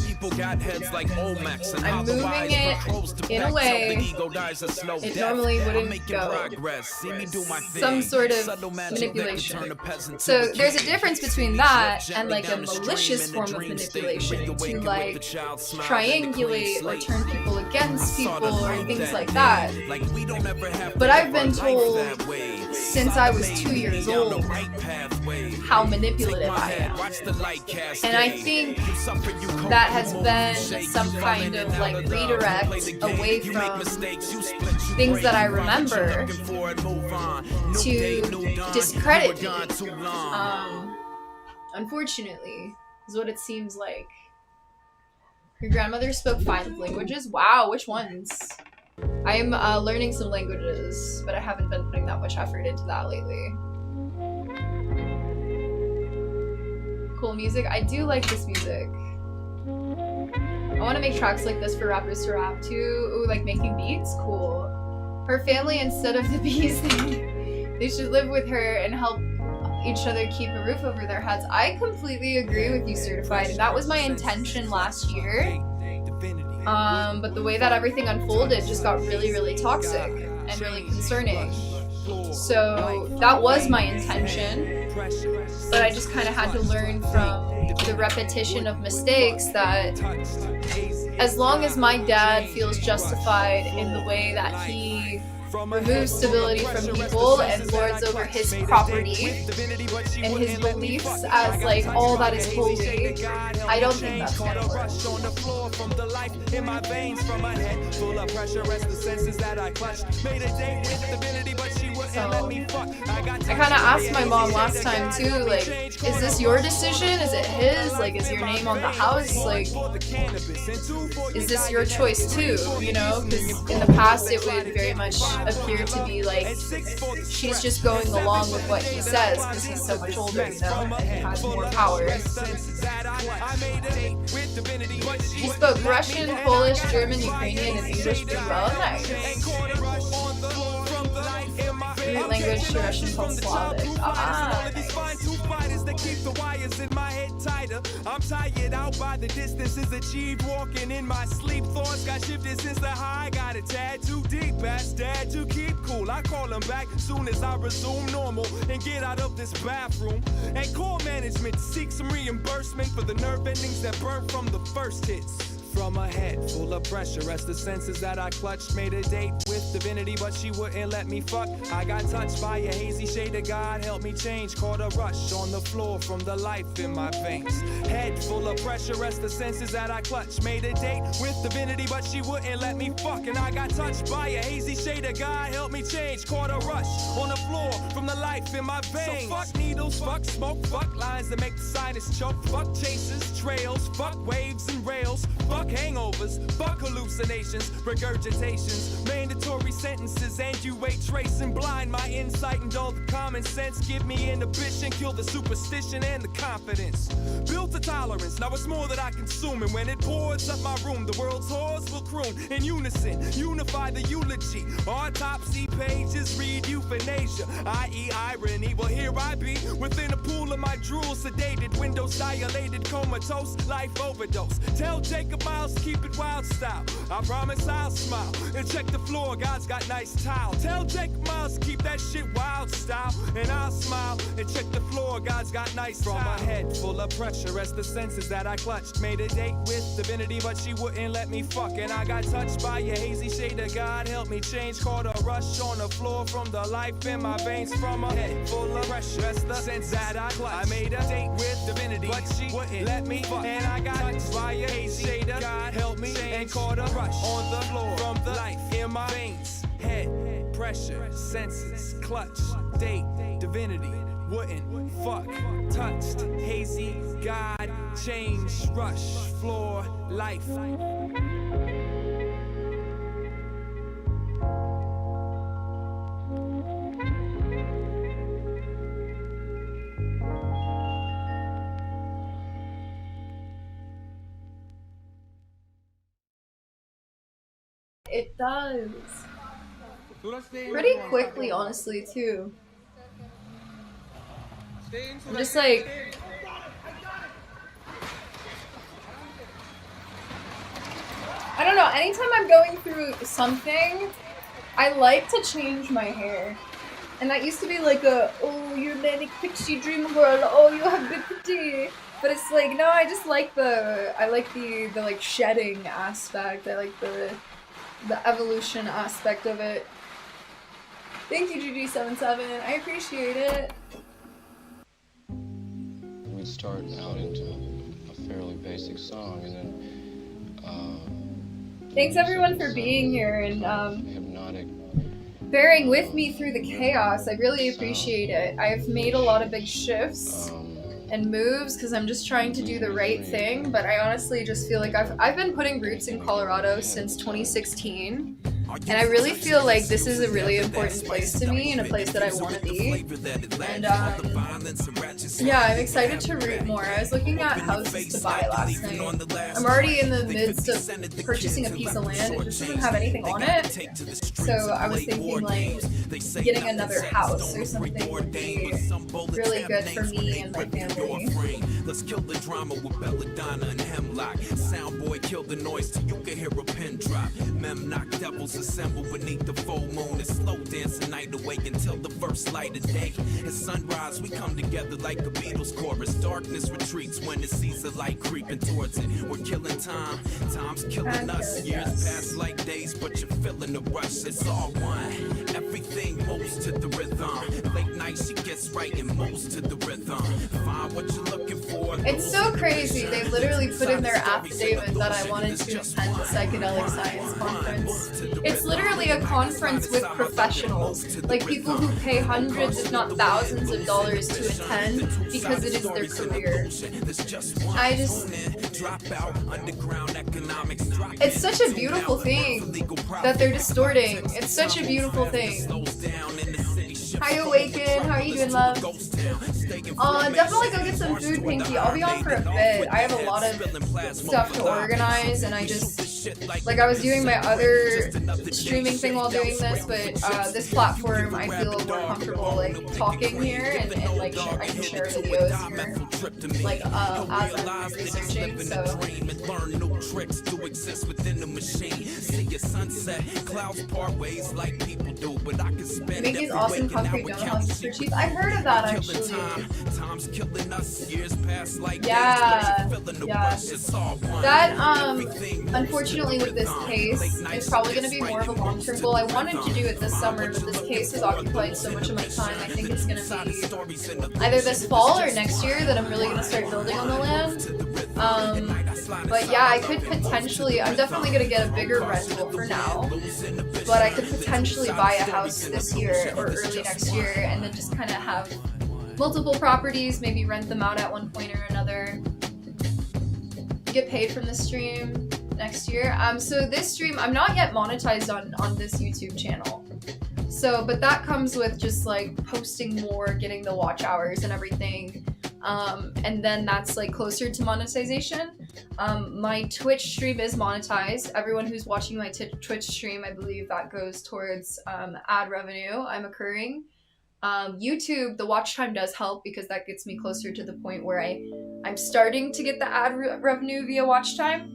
I'm moving it in a way it normally wouldn't go. Some sort of manipulation. So there's a difference between that and, like, a malicious form of manipulation to, like, triangulate or turn people against people or things like that. But I've been told since I was 2 years old how manipulative I am. And I think that has been some kind of, like, redirect away from things that I remember to discredit me. Unfortunately, is what it seems like. Your grandmother spoke 5 languages? Wow, which ones? I am learning some languages, but I haven't been putting that much effort into that lately. Cool music. I do like this music. I want to make tracks like this for rappers to rap too. Ooh, like making beats? Cool. Her family, instead of the bees, they should live with her and help each other keep a roof over their heads. I completely agree with you, Certified. And that was my intention last year But the way that everything unfolded just got really, really toxic and really concerning. So that was my intention, but I just kind of had to learn from the repetition of mistakes that as long as my dad feels justified in the way that he removes stability from people and lords over his property and his beliefs as like all that is holy, I don't think that's gonna work. So I kind of asked my mom last time too, like, is this your decision? Is it his? Like, is your name on the house? Like, is this your choice too? You know, because in the past it would very much appear to be like she's just going along with what he says because he's so much older, you know, and he has more power. He spoke Russian, Polish, German, Ukrainian, and English pretty well. Nice. Root language to Russian called Slavic. Ah, nice. I'm tired out by the distances achieved. Walking in my sleep, thoughts got shifted since the high. Got a tad too deep, asked dad to keep cool. I call him back soon as I resume normal and get out of this bathroom. And call management to seek some reimbursement for the nerve endings that burnt from the first hits. From a head full of pressure as the senses that I clutched. Made a date with divinity, but she wouldn't let me fuck. I got touched by a hazy shade of God, helped me change. Caught a rush on the floor from the life in my veins. Head full of pressure as the senses that I clutched. Made a date with divinity, but she wouldn't let me fuck. And I got touched by a hazy shade of God, helped me change. Caught a rush on the floor from the life in my veins. So fuck needles, fuck smoke, fuck lines that make the sinus choke. Fuck chases, trails, fuck waves and rails. Fuck hangovers, fuck hallucinations, regurgitations, mandatory sentences, and you ain't tracing. Blind my insight and all the common sense. Give me inhibition, kill the superstition and the confidence. Built a tolerance, now it's more that I consume. And when it pours up my room, the world's whores will croon in unison. Unify the eulogy. Autopsy pages read euthanasia, i.e. irony. Well, here I be within a pool of my drool, sedated, windows dilated, comatose, life overdose. Tell Jacob Miles, keep it wild style. I promise I'll smile and check the floor. God's got nice tile. Tell Jacob Miles, keep that shit wild style, and I'll smile and check the floor. God's got nice tile. From my head full of pressure as the senses that I clutched. Made a date with divinity, but she wouldn't let me fuck. And I got touched by a hazy shade of God, helped me change. Caught a rush on the floor from the life in my veins. From a head full of pressure as the sense that I clutched. I made a date with divinity, but she wouldn't let me fuck. And I got touched by a hazy shade of God, helped me and caught a rush on the floor from the life in my veins. Head pressure, senses, clutch, date, divinity, wouldn't fuck. Touched, hazy, God, change, rush, floor, life. It does. Pretty quickly, honestly, too. I'm just like... I don't know, anytime I'm going through something, I like to change my hair. And that used to be like a, oh, you're manic pixie dream girl, oh, you have big titty. But it's like, no, I just like the like shedding aspect. I like the evolution aspect of it. Thank you, GG77. I appreciate it. We'd start out into a fairly basic song, and then thanks everyone for being here and bearing with me through the chaos. I really appreciate it. I've made a lot of big shifts and moves because I'm just trying to do the right thing, but I honestly just feel like I've been putting roots in Colorado since 2016, And I really feel like this is a really important place to me and a place that I want to be. And yeah, I'm excited to root more. I was looking at houses to buy last night. I'm already in the midst of purchasing a piece of land. It just doesn't have anything on it. So I was thinking like getting another house or something would be really good for me and my family. Let's kill the drama with Belladonna and Hemlock. Soundboy kill the noise till you can hear a pin drop. Mem knock devils assemble beneath the full moon and slow dance the night away until the first light of day. At sunrise we come together like a Beatles chorus. Darkness retreats when it sees the light creeping towards it. We're killing time, time's killing us. Years pass like days, but you're feeling the rush. It's all one. Everything moves to the rhythm. Late night she gets right and moves to the rhythm. Find what you're looking for. It's so crazy. They literally put in their affidavit that I wanted to attend the psychedelic science conference. It's literally a conference with professionals, like people who pay hundreds if not thousands of dollars to attend because it is their career. It's such a beautiful thing that they're distorting. It's such a beautiful thing. Hi Awaken, how are you doing, love? Definitely go get some food, Pinky. I'll be on for a bit. I have a lot of stuff to organize, and I was doing my other streaming thing while doing this, but this platform I feel more comfortable like talking here and like I can share videos here, like as I'm researching. So. Tricks to exist within the machine. See a sunset, clouds part ways like people do, but I can spend make these awesome concrete donut houses for cheap. I've heard of that actually. Time's killing us, years pass like yeah. That unfortunately with this case, it's probably going to be more of a long-term goal. I wanted to do it this summer, but this case has occupied so much of my time. I think it's going to be either this fall or next year that I'm really going to start building on the land. But yeah, I could potentially, I'm definitely going to get a bigger rental for now, but I could potentially buy a house this year or early next year and then just kind of have multiple properties, maybe rent them out at one point or another, get paid from the stream next year. So this stream, I'm not yet monetized on this YouTube channel. So, but that comes with just like posting more, getting the watch hours and everything. And then that's like closer to monetization. My Twitch stream is monetized. Everyone who's watching my Twitch stream, I believe that goes towards ad revenue I'm accruing. YouTube, the watch time does help because that gets me closer to the point where I'm starting to get the ad revenue via watch time.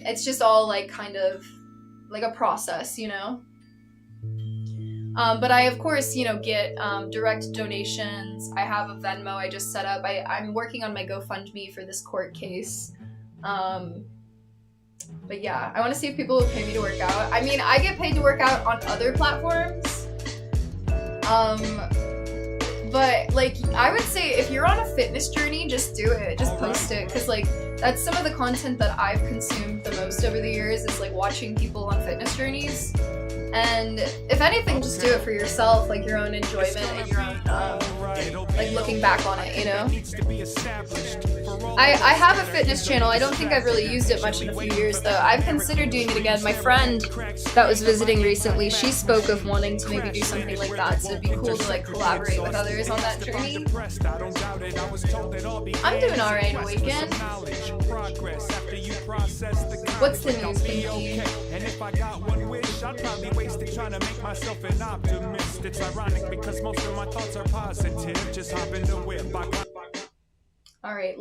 It's just all like kind of like a process, you know? But I, of course, you know, get direct donations. I have a Venmo I just set up. I'm working on my GoFundMe for this court case. But yeah, I want to see if people will pay me to work out. I mean, I get paid to work out on other platforms. But like, I would say if you're on a fitness journey, just do it. Just post it. Because like, that's some of the content that I've consumed the most over the years is like watching people on fitness journeys. And if anything, just do it for yourself, like your own enjoyment and your own, like looking back on it, you know? I have a fitness channel. I don't think I've really used it much in a few years, though. I've considered doing it again. My friend that was visiting recently, she spoke of wanting to maybe do something like that, so it'd be cool to like collaborate with others on that journey. I'm doing alright, Awaken. What's the news, Pinky? And if I got one wish, I'd probably waste it trying to make myself an optimist. It's ironic because most of my thoughts are positive. Just hop in the whip. Alright,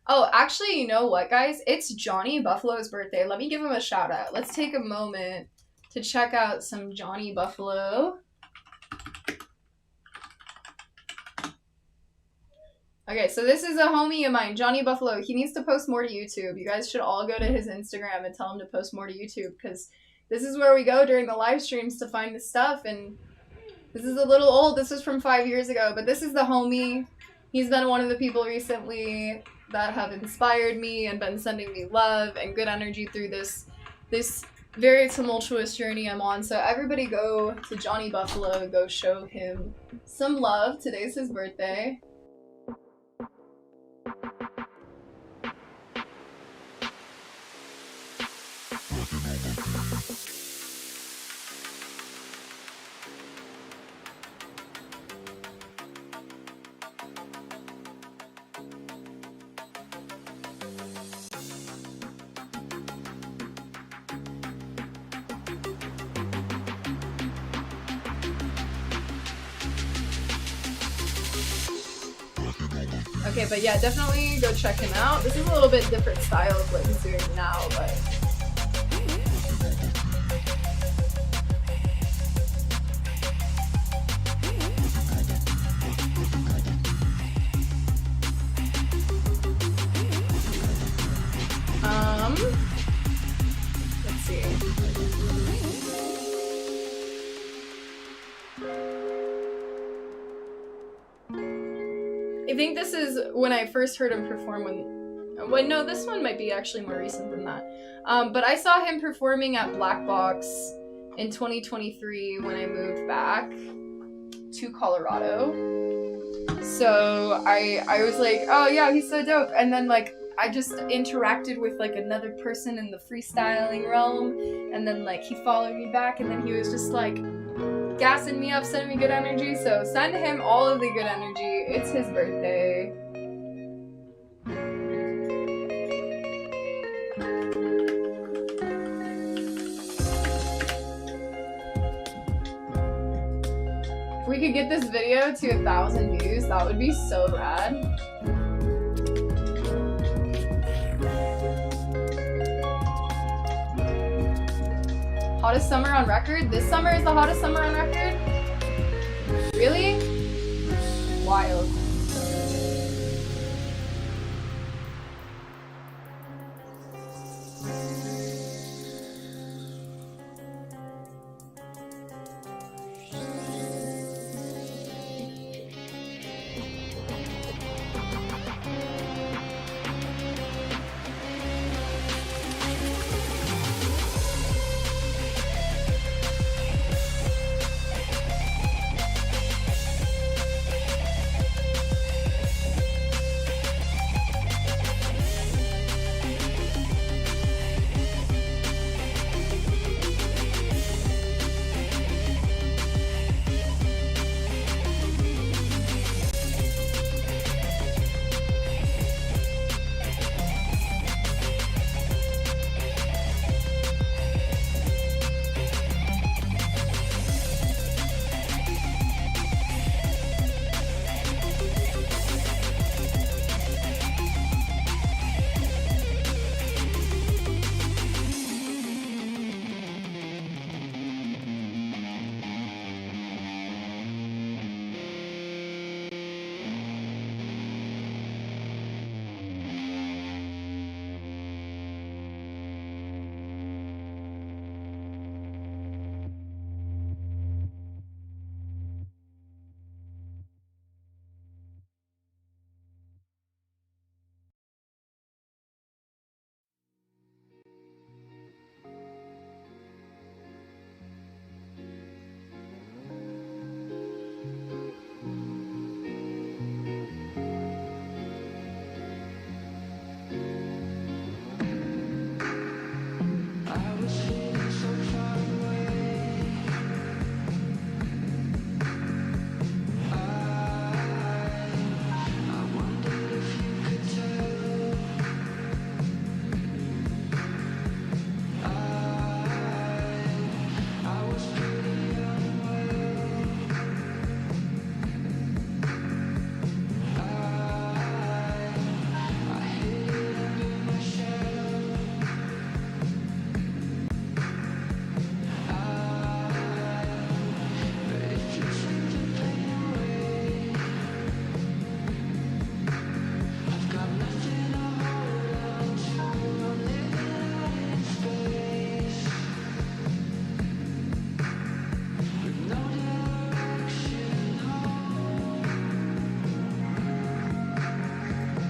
oh, actually, you know what, guys? It's Johnny Buffalo's birthday. Let me give him a shout out. Let's take a moment to check out some Johnny Buffalo. Okay, so this is a homie of mine, Johnny Buffalo. He needs to post more to YouTube. You guys should all go to his Instagram and tell him to post more to YouTube, because this is where we go during the live streams to find the stuff, and this is a little old. This was from 5 years ago, but this is the homie. He's been one of the people recently that have inspired me and been sending me love and good energy through this very tumultuous journey I'm on. So everybody go to Johnny Buffalo, go show him some love. Today's his birthday. Okay, but yeah, definitely go check him out. This is a little bit different style of what he's doing now, but let's see. I think this is when I first heard him perform well, no, this one might be actually more recent than that. But I saw him performing at Black Box in 2023 when I moved back to Colorado. So I was like, oh yeah, he's so dope. And then like I just interacted with like another person in the freestyling realm, and then like he followed me back, and then he was just like gassing me up, sending me good energy. So send him all of the good energy. It's his birthday. If we could get this video to 1,000 views, that would be so rad. Hottest summer on record? This summer is the hottest summer on record? Really? Wild.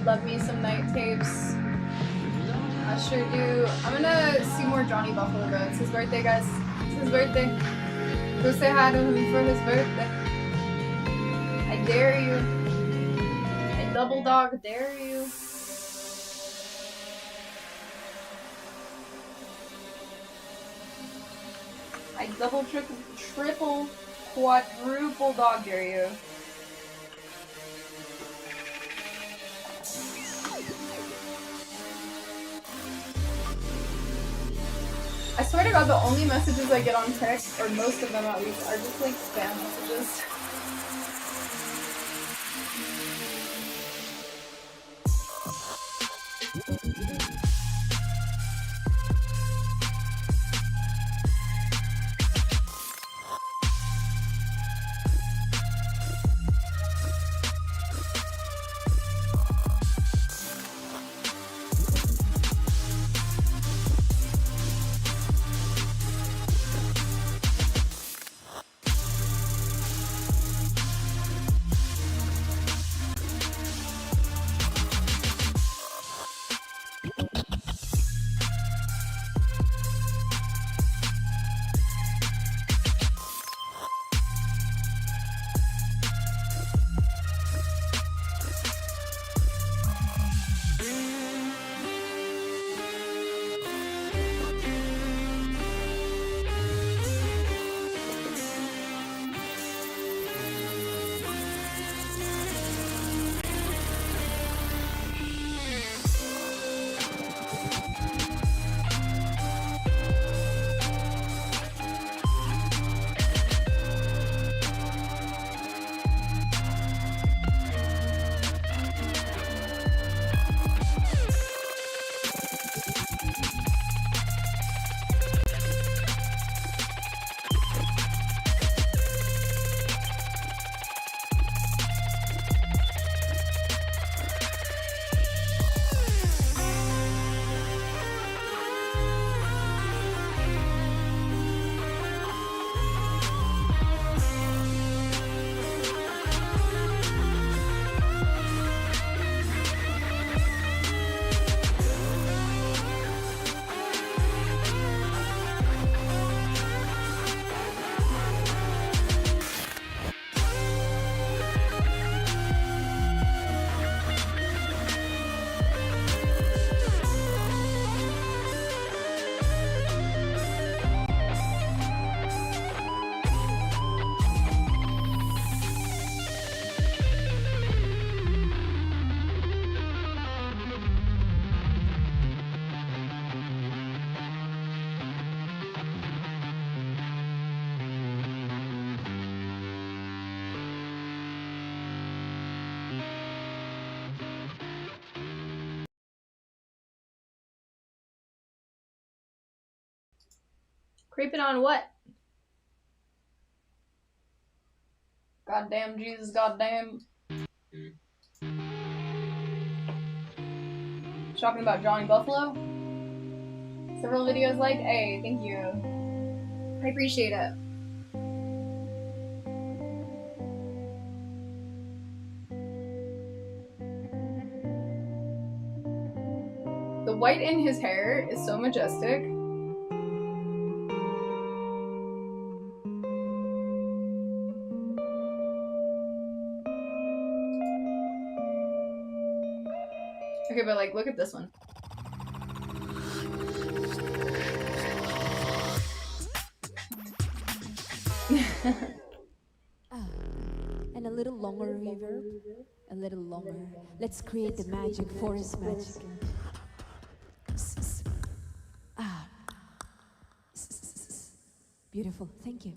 Love me some night tapes. I sure do. I'm gonna see more Johnny Buffalo though. It's his birthday, guys. It's his birthday. Go say hi to him for his birthday. I dare you. I double dog dare you. I double, triple, quadruple dog dare you. I swear to God, the only messages I get on text, or most of them at least, are just like spam messages. Creeping on what? Goddamn Jesus, goddamn. Talking about Johnny Buffalo? Several videos like, hey, thank you. I appreciate it. The white in his hair is so majestic. Okay, but like, look at this one. And a little longer reverb. A little longer. Let's create the magic, forest magic. Beautiful, thank you.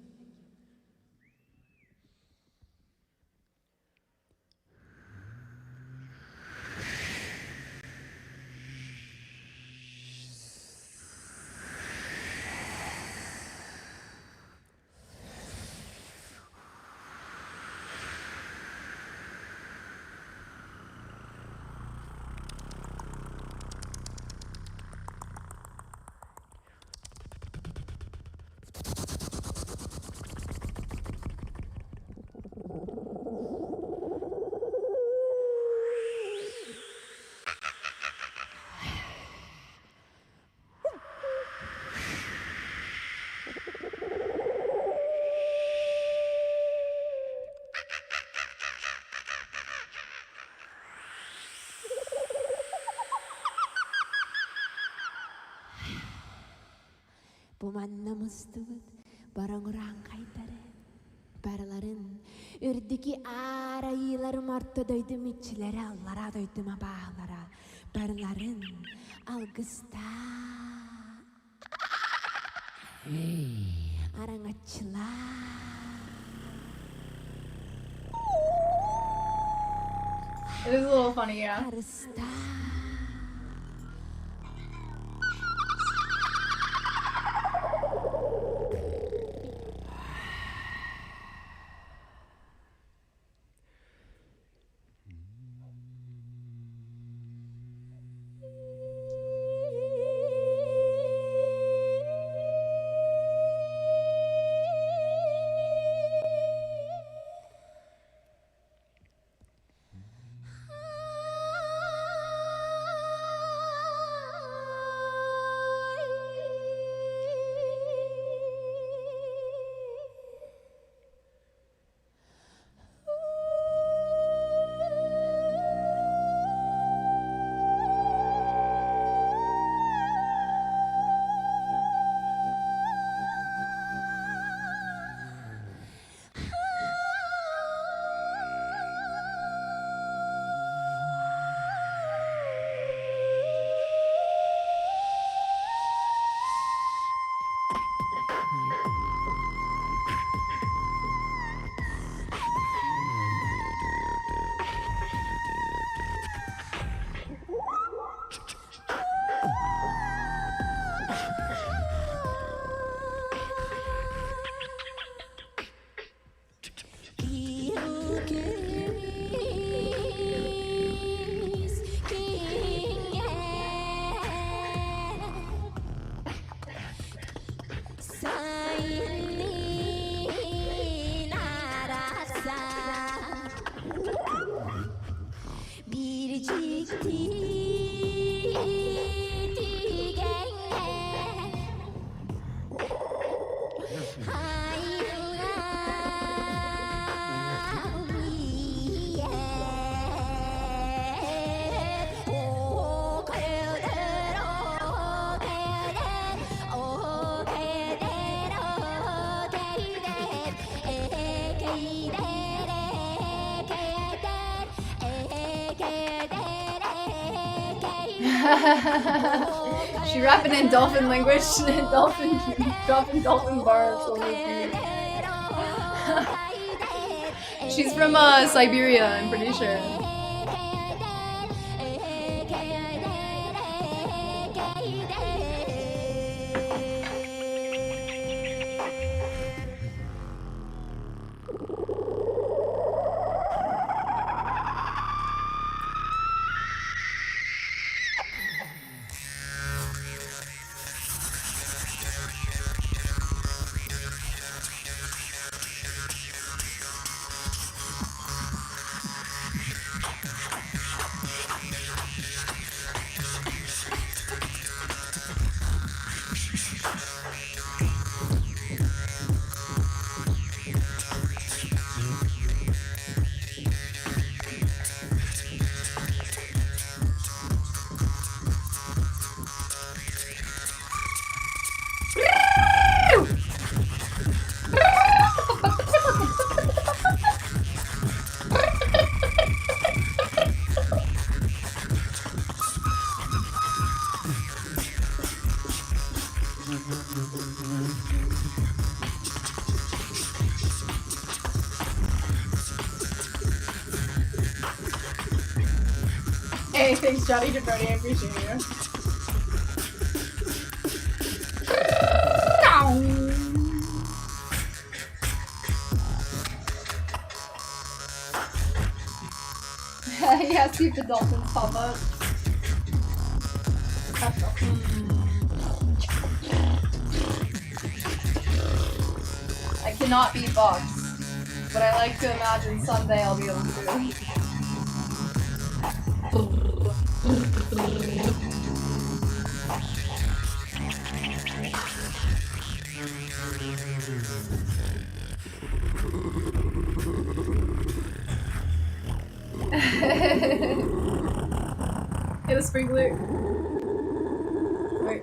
Bumannamustud barangurang kaytare. Barların ürdeki arayılar martı doydum içlere allara doydum bağlara. Barların algısta. Arangatçılar. It is a little funny, yeah. She rapping in dolphin language, dolphin, dropping dolphin bars. She's from Siberia, I'm pretty sure. Hey, thanks Johnny Jabroni, I appreciate you. Yeah, see if the dolphins pop up. I cannot beatbox, but I like to imagine someday I'll be able to. Get a sprinkler. Wait.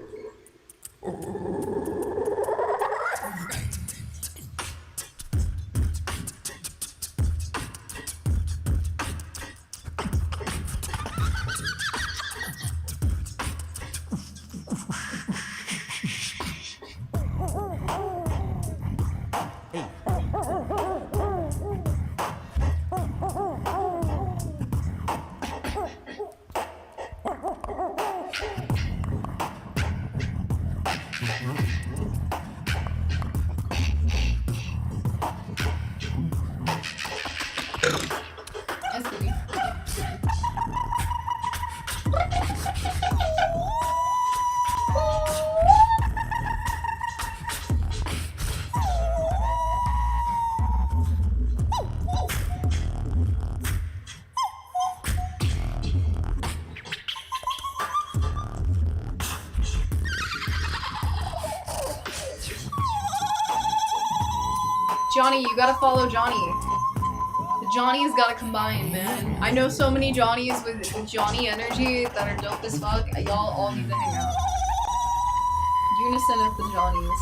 Johnny, you gotta follow Johnny. The Johnny's gotta combine, man. I know so many Johnnies with Johnny energy that are dope as fuck. Y'all all need to hang out. Unison of the Johnnies.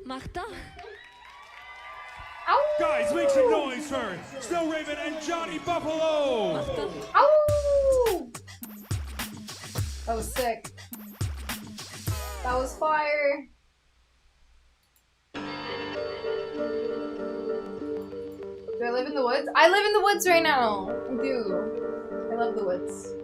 Martin? Guys, make some noise for Snow Raven and Johnny Buffalo! Ow! That was sick. That was fire. Do I live in the woods? I live in the woods right now. I do. I love the woods.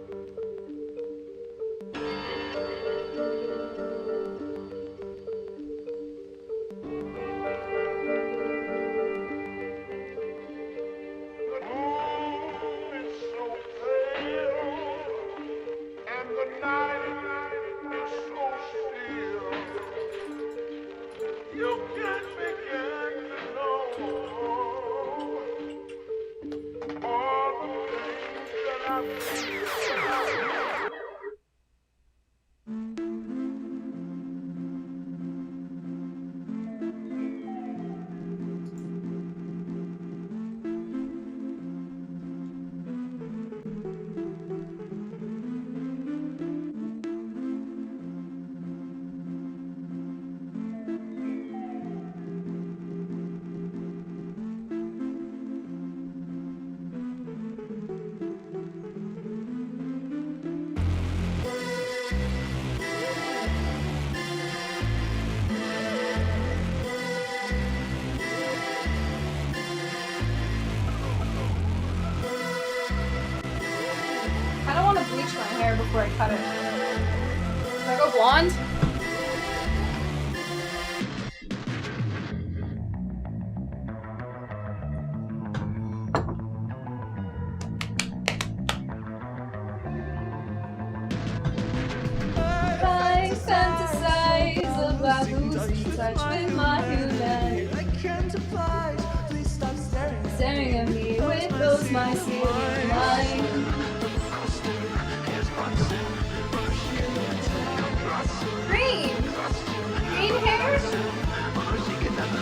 Before I cut it. Can I go blonde? I fantasize about losing touch with my humanity. I can't apply. Please stop staring at me with those my sealing mind. Green hair?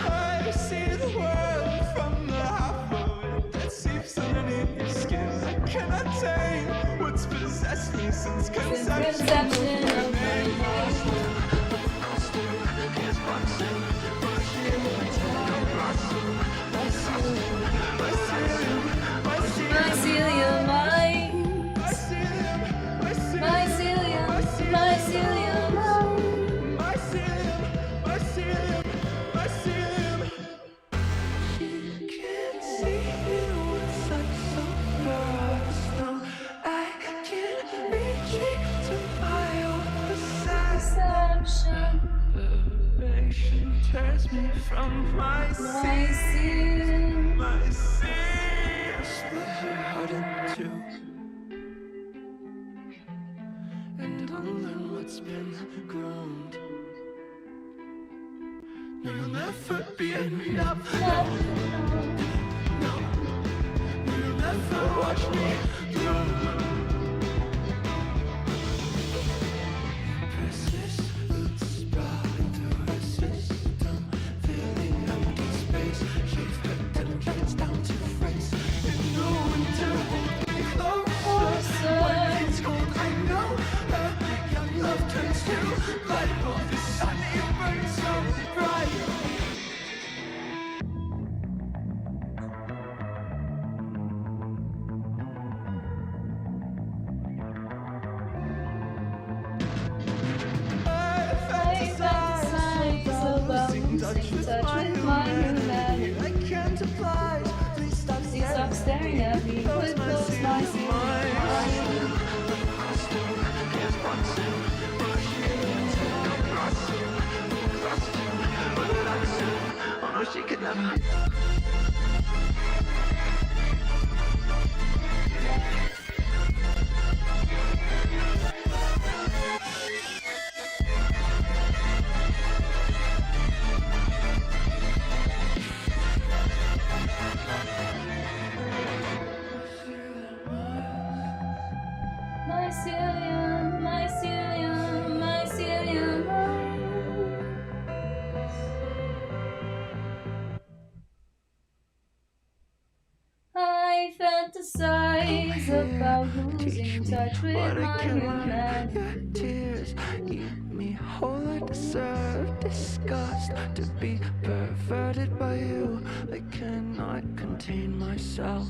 I see the world from the half of it that seeps underneath your skin. I cannot tame what's possessed me since conception of my nation. Mycelium, tears me from my sin. My sin split her heart in two, and unlearn what's been groomed. No, you'll never be enough. No, you'll never watch me bloom. Staring at me with those nice eyes. She could never. Mycelium, mycelium, mycelium. I fantasize about losing touch with my humanity. Tears eat me whole. I deserve disgust to be perverted by you. I cannot contain myself.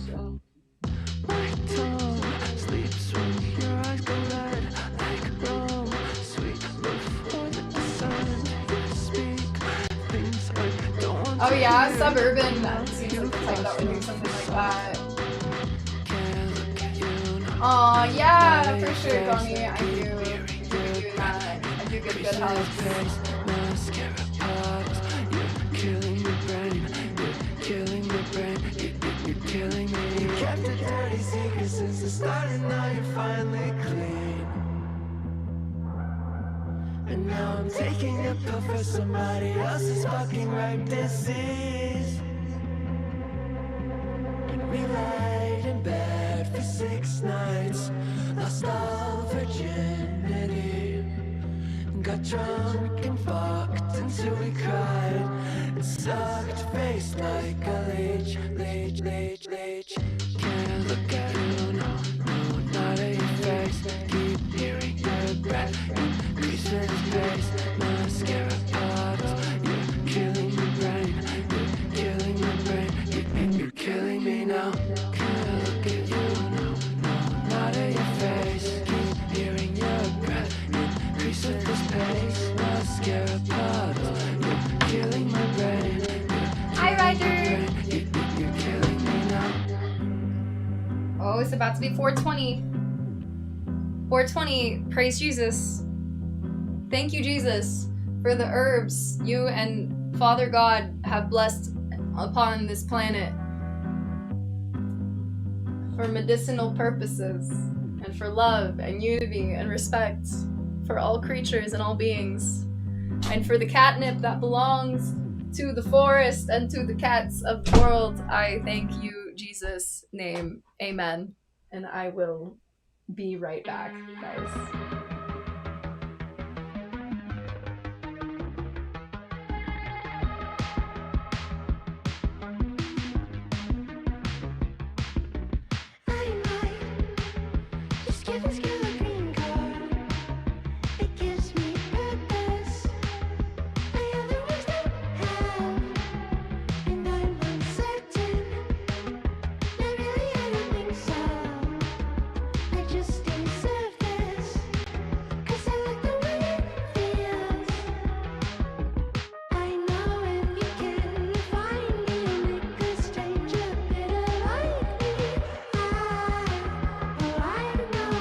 My tongue sleeps when your eyes go red like rum. Sweet before the descent. You speak things I don't want Oh to yeah, hear. Suburban. That seems like the type that would do something like that. Aw, yeah, for sure, Donnie. I do doing that. I do give good hugs. Mascara pops. You're killing the brain. You're killing the brain. You're killing me. You kept a dirty secret since the start, and now you're finally clean. And now I'm taking a pill for somebody else's fucking ripe disease. We laid in bed for 6 nights, lost all virginity, got drunk and fucked until we cried, and sucked face like a leech. Can't look at you, no, not at your face. Keep hearing your breath, increasing pace. Mascara pops, you're killing the brain, you're killing the brain, you're killing me now. Can't look at you, no, not at your face. Keep hearing your breath, increase with this pace. Mascara pops, you're killing my brain. Hi, Ryder. You're killing me now. Oh, it's about to be 420. 420. Praise Jesus. Thank you, Jesus, for the herbs you and Father God have blessed upon this planet for medicinal purposes and for love and unity and respect for all creatures and all beings, and for the catnip that belongs to the forest and to the cats of the world. I thank you, Jesus' name. Amen. And I will be right back, guys. Just give this girl a green card. It gives me purpose I otherwise don't have, and I'm uncertain. Not really, I don't think so. I just deserve this, 'cause I like the way it feels. I know if you can find me, make a stranger bitter like me. I know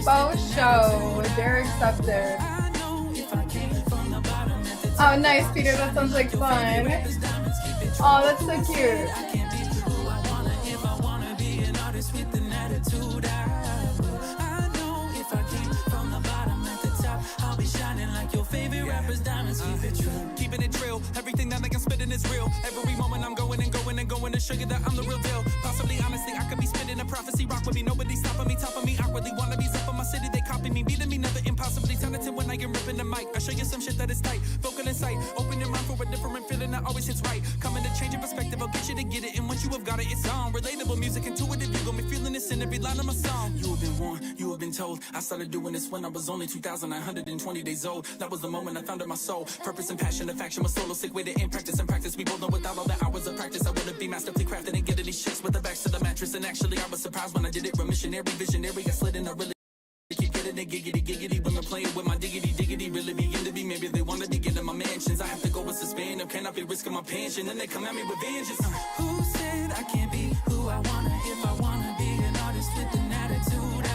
Faux show. Derek's up there. Oh, nice, Peter. That sounds like fun. Oh, that's so cute. Keeping it real, everything that I can spitting is real. Every moment I'm going and going and going to show you that I'm the real deal. Possibly, honestly, I could be spitting a prophecy. Rock with me, nobody stopping me, topping me. Awkwardly wanna be up on my city, they copy me, beating me, never impossibly talented when I am ripping the mic. I show you some shit that is tight, vocal in sight. Open your mind for a different feeling that always hits right. Coming to change your perspective, I'll get you to get it. And once you have got it, it's on. Relatable music, intuitive, you got me feeling this in every line of my song. You have been warned, you have been told. I started doing this when I was only 2,920 days old. That was the moment I found in my soul. Purpose and passion, affection was solo sick with it in practice and practice. We both know without all the hours of practice, I wouldn't be masterfully crafted and getting these chicks with the backs to the mattress. And actually, I was surprised when I did it. Remissionary, visionary, I slid in, I really keep getting it, giggity, when I'm playing with my diggity, really begin to be. Maybe they wanted to get in my mansions. I have to go with suspend, can I be risking my pension? And they come at me with vengeance. Who said I can't be who I wanna if I wanna be an artist with an attitude?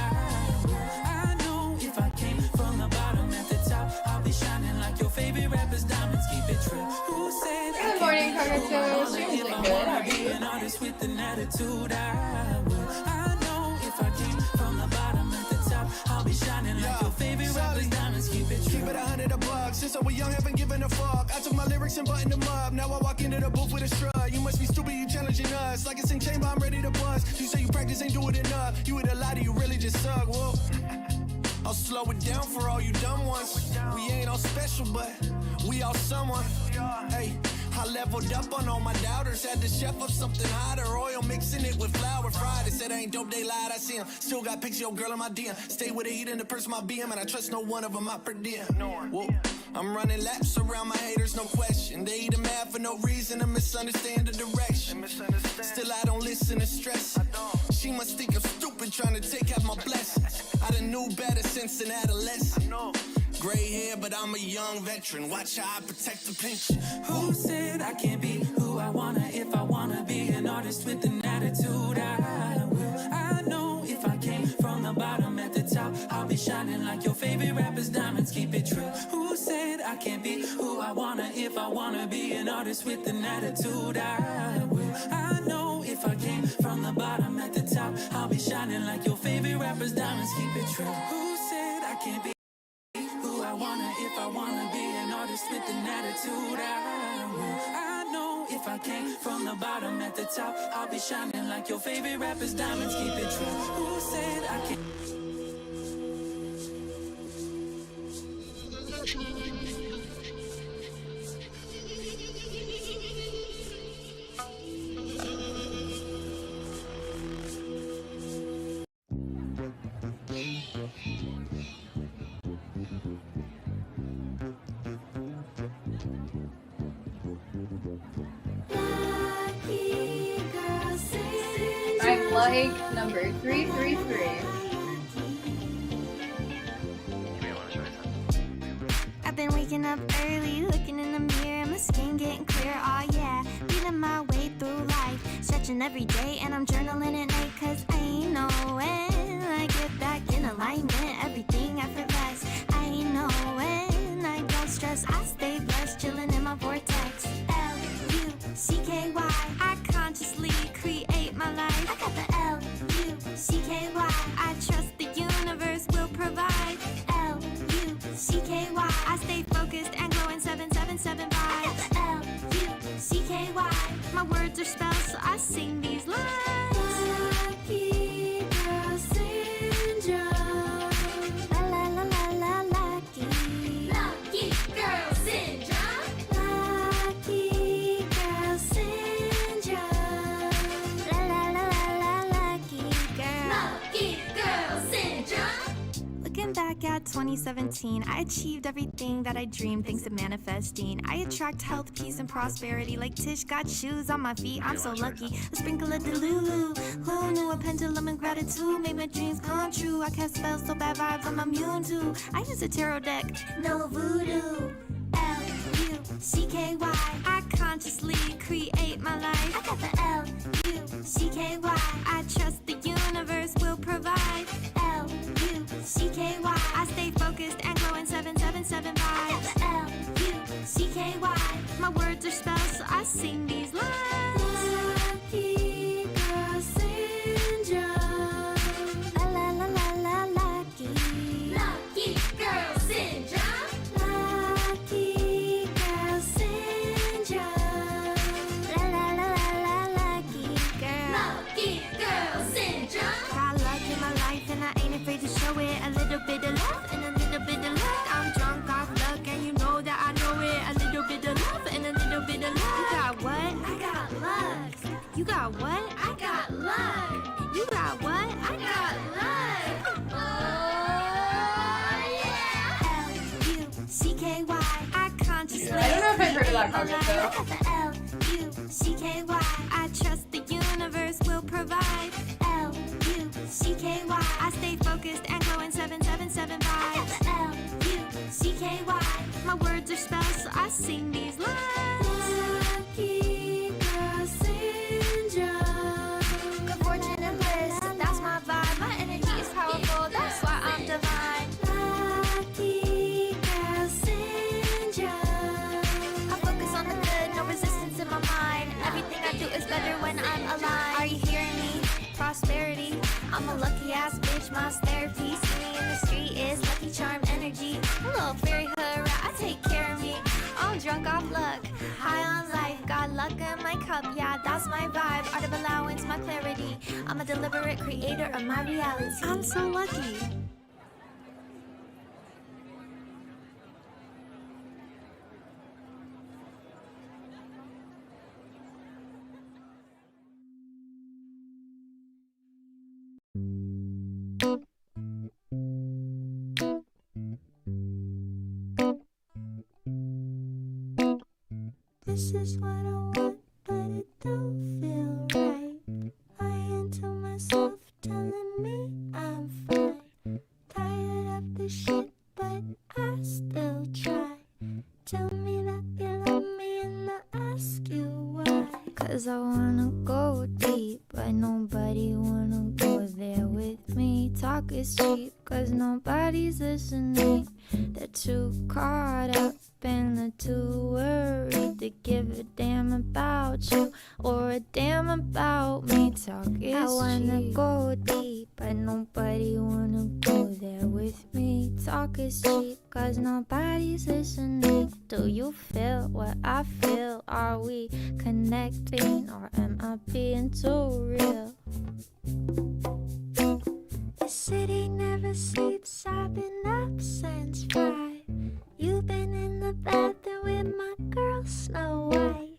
I know if I came from the bottom at the top, I'll be shining like your favorite rapper's diamonds. Keep it true. Who said Good morning, Kagato. Stream's doing good. How are be you? an artist with an attitude? I know if I came from the bottom at the top, I'll be shining like your favorite rapper's diamonds. Keep it true. Keep it 100 a buck. Since I was young, haven't given a fuck. I took my lyrics and buttoned them up. Now I walk into the booth with a shrug. You must be stupid, you challenging us. Like it's in chamber, I'm ready to bust. You say you practice, ain't do it enough. You hit a lot, you really just suck. Whoa. I'll slow it down for all you dumb ones. We ain't all special, but we all someone. Hey, I leveled up on all my doubters. Had to chef up something hotter. Oil mixing it with flour. Fried. They said I ain't dope, they lied. I see 'em. Still got picture your girl in my DM. Stay with the heat in the purse, my BM. And I trust no one of them out per diem. Whoa. I'm running laps around my haters, no question. They eat mad for no reason to misunderstand the direction. Still, I don't listen to stress. She must think I'm stupid trying to take out my blessings. I done knew better since an adolescent. Gray hair, but I'm a young veteran. Watch how I protect the pension. Who said I can't be who I wanna if I wanna be an artist with an attitude? I will. I know if I came from the bottom at the top, I'll be shining like your favorite rapper's diamonds. Keep it true. Who said I can't be who I wanna if I wanna be an artist with an attitude? I will. I know if I came from the bottom at the top, I'll be shining like your favorite rapper's diamonds. Keep it true. Who said I can't be who I wanna if I wanna be an artist with an attitude? I will. I know if I came from the bottom at the top, I'll be shining like your favorite rapper's diamonds. Keep it true. Who said I can't? I'm like number 333. I've been waking up early, looking in the mirror, my skin getting clear, oh yeah. Beating my way through life, stretching every day, and I'm journaling at night, cause I ain't know when I get back in alignment, everything effortless. I ain't know when I don't stress, I stay blessed, chilling in my vortex. L-U-C-K-Y, I consciously create my life. I got the L-U-C-K-Y, I trust the universe will provide. L-U-C-K-Y, I stay focused and glowing 777 vibes. I got the L-U-C-K-Y, my words are spells, so I sing these lines. Lucky girl syndrome. La la la la la lucky. Lucky girl syndrome. Lucky girl syndrome. La la la la la lucky girl. Lucky girl syndrome. Looking back at 2017, I achieved everything that I dreamed thanks to manifesting. I attract health, peace, and prosperity like Tish got shoes on my feet. I'm so lucky. A sprinkle of Delulu. Who knew a pendulum and gratitude made my dreams come true? I cast spells so bad vibes I'm immune to. I use a tarot deck, no voodoo. L-U-C-K-Y, I consciously create my life. I got the L-U-C-K-Y, I trust the universe will provide. L-U-C-K-Y, L-U-C-K-Y. I stay focused and glowing 777 vibes. L-U-C-K-Y. My words are spells, so I sing these lines. Lucky girl syndrome. La la la la la lucky. Lucky girl syndrome. Lucky girl syndrome. La la la la la lucky girl. Lucky girl syndrome. Got luck in my life and I ain't afraid to show it. A little bit of love and a little bit of luck. I'm drunk off luck and you know that I know it. A little bit of love and a little bit of luck. You got what? I got luck. You got what? I got luck. You got what? I got luck. Oh yeah. L-U-C-K-Y. I consciously. I don't know if I've heard of that project though. L-U-C-K-Y. I trust the universe will provide. L-U-C-K-Y. I stay focused and glowing 777 vibes. L-U-C-K-Y. My words are spells, so I sing these lines. Lucky girl syndrome. Good fortune and bliss, that's my vibe. My energy is powerful, that's why I'm divine. Lucky girl syndrome. I focus on the good, no resistance in my mind. Everything I do is better when I'm aligned. Are you hearing me? Prosperity. I'm a lucky ass bitch, my therapy. See me in the street is lucky charm energy. A little fairy hood rat, I take care of me. I'm drunk off luck, high on life. Got luck in my cup, yeah, that's my vibe. Art of allowance, my clarity. I'm a deliberate creator of my reality. I'm so lucky. This is what I want, but it don't feel right. Lying to myself, telling me I'm fine. Tired of this shit, but I still try. Tell me that you love me and I ask you why. Cause I wanna go deep, but nobody wanna go there with me. Talk is cheap, cause nobody's listening. They're too caught up and they're too worried to give a damn about you or a damn about me. Talk is I wanna cheap. Go deep, but nobody wanna go there with me. Talk is cheap, cause nobody's listening. Do you feel what I feel? Are we connecting or am I being too real? The city never sleeps, I've been up since 5. You've been in the bathroom with my girl Snow White.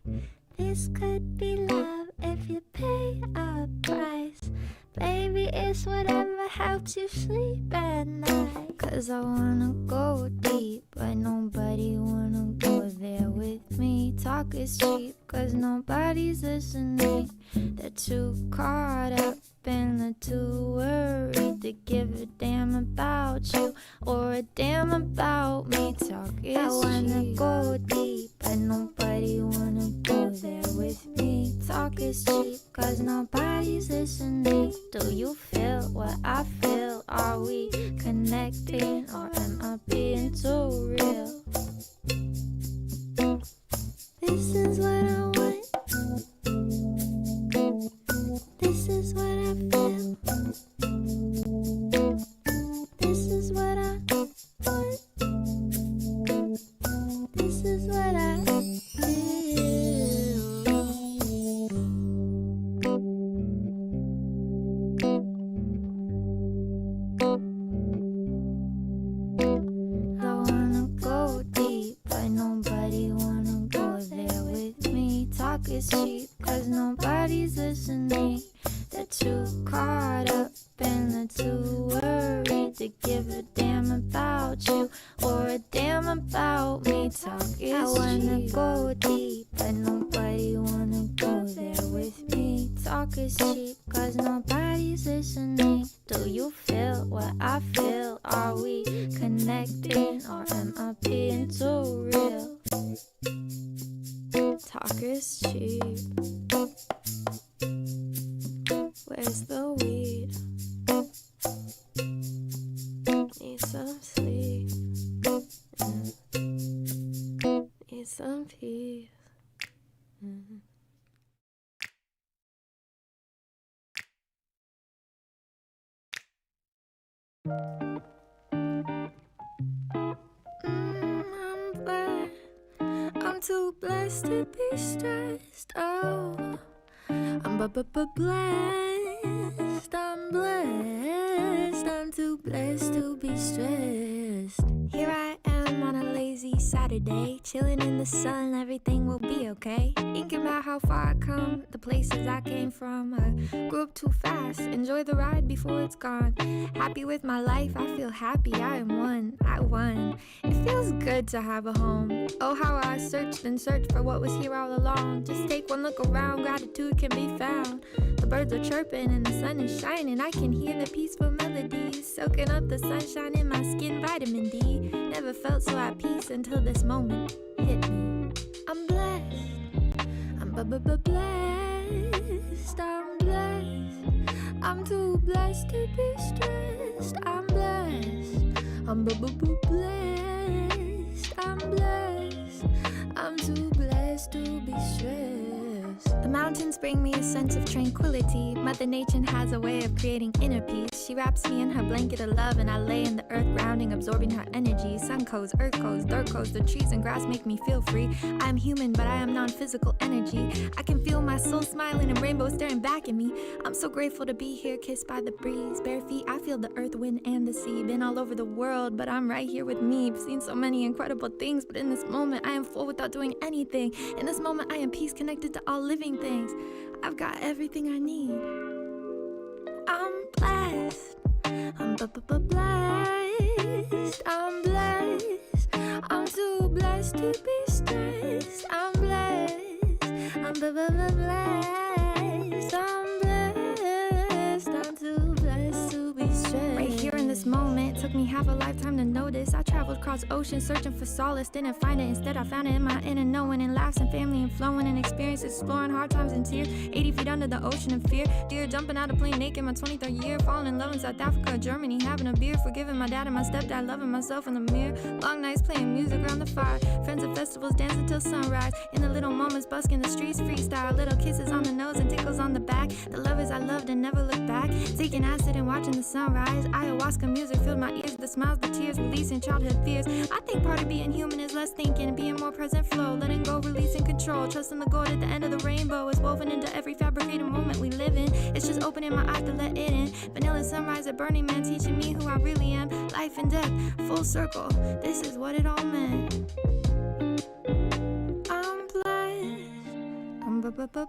This could be love if you pay a price. Baby, it's whatever helps you sleep at night. Cause I wanna go deep, but nobody wanna go there with me. Talk is cheap, cause nobody's listening. They're too caught up and they're too worried to give a damn about you or a damn about me. Talk is I wanna cheap. Go deep, but nobody wanna go there with me. Talk is cheap, cause nobody's listening. Do you feel what I feel? Are we connecting or am I being too real? This is what I want. This is what I feel. This is what I want. This is what I I wanna go deep, but nobody wanna go there with me. Talk is cheap, cause nobody's listening. They're too caught up and they're too worried to give a damn about you or a damn about me. Talk is I wanna cheap. Go deep, but nobody wanna go there with me. Talk is cheap, cause nobody's listening. Do you feel what I feel? Are we connecting or am I being too real? Talk is cheap. Where's the weed? in peace. I'm blessed. I'm too blessed to be stressed. Oh, I'm blessed. I'm blessed. I'm too blessed to be stressed. Here I am on a lazy Saturday, chilling in the sun. Everything will be okay. Thinking about how far I come, the places I came from. I grew up too fast. Enjoy the ride before it's gone. Happy with my life. I feel happy. I am one. I won. It feels good to have a home. Oh, how I searched and searched for what was here all along. Just take one look around. Gratitude can be found. The birds are chirping and the sun is shining. I can hear the peaceful melodies, soaking up the sunshine in my skin. Vitamin D. Never felt so at peace until this moment hit me. I'm blessed. I'm blessed. I'm blessed. I'm too blessed to be stressed. I'm blessed. I'm blessed. I'm blessed. I'm too blessed to be stressed. The mountains bring me a sense of tranquility. Mother Nature has a way of creating inner peace. She wraps me in her blanket of love, and I lay in the earth grounding, absorbing her energy. Sun goes, earth goes, dirt goes. The trees and grass make me feel free. I am human, but I am non-physical energy. I can feel my soul smiling and rainbows staring back at me. I'm so grateful to be here, kissed by the breeze. Bare feet, I feel the earth, wind, and the sea. Been all over the world, but I'm right here with me. I've seen so many incredible things, but in this moment, I am full without doing anything. In this moment, I am peace connected to all living things. I've got everything I need. I'm blessed. I'm blessed. I'm blessed. I'm too blessed to be stressed. I'm blessed. I'm blessed. I'm blessed. I'm too blessed to be stressed. Right here in this moment, took me half a lifetime to notice. I traveled across oceans searching for solace, didn't find it. Instead, I found it in my inner knowing, and laughs and family and flowing and experiences, exploring hard times and tears. 80 feet under the ocean of fear. Deer jumping out of plane naked, my 23rd year. Falling in love in South Africa, Germany, having a beer. Forgiving my dad and my stepdad, loving myself in the mirror. Long nights playing music around the fire. Friends at festivals dancing till sunrise. In the little moments, busking the streets freestyle. Little kisses on the nose and tickles on the back. The lovers I loved and never looked back. Taking acid and watching the sunrise. Ayahuasca music filled my ears. The smiles, the tears, releasing childhood fears. I think part of being human is less thinking and being more present flow. Letting go, releasing control. Trusting the gold at the end of the rainbow is woven into every fabricated moment we live in. It's just opening my eyes to let it in. Vanilla sunrise at Burning Man teaching me who I really am. Life and death, full circle. This is what it all meant. I'm blessed. I'm blessed.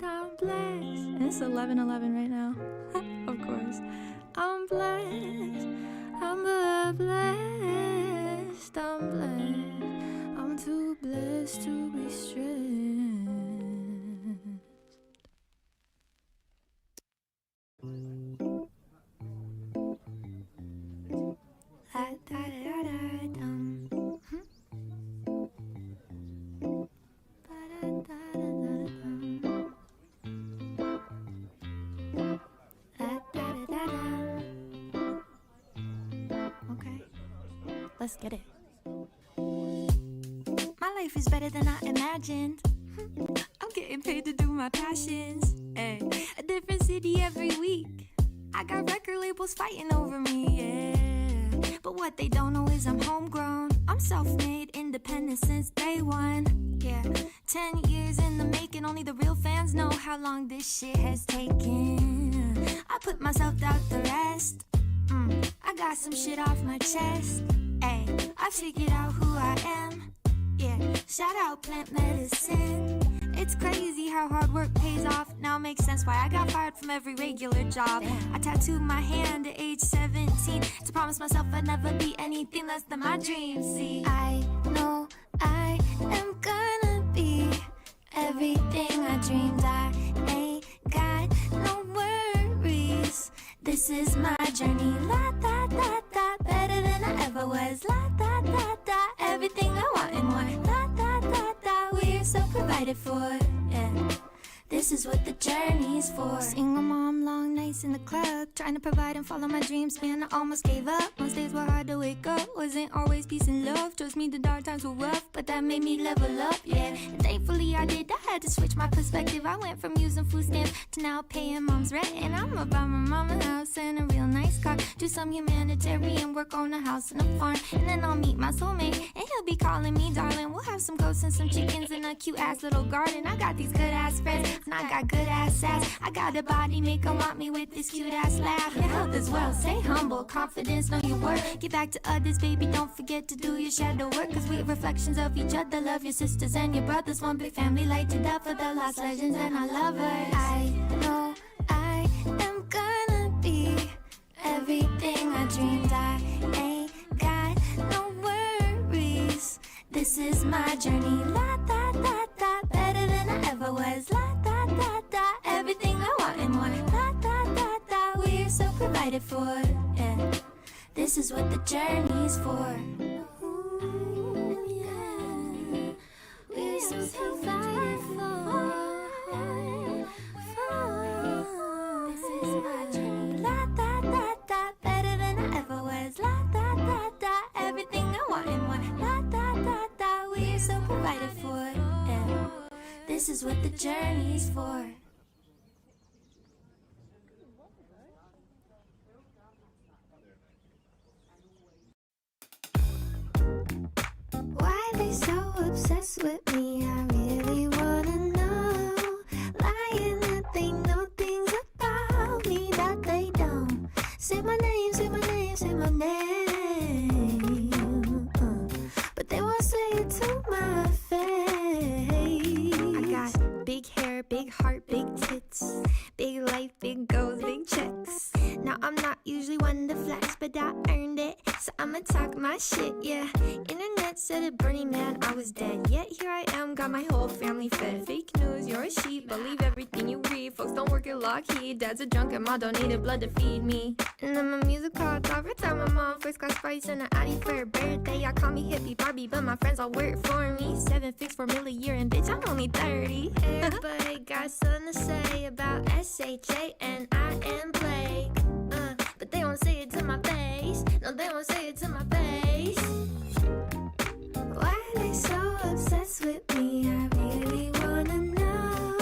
I'm blessed. And it's 11:11 right now. Of course. I'm blessed. I'm blessed. I'm blessed. I'm too blessed to be stressed. La da da da da dum. Ba da da da da dum. La da da da da. Okay, let's get it. My life is better than I imagined. I'm getting paid to do my passions. Ay, a different city every week. I got record labels fighting over me, yeah. But what they don't know is I'm homegrown. I'm self-made, independent since day one. Yeah, 10 years in the making. Only the real fans know how long this shit has taken. I put myself out the rest. I got some shit off my chest. Ay, I figured out who I am. Yeah, shout out plant medicine. It's crazy how hard work pays off. Now makes sense why I got fired from every regular job. I tattooed my hand at age 17 to promise myself I'd never be anything less than my dreams. See, I know I am gonna be everything I dreamed. I ain't got no worries. This is my journey. La da da da, better than I ever was. La da da da, everything I want and more. La da da da, we're so provided for. Yeah, this is what the journey's for. Single mom, long nights nights in the club, trying to provide and follow my dreams, man, I almost gave up. Most days were hard to wake up, wasn't always peace and love. Trust me, the dark times were rough, but that made me level up, yeah. And thankfully I did, I had to switch my perspective. I went from using food stamps to now paying mom's rent. And I'm about my mama's house and a real nice car. Do some humanitarian work on a house and a farm. And then I'll meet my soulmate, and he'll be calling me darling. We'll have some goats and some chickens in a cute ass little garden. I got these good ass friends, and I got good ass ass. I got a body, make 'em want me with this cute ass laugh. Your health as well, stay humble, confidence, know your worth. Get back to others, baby, don't forget to do your shadow work. Cause we're reflections of each other. Love your sisters and your brothers. One big family, light it up for the lost legends and our lovers. I know I am gonna be everything I dreamed. I ain't got no worries. This is my journey. La da da da, better than I ever was. La da da da, everything I want and more. La da da da, we're so provided for. Yeah, this is what the journey's for. Ooh, yeah. We're so provided for. This is my journey. La da da da, better than I ever was. La da da da, everything I want and more. La da da da, we're so provided for. Yeah, this is what the journey's for. Why they so obsessed with me? I really wanna know. Lying that they know things about me that they don't. Say my name, say my name, say my name. But they won't say it to my face. I got big hair, big heart, big tits, big life, big goals, big checks. Now I'm not usually one to flex, but I earned it, so I'ma talk my shit, yeah. Internet said at Burning Man I was dead, yet here I am, got my whole family fed. Fake news, you're a sheep, believe everything you read. Folks don't work at Lockheed, dad's a drunk and mom donated blood to feed me. And then my music called off, every time my mom first got spice and an Audi for her birthday. I call me hippie Barbie, but my friends all work for me. 7 fix for $1 a year, and bitch, I'm only 30. Everybody got something to say about SHA and I am Blake. But they won't say it to my face. No, they won't say it to my face. Why are they so obsessed with me? I really wanna know.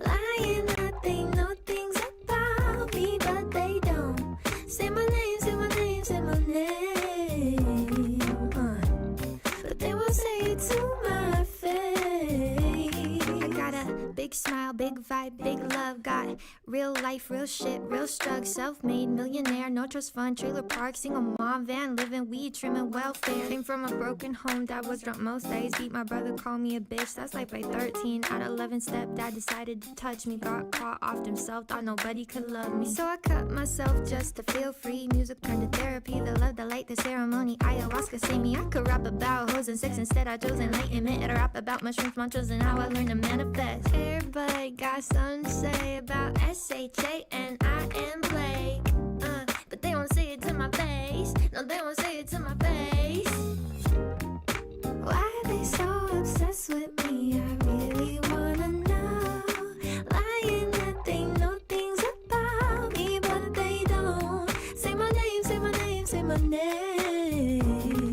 Lying that they know things about me, but they don't. Say my name, say my name, say my name. But they won't say it to my face. I got a big smile, big vibe, big love. Got real life, real shit, real struggle. Self-made millionaire, no trust fund, trailer park, single mom, van, living weed, trimming welfare. Came from a broken home, dad was drunk most days. Beat my brother, called me a bitch. That's like by 13. At 11, stepdad decided to touch me. Got caught off himself, thought nobody could love me. So I cut myself just to feel free. Music turned to therapy, the love, the light, the ceremony. Ayahuasca saved me. I could rap about hoes and sex, instead I chose enlightenment. And rap about mushrooms, mantras, and how I learned to manifest. Everybody got something to say about SHA and I am Blake. But they won't say it to my face. No, they won't say it to my face. Why are they so obsessed with me? I really wanna know. Lying that they know things about me, but they don't. Say my name, say my name, say my name.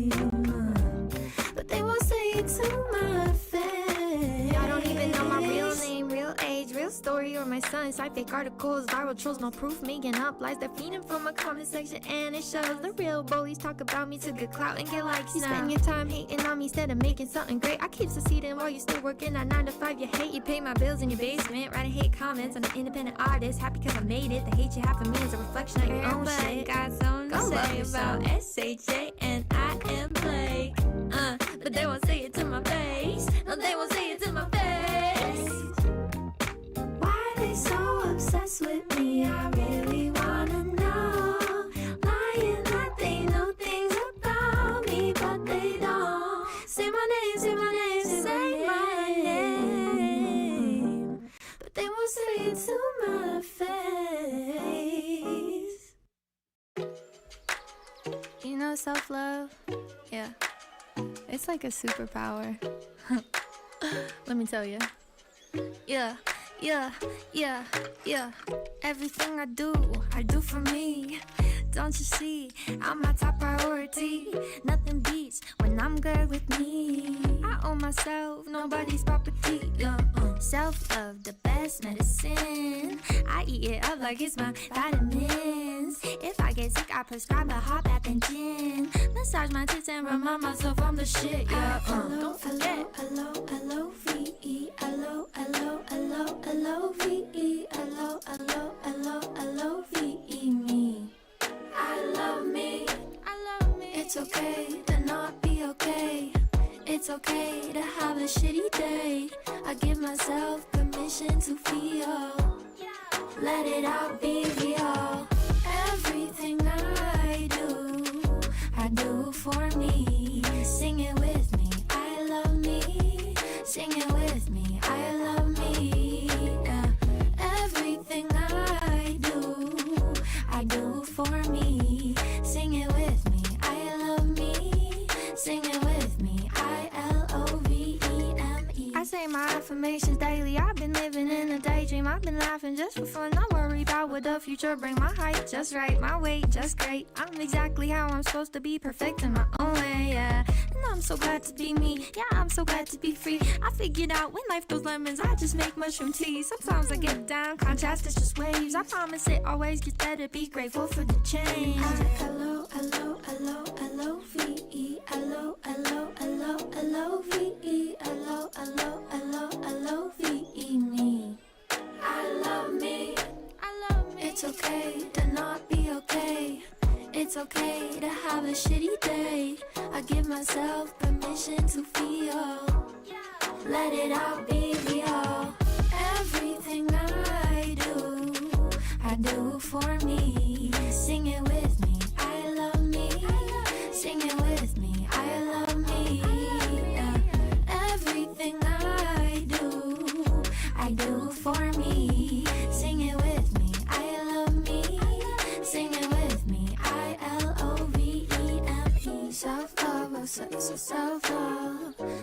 But they won't say it to my face. Y'all don't even know my real name, real age, real story, or my son. Side fake articles, viral trolls, no proof, making up lies. They're feeding from my comment section, and it shows. The real bullies talk about me to get clout and get likes. You spend your time hating on me instead of making something great. I keep succeeding while you still working at 9 to 5. You hate, you pay my bills in your basement, writing hate comments. I'm an independent artist, happy cause I made it. The hate you have for me is a reflection of your own shit. Got something to say about SHA and I am Blake. But they won't say it to my face. No, they won't say it to my face. Why are they so obsessed with me? I really wanna know. Lying that they know things about me, but they don't. Say my name, say my name, say my name. But they won't say it to my face. You know self-love? Yeah. It's like a superpower. Let me tell you. Yeah. Yeah, yeah, yeah. Everything I do for me. Don't you see? I'm my top priority. Nothing beats when I'm good with me. I own myself, nobody's property. Yeah, self-love, the best medicine. I eat it up like it's my vitamins. If I get sick, I prescribe a hot bath and gin. Massage my tits and remind myself I'm the shit. Yeah, don't forget. L-O-V-E, L-O-V-E, L-O-V-E, me. I love me. It's okay to not be okay. It's okay to have a shitty day. I give myself permission to feel. Let it out, be real. Everything I do for me. Sing it with me, I love me. Sing it with me, I love me. Yeah. Everything I do for me. Sing it with me, I love me. Sing it with me, I-L-O-V-E-M-E. I say my affirmations daily. I've been living in a daydream. I've been laughing just for fun. Not worry about what the future bring. My height just right, my weight just great. I'm exactly how I'm supposed to be, perfect in my own way, yeah. And I'm so glad to be me. Yeah, I'm so glad to be free. I figured out when life throws lemons, I just make mushroom tea. Sometimes I get down, contrast is just waves. I promise it always gets better. Be grateful for the change. L-O-V-E, L-O-V-E, L-O-V-E, me. I love me. It's okay to not be okay. It's okay to have a shitty day. I give myself permission to feel. Let it out, be real. Everything I do for me. Sing it with me, I love me. Sing it with me, I love me. Yeah. Everything I do for me. Sing it with me, I love me. Sing it with me, I-L-O-V-E-M-E. Self-love, oh, self-love.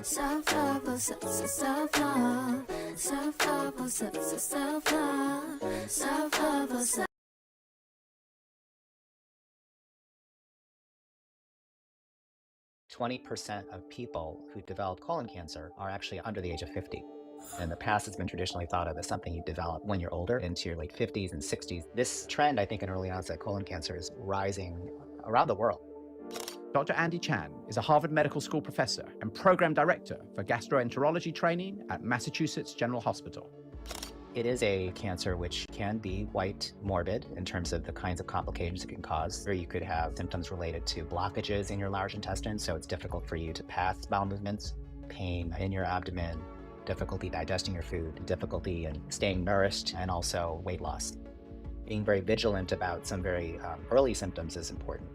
Self-love, oh, self-love. Self-love, oh, self-love. Self-love, oh, self. 20% of people who develop colon cancer are actually under the age of 50. In the past, it's been traditionally thought of as something you develop when you're older, into your late 50s and 60s. This trend, I think, in early onset colon cancer is rising around the world. Dr. Andy Chan is a Harvard Medical School professor and program director for gastroenterology training at Massachusetts General Hospital. It is a cancer which can be quite morbid in terms of the kinds of complications it can cause. Or you could have symptoms related to blockages in your large intestine, so it's difficult for you to pass bowel movements, pain in your abdomen, difficulty digesting your food, difficulty in staying nourished, and also weight loss. Being very vigilant about some very early symptoms is important.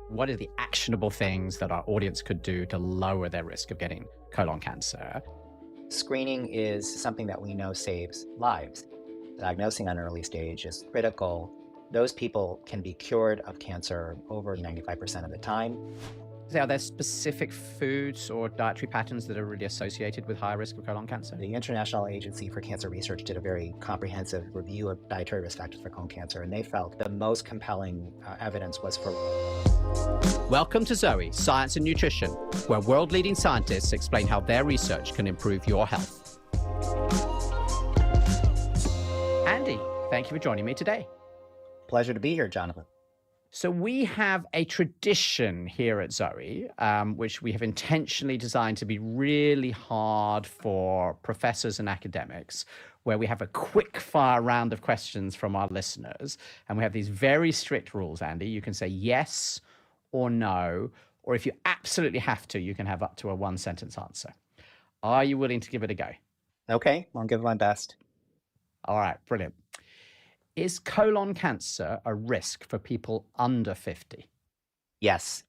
What are the actionable things that our audience could do to lower their risk of getting colon cancer? Screening is something that we know saves lives. Diagnosing at an early stage is critical. Those people can be cured of cancer over 95% of the time. Are there specific foods or dietary patterns that are really associated with high risk of colon cancer? The International Agency for Cancer Research did a very comprehensive review of dietary risk factors for colon cancer, and they felt the most compelling evidence was for... Welcome to Zoe, Science and Nutrition, where world-leading scientists explain how their research can improve your health. Andy, thank you for joining me today. Pleasure to be here, Jonathan. So we have a tradition here at Zoe, which we have intentionally designed to be really hard for professors and academics, where we have a quick fire round of questions from our listeners. And we have these very strict rules, Andy. You can say yes or no, or if you absolutely have to, you can have up to a one-sentence answer. Are you willing to give it a go? Okay, I'll give it my best. All right, brilliant. Is colon cancer a risk for people under 50? Yes.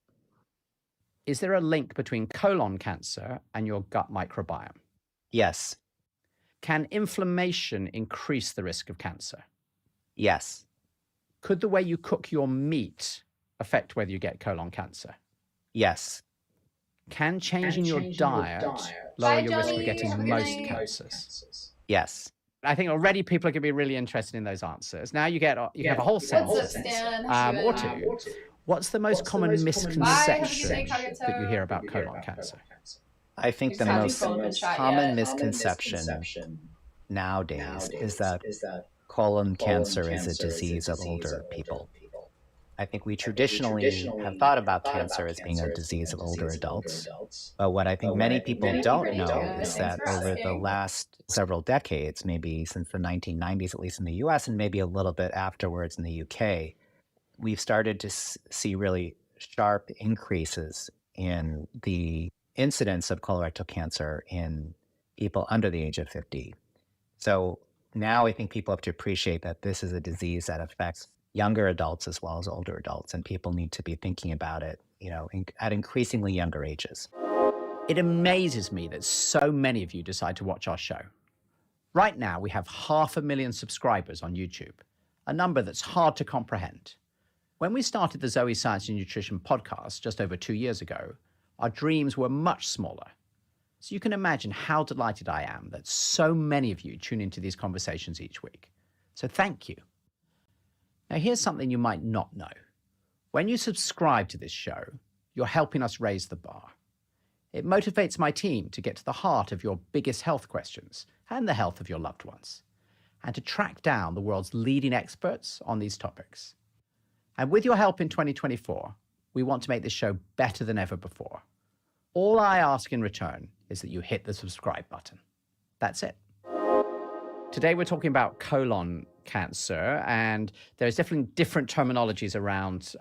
Is there a link between colon cancer and your gut microbiome? Yes. Can inflammation increase the risk of cancer? Yes. Could the way you cook your meat affect whether you get colon cancer? Yes. Can changing your diet lower your risk of getting most cancers? Yes. I think already people are going to be really interested in those answers. Now you have a whole sentence. What's up, Stan? Or two. What's the most common misconception that you hear about colon cancer? I think the most common misconception nowadays is that colon cancer is a disease of older people. I think we traditionally have thought about cancer as being a disease of older adults. But what I think many people don't know is that over the last several decades, maybe since the 1990s, at least in the US, and maybe a little bit afterwards in the UK, we've started to see really sharp increases in the incidence of colorectal cancer in people under the age of 50. So now I think people have to appreciate that this is a disease that affects younger adults as well as older adults, and people need to be thinking about it, at increasingly younger ages. It amazes me that so many of you decide to watch our show. Right now, we have 500,000 subscribers on YouTube, a number that's hard to comprehend. When we started the Zoe Science and Nutrition podcast just over 2 years ago, our dreams were much smaller. So you can imagine how delighted I am that so many of you tune into these conversations each week. So thank you. Now, here's something you might not know. When you subscribe to this show, you're helping us raise the bar. It motivates my team to get to the heart of your biggest health questions and the health of your loved ones, and to track down the world's leading experts on these topics. And with your help in 2024, we want to make this show better than ever before. All I ask in return is that you hit the subscribe button. That's it. Today we're talking about colon cancer, and there's definitely different terminologies around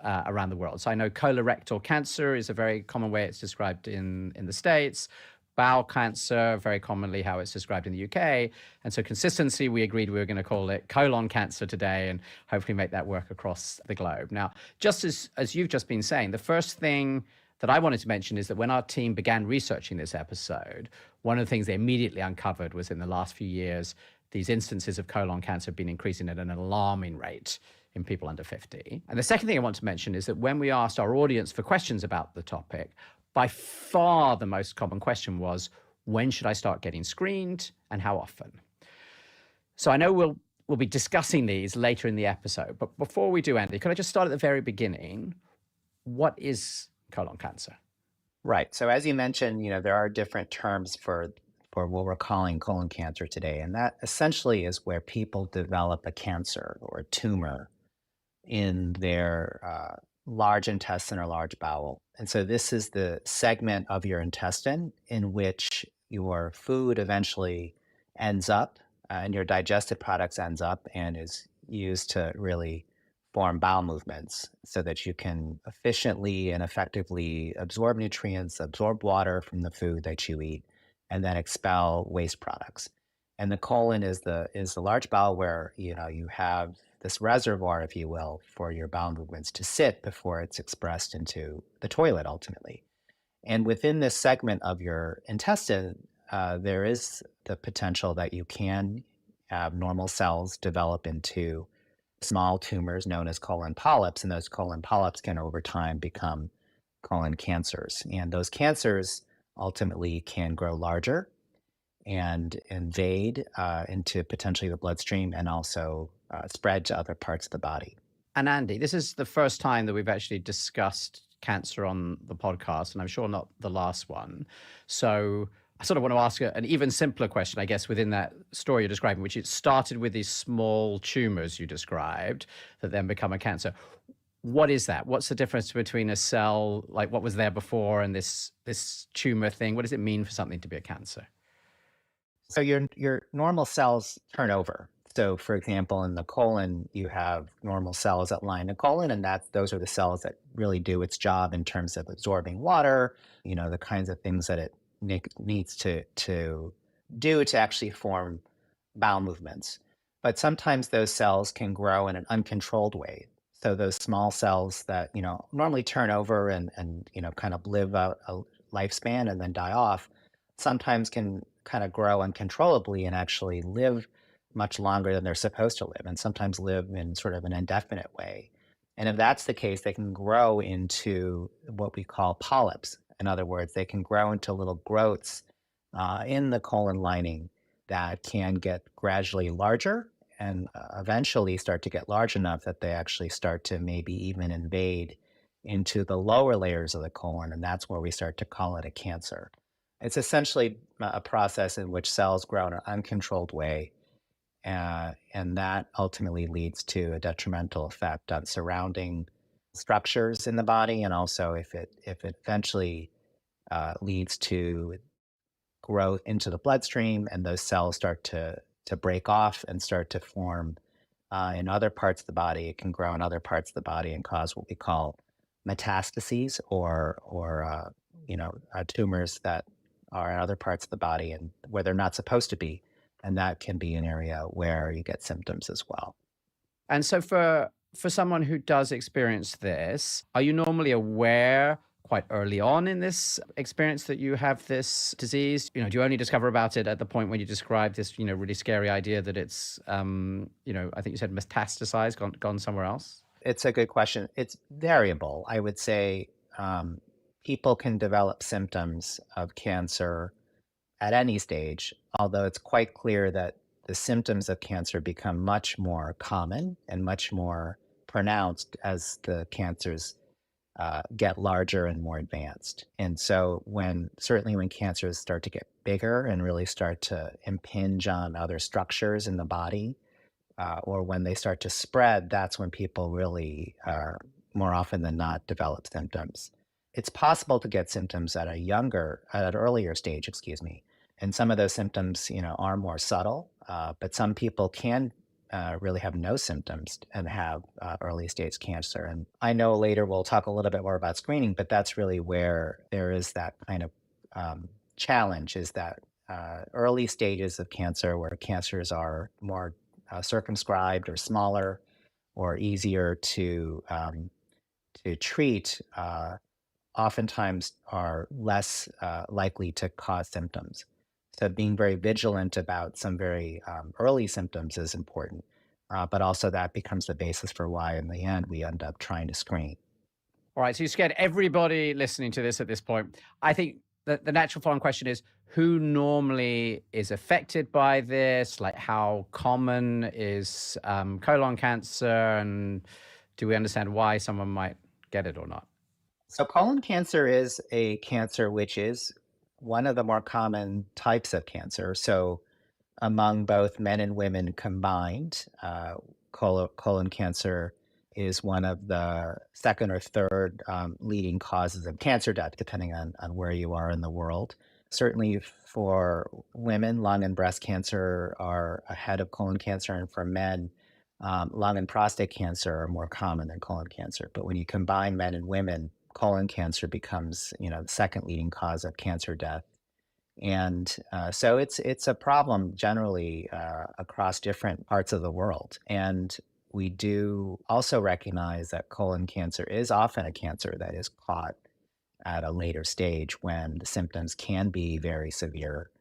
the world. So I know colorectal cancer is a very common way it's described in the States. Bowel cancer, very commonly how it's described in the UK. And so consistency, we agreed we were going to call it colon cancer today and hopefully make that work across the globe. Now, just as you've just been saying, the first thing that I wanted to mention is that when our team began researching this episode, one of the things they immediately uncovered was in the last few years, these instances of colon cancer have been increasing at an alarming rate in people under 50. And the second thing I want to mention is that when we asked our audience for questions about the topic, by far the most common question was, when should I start getting screened and how often? So I know we'll be discussing these later in the episode, but before we do, Andy, could I just start at the very beginning? What is colon cancer? Right. So as you mentioned, there are different terms for what we're calling colon cancer today. And that essentially is where people develop a cancer or a tumor in their large intestine or large bowel. And so this is the segment of your intestine in which your food eventually ends up and your digested products ends up and is used to really form bowel movements so that you can efficiently and effectively absorb nutrients, absorb water from the food that you eat, and then expel waste products. And the colon is the large bowel where you have this reservoir, if you will, for your bowel movements to sit before it's expressed into the toilet ultimately. And within this segment of your intestine, there is the potential that you can have normal cells develop into small tumors known as colon polyps, and those colon polyps can over time become colon cancers. And those cancers ultimately can grow larger and invade into potentially the bloodstream and also spread to other parts of the body. And Andy, this is the first time that we've actually discussed cancer on the podcast, and I'm sure not the last one. So I sort of want to ask an even simpler question, I guess, within that story you're describing, which it started with these small tumors you described that then become a cancer. What is that? What's the difference between a cell, like what was there before, and this tumor thing? What does it mean for something to be a cancer? So your normal cells turn over. So for example, in the colon, you have normal cells that line the colon, and those are the cells that really do its job in terms of absorbing water, the kinds of things that it needs to do to actually form bowel movements. But sometimes those cells can grow in an uncontrolled way. So those small cells that, normally turn over and kind of live out a lifespan and then die off, sometimes can kind of grow uncontrollably and actually live much longer than they're supposed to live, and sometimes live in sort of an indefinite way. And if that's the case, they can grow into what we call polyps. In other words, they can grow into little growths in the colon lining that can get gradually larger and eventually start to get large enough that they actually start to maybe even invade into the lower layers of the colon, and that's where we start to call it a cancer. It's essentially a process in which cells grow in an uncontrolled way, and that ultimately leads to a detrimental effect on surrounding structures in the body, and also if it eventually leads to growth into the bloodstream, and those cells start to break off and start to form in other parts of the body. It can grow in other parts of the body and cause what we call metastases, or tumors that are in other parts of the body and where they're not supposed to be, and that can be an area where you get symptoms as well. And so for someone who does experience this, are you normally aware quite early on in this experience that you have this disease? Do you only discover about it at the point when you describe this, really scary idea that it's, I think you said metastasized, gone somewhere else? It's a good question. It's variable. I would say people can develop symptoms of cancer at any stage, although it's quite clear that the symptoms of cancer become much more common and much more pronounced as the cancers get larger and more advanced. And so certainly when cancers start to get bigger and really start to impinge on other structures in the body, or when they start to spread, that's when people really, more often than not, develop symptoms. It's possible to get symptoms at an earlier stage, excuse me. And some of those symptoms, are more subtle, but some people can really have no symptoms and have early stage cancer. And I know later we'll talk a little bit more about screening, but that's really where there is that kind of challenge, is that early stages of cancer where cancers are more circumscribed or smaller or easier to treat, oftentimes are less likely to cause symptoms. So being very vigilant about some very early symptoms is important, but also that becomes the basis for why in the end we end up trying to screen. All right, so you scared everybody listening to this at this point. I think that the natural following question is, who normally is affected by this? Like, how common is colon cancer? And do we understand why someone might get it or not? So colon cancer is a cancer which is one of the more common types of cancer. So among both men and women combined, colon cancer is one of the second or third leading causes of cancer death, depending on where you are in the world. Certainly for women, lung and breast cancer are ahead of colon cancer, and for men, lung and prostate cancer are more common than colon cancer. But when you combine men and women, colon cancer becomes, the second leading cause of cancer death. And so it's a problem generally across different parts of the world. And we do also recognize that colon cancer is often a cancer that is caught at a later stage when the symptoms can be very severe,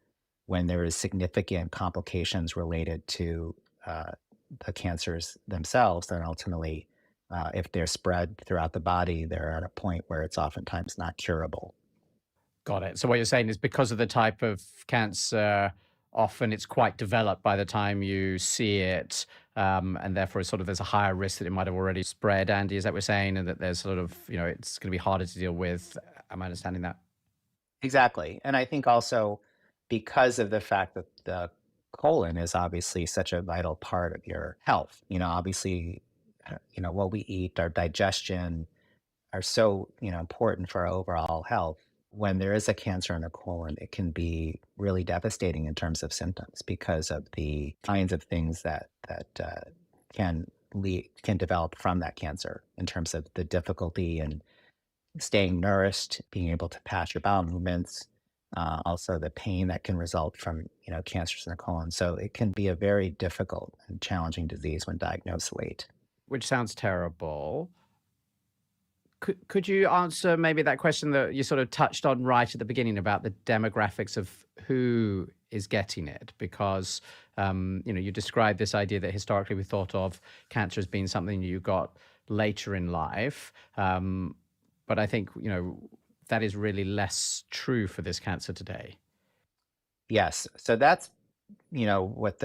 when there is significant complications related to the cancers themselves, then ultimately, if they're spread throughout the body, they're at a point where it's oftentimes not curable. Got it. So what you're saying is because of the type of cancer, often it's quite developed by the time you see it, and therefore there's a higher risk that it might have already spread. Andy, is that what we're saying? And that there's it's going to be harder to deal with. Am I understanding that? Exactly. And I think also because of the fact that the colon is obviously such a vital part of your health, obviously, what we eat, our digestion are so, important for our overall health. When there is a cancer in the colon, it can be really devastating in terms of symptoms because of the kinds of things that can develop from that cancer in terms of the difficulty in staying nourished, being able to pass your bowel movements, also the pain that can result from cancers in the colon. So it can be a very difficult and challenging disease when diagnosed late. Which sounds terrible. Could you answer maybe that question that you sort of touched on right at the beginning about the demographics of who is getting it? Because, you described this idea that historically we thought of cancer as being something you got later in life. But I think, that is really less true for this cancer today. Yes. So that's what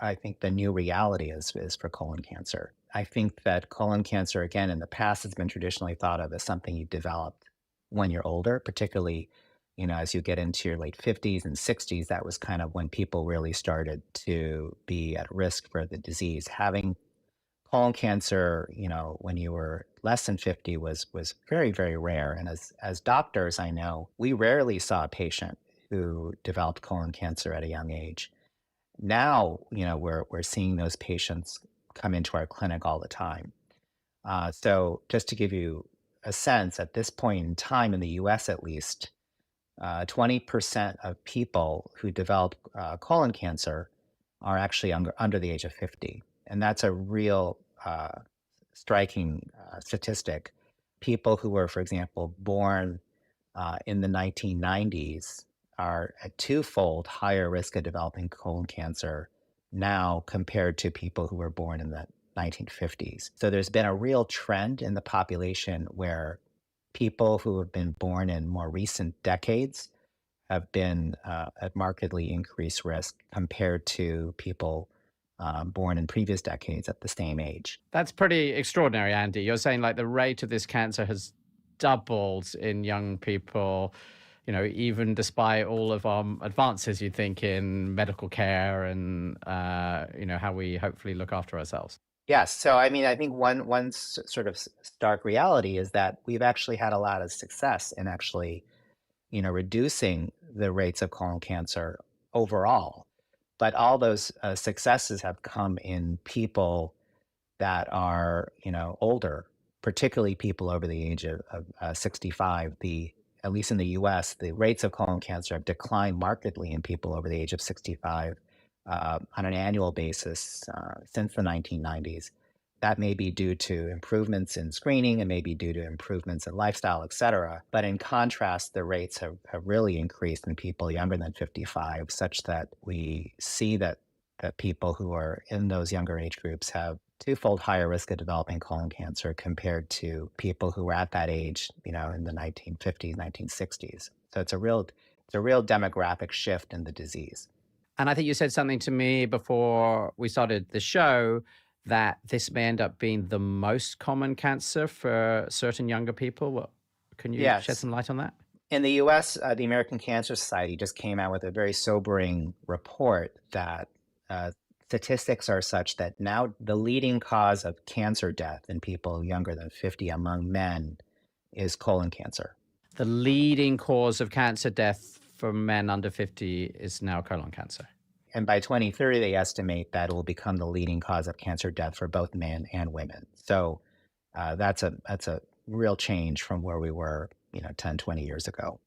I think the new reality is for colon cancer. I think that colon cancer, again, in the past has been traditionally thought of as something you developed when you're older, particularly, as you get into your late 50s and 60s. That was kind of when people really started to be at risk for the disease. Having colon cancer, when you were less than 50 was very, very rare. And as doctors, I know we rarely saw a patient who developed colon cancer at a young age. Now, we're seeing those patients come into our clinic all the time. So just to give you a sense, at this point in time in the US at least, 20% of people who develop colon cancer are actually under the age of 50. And that's a real striking statistic. People who were, for example, born in the 1990s are at twofold higher risk of developing colon cancer now compared to people who were born in the 1950s. So there's been a real trend in the population where people who have been born in more recent decades have been at markedly increased risk compared to people born in previous decades at the same age. That's pretty extraordinary, Andy. You're saying like the rate of this cancer has doubled in young people, even despite all of our advances, you think, in medical care and, how we hopefully look after ourselves. Yes. So, I mean, I think one sort of stark reality is that we've actually had a lot of success in actually, reducing the rates of colon cancer overall. But all those successes have come in people that are, older, particularly people over the age of 65. At least in the US, the rates of colon cancer have declined markedly in people over the age of 65 on an annual basis since the 1990s. That may be due to improvements in screening and maybe due to improvements in lifestyle, et cetera. But in contrast, the rates have really increased in people younger than 55, such that we see that people who are in those younger age groups have twofold higher risk of developing colon cancer compared to people who were at that age, in the 1950s, 1960s. So it's a real demographic shift in the disease. And I think you said something to me before we started the show that this may end up being the most common cancer for certain younger people. Can you shed some light on that? In the US, the American Cancer Society just came out with a very sobering report that statistics are such that now the leading cause of cancer death in people younger than 50 among men is colon cancer. The leading cause of cancer death for men under 50 is now colon cancer. And by 2030, they estimate that it will become the leading cause of cancer death for both men and women. So that's a real change from where we were, 10, 20 years ago.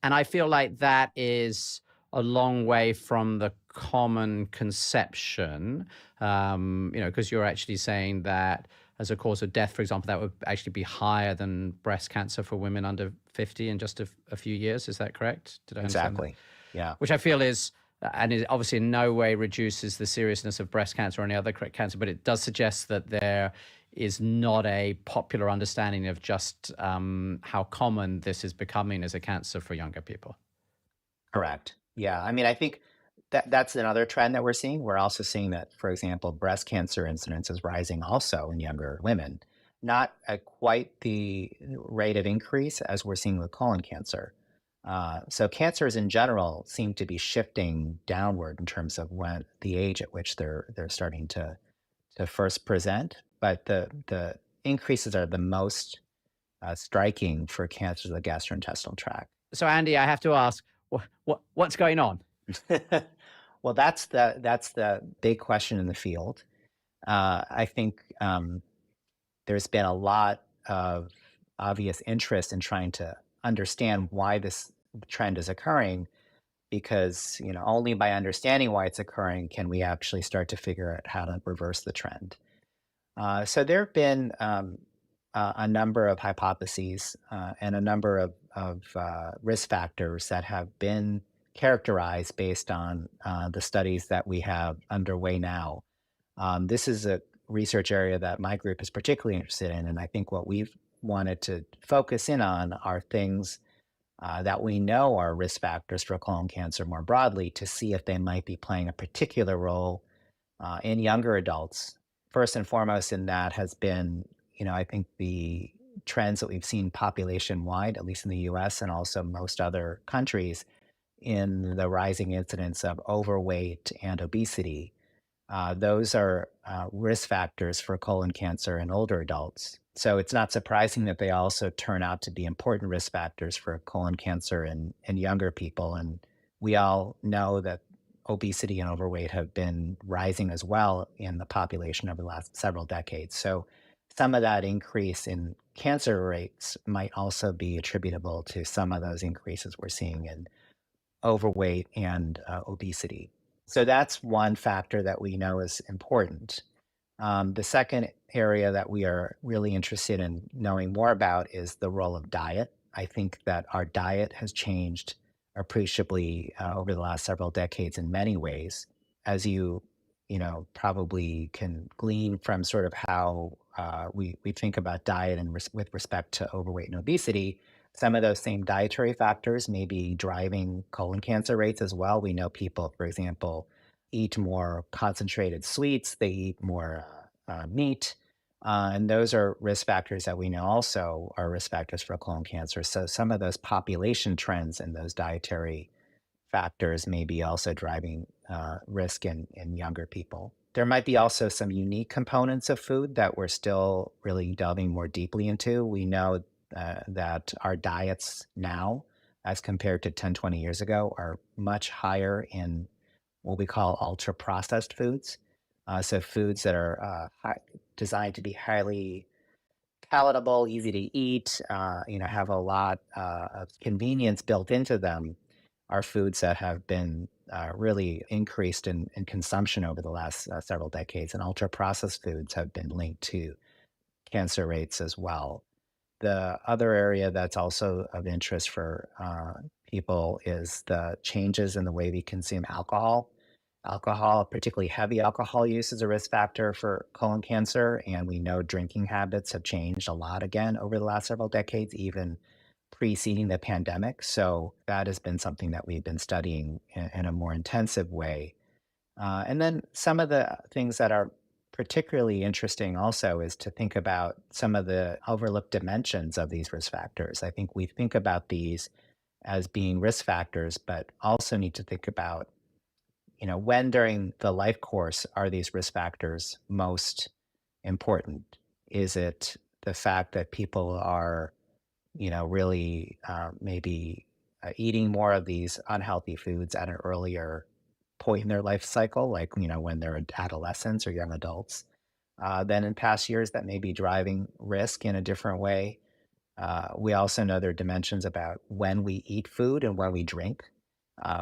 And I feel like that is a long way from the common conception, because you're actually saying that as a cause of death, for example, that would actually be higher than breast cancer for women under 50 in just a few years. Is that correct? Did I understand that? Exactly. Yeah. Which I feel is, and it obviously in no way reduces the seriousness of breast cancer or any other cancer, but it does suggest that there is not a popular understanding of just how common this is becoming as a cancer for younger people. Correct. Yeah. I mean, I think that's another trend that we're seeing. We're also seeing that, for example, breast cancer incidence is rising also in younger women, not at quite the rate of increase as we're seeing with colon cancer. So cancers in general seem to be shifting downward in terms of when the age at which they're starting to first present. But the increases are the most striking for cancers of the gastrointestinal tract. So Andy, I have to ask, what's going on? Well, that's the big question in the field. I think there's been a lot of obvious interest in trying to understand why this trend is occurring, because only by understanding why it's occurring can we actually start to figure out how to reverse the trend. So there have been a number of hypotheses and a number of risk factors that have been characterized based on the studies that we have underway now. This is a research area that my group is particularly interested in, and I think what we've wanted to focus in on are things that we know are risk factors for colon cancer more broadly to see if they might be playing a particular role in younger adults. First and foremost in that has been, I think the trends that we've seen population wide, at least in the US and also most other countries, in the rising incidence of overweight and obesity. Those are risk factors for colon cancer in older adults. So it's not surprising that they also turn out to be important risk factors for colon cancer in younger people. And we all know that obesity and overweight have been rising as well in the population over the last several decades. So some of that increase in cancer rates might also be attributable to some of those increases we're seeing in overweight and obesity. So that's one factor that we know is important. The second area that we are really interested in knowing more about is the role of diet. I think that our diet has changed appreciably over the last several decades in many ways. As probably can glean from sort of how we think about diet and with respect to overweight and obesity, some of those same dietary factors may be driving colon cancer rates as well. We know people, for example, eat more concentrated sweets, they eat more meat, and those are risk factors that we know also are risk factors for colon cancer. So some of those population trends and those dietary factors may be also driving risk in younger people. There might be also some unique components of food that we're still really delving more deeply into. We know that our diets now, as compared to 10, 20 years ago, are much higher in what we call ultra processed foods. So foods that are designed to be highly palatable, easy to eat, have a lot of convenience built into them, are foods that have been really increased in consumption over the last several decades. And ultra processed foods have been linked to cancer rates as well. The other area that's also of interest for people is the changes in the way we consume alcohol. Alcohol, particularly heavy alcohol use, is a risk factor for colon cancer. And we know drinking habits have changed a lot again over the last several decades, even preceding the pandemic. So that has been something that we've been studying in a more intensive way. And then some of the things that are particularly interesting also is to think about some of the overlooked dimensions of these risk factors. I think we think about these as being risk factors, but also need to think about, when during the life course are these risk factors most important? Is it the fact that people are, really maybe eating more of these unhealthy foods at an earlier point in their life cycle, like, when they're adolescents or young adults, than in past years that may be driving risk in a different way? We also know there are dimensions about when we eat food and when we drink,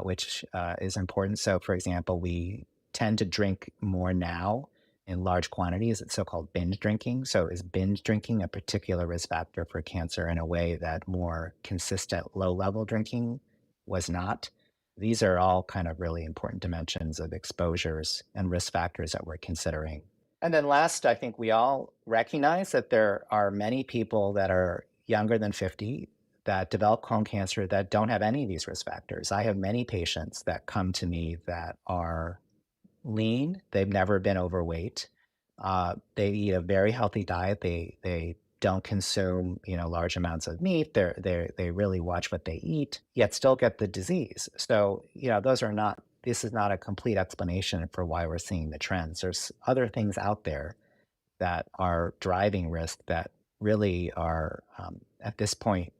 which is important. So, for example, we tend to drink more now in large quantities. It's so-called binge drinking. So is binge drinking a particular risk factor for cancer in a way that more consistent low-level drinking was not? These are all kind of really important dimensions of exposures and risk factors that we're considering. And then last, I think we all recognize that there are many people that are younger than 50 that develop colon cancer that don't have any of these risk factors. I have many patients that come to me that are lean. They've never been overweight. They eat a very healthy diet. They don't consume large amounts of meat. They really watch what they eat, yet still get the disease. So this is not a complete explanation for why we're seeing the trends. There's other things out there that are driving risk that really are at this point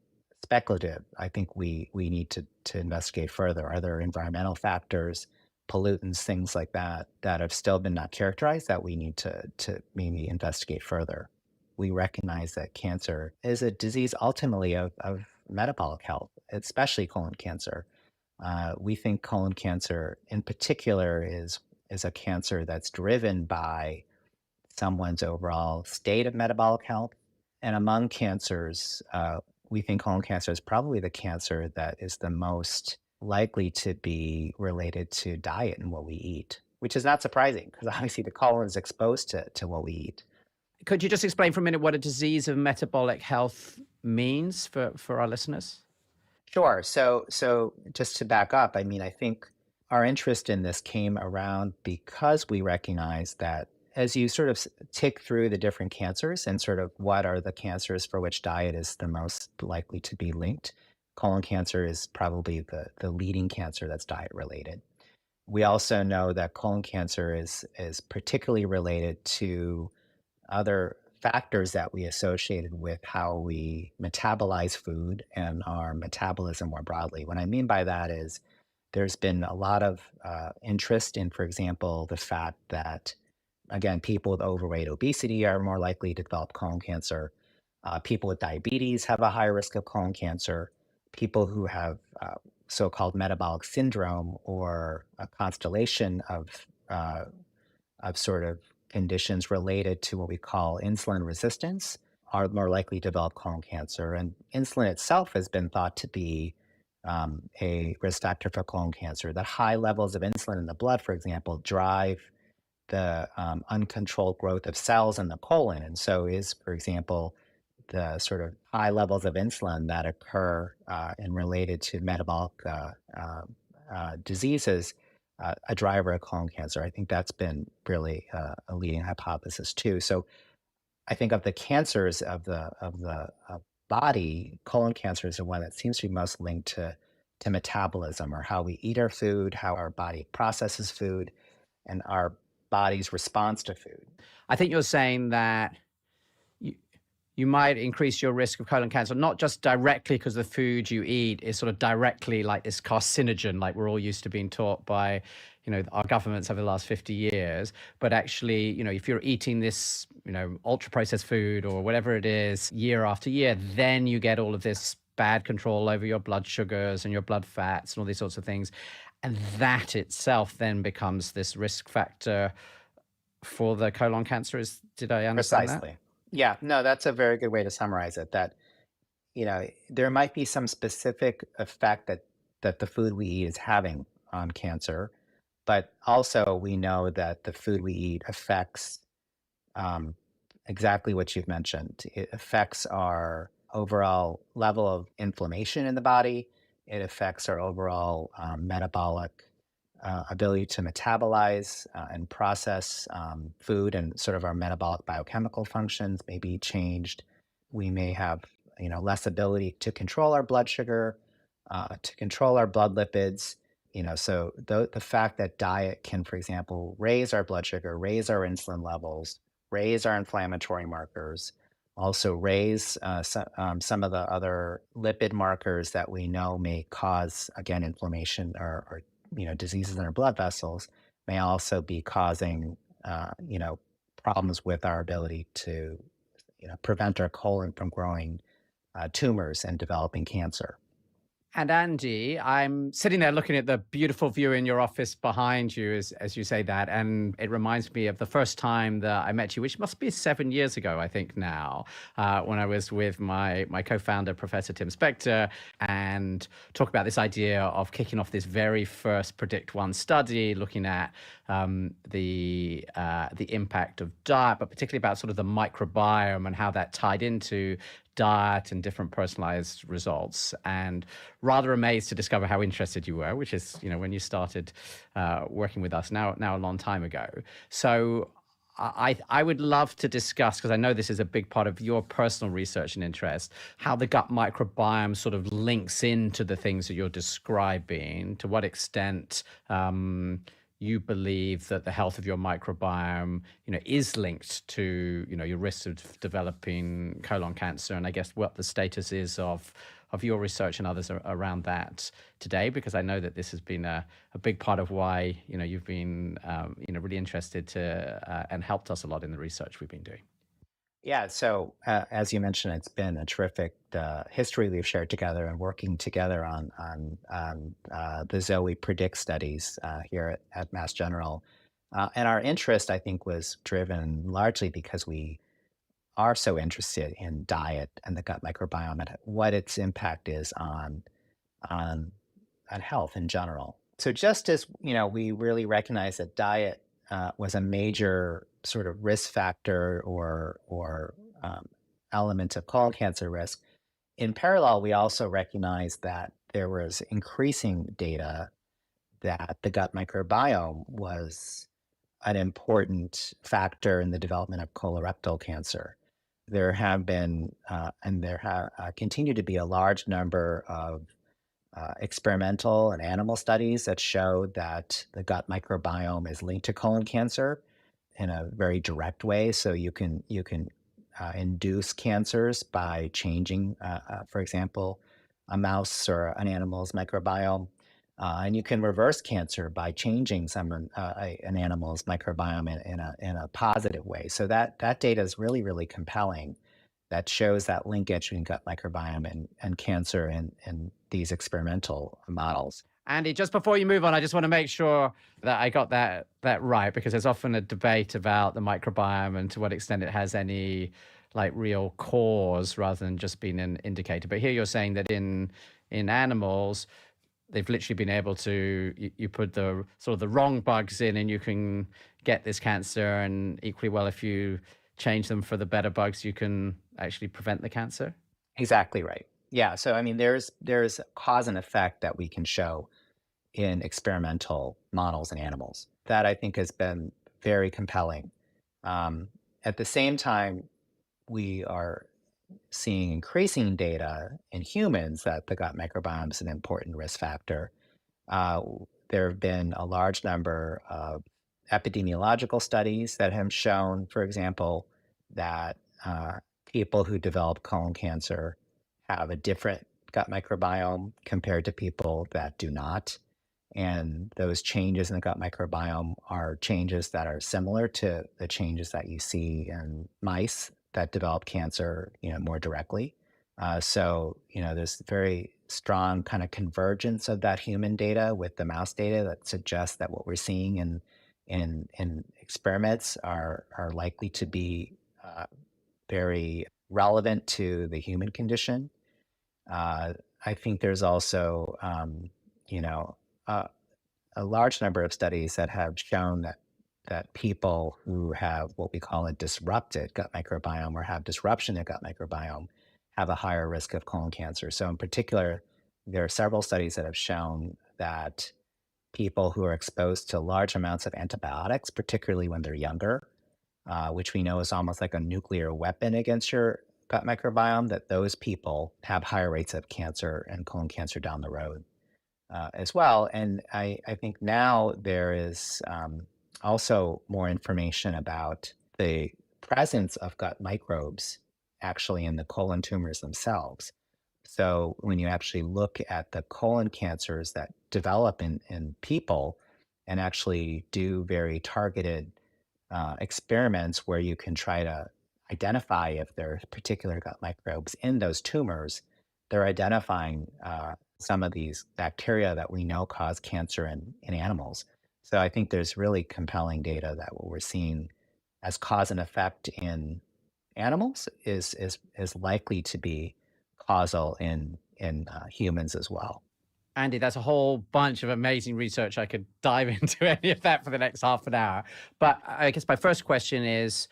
speculative. I think we need to investigate further. Are there environmental factors, pollutants, things like that have still been not characterized that we need to maybe investigate further? We recognize that cancer is a disease ultimately of metabolic health, especially colon cancer. We think colon cancer in particular is a cancer that's driven by someone's overall state of metabolic health. And among cancers, we think colon cancer is probably the cancer that is the most likely to be related to diet and what we eat, which is not surprising because obviously the colon is exposed to what we eat. Could you just explain for a minute what a disease of metabolic health means for our listeners? Sure. So just to back up, I mean, I think our interest in this came around because we recognize that as you sort of tick through the different cancers and sort of what are the cancers for which diet is the most likely to be linked, colon cancer is probably the leading cancer that's diet related. We also know that colon cancer is particularly related to other factors that we associated with how we metabolize food and our metabolism more broadly. What I mean by that is there's been a lot of interest in, for example, the fact that, again, people with overweight, obesity are more likely to develop colon cancer. People with diabetes have a higher risk of colon cancer. People who have so called metabolic syndrome or a constellation of sort of conditions related to what we call insulin resistance are more likely to develop colon cancer. And insulin itself has been thought to be a risk factor for colon cancer. That high levels of insulin in the blood, for example, drive the uncontrolled growth of cells in the colon. And so is, for example, the sort of high levels of insulin that occur and related to metabolic diseases a driver of colon cancer. I think that's been really a leading hypothesis too. So I think of the cancers of body, colon cancer is the one that seems to be most linked to metabolism or how we eat our food, how our body processes food, and our body's response to food. I think you're saying that you might increase your risk of colon cancer, not just directly because the food you eat is sort of directly like this carcinogen, like we're all used to being taught by, our governments over the last 50 years, but actually, if you're eating this, ultra processed food or whatever it is year after year, then you get all of this bad control over your blood sugars and your blood fats and all these sorts of things. And that itself then becomes this risk factor for the colon cancer. Did I understand Precisely. that? Yeah, no, that's a very good way to summarize it. That there might be some specific effect that the food we eat is having on cancer, but also we know that the food we eat affects um, exactly what you've mentioned. It affects our overall level of inflammation in the body. It affects our overall metabolic ability to metabolize and process food, and sort of our metabolic biochemical functions may be changed. We may have less ability to control our blood sugar, to control our blood lipids. So the fact that diet can, for example, raise our blood sugar, raise our insulin levels, raise our inflammatory markers, also raise some of the other lipid markers that we know may cause, again, inflammation or diseases in our blood vessels, may also be causing problems with our ability to prevent our colon from growing tumors and developing cancer. And Andy, I'm sitting there looking at the beautiful view in your office behind you as you say that. And it reminds me of the first time that I met you, which must be 7 years ago, I think now, when I was with my co-founder, Professor Tim Spector, and talk about this idea of kicking off this very first Predict One study, looking at the impact of diet, but particularly about sort of the microbiome and how that tied into diet and different personalized results, and rather amazed to discover how interested you were, which is, when you started working with us now a long time ago. So I would love to discuss, because I know this is a big part of your personal research and interest, how the gut microbiome sort of links into the things that you're describing, to what extent you believe that the health of your microbiome, is linked to, your risk of developing colon cancer, and I guess what the status is of your research and others around that today, because I know that this has been a big part of why, you've been, really interested to and helped us a lot in the research we've been doing. Yeah, so as you mentioned, it's been a terrific history we've shared together and working together on the Zoe Predict studies here at Mass General. And our interest, I think, was driven largely because we are so interested in diet and the gut microbiome and what its impact is on health in general. So just as we really recognize that diet was a major sort of risk factor or element of colon cancer risk. In parallel, we also recognize that there was increasing data that the gut microbiome was an important factor in the development of colorectal cancer. There have been, and there have continue to be a large number of experimental and animal studies that show that the gut microbiome is linked to colon cancer in a very direct way. So you can induce cancers by changing, for example, a mouse or an animal's microbiome. And you can reverse cancer by changing an animal's microbiome in a positive way. So that data is really, really compelling. That shows that linkage between gut microbiome and cancer in these experimental models. Andy, just before you move on, I just want to make sure that I got that right, because there's often a debate about the microbiome and to what extent it has any like real cause rather than just being an indicator. But here you're saying that in animals, they've literally been able to you put the sort of the wrong bugs in and you can get this cancer, and equally well if you change them for the better bugs, you can actually prevent the cancer. Exactly right. Yeah. So I mean, there's cause and effect that we can show in experimental models and animals. That I think has been very compelling. At the same time, we are seeing increasing data in humans that the gut microbiome is an important risk factor. There have been a large number of epidemiological studies that have shown, for example, that people who develop colon cancer have a different gut microbiome compared to people that do not. And those changes in the gut microbiome are changes that are similar to the changes that you see in mice that develop cancer, more directly. There's very strong kind of convergence of that human data with the mouse data that suggests that what we're seeing in experiments are likely to be very relevant to the human condition. I think there's also, a large number of studies that have shown that people who have what we call a disrupted gut microbiome or have disruption in gut microbiome have a higher risk of colon cancer. So in particular, there are several studies that have shown that people who are exposed to large amounts of antibiotics, particularly when they're younger, which we know is almost like a nuclear weapon against your gut microbiome, that those people have higher rates of cancer and colon cancer down the road as well. And I think now there is also more information about the presence of gut microbes actually in the colon tumors themselves. So when you actually look at the colon cancers that develop in people and actually do very targeted experiments where you can try to identify if there are particular gut microbes in those tumors, they're identifying some of these bacteria that we know cause cancer in animals. So I think there's really compelling data that what we're seeing as cause and effect in animals is likely to be causal in humans as well. Andy, that's a whole bunch of amazing research. I could dive into any of that for the next half an hour. But I guess my first question is,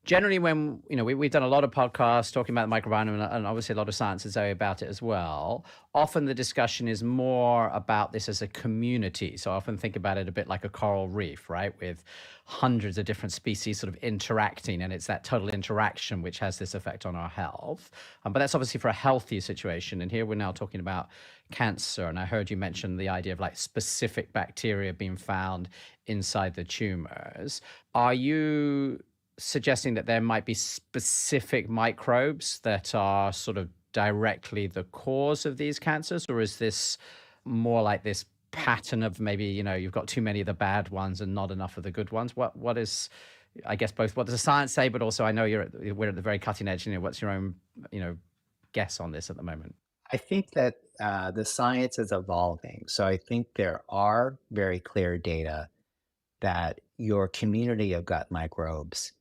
generally when, we've done a lot of podcasts talking about the microbiome and obviously a lot of science is about it as well. Often the discussion is more about this as a community. So I often think about it a bit like a coral reef, right? With hundreds of different species sort of interacting, and it's that total interaction which has this effect on our health. But that's obviously for a healthy situation. And here we're now talking about cancer. And I heard you mention the idea of like specific bacteria being found inside the tumors. Are you suggesting that there might be specific microbes that are sort of directly the cause of these cancers, or is this more like this pattern of maybe you've got too many of the bad ones and not enough of the good ones? What is, I guess, both what does the science say, but also I know we're at the very cutting edge. What's your own guess on this at the moment? I think that the science is evolving. So I think there are very clear data that your community of gut microbes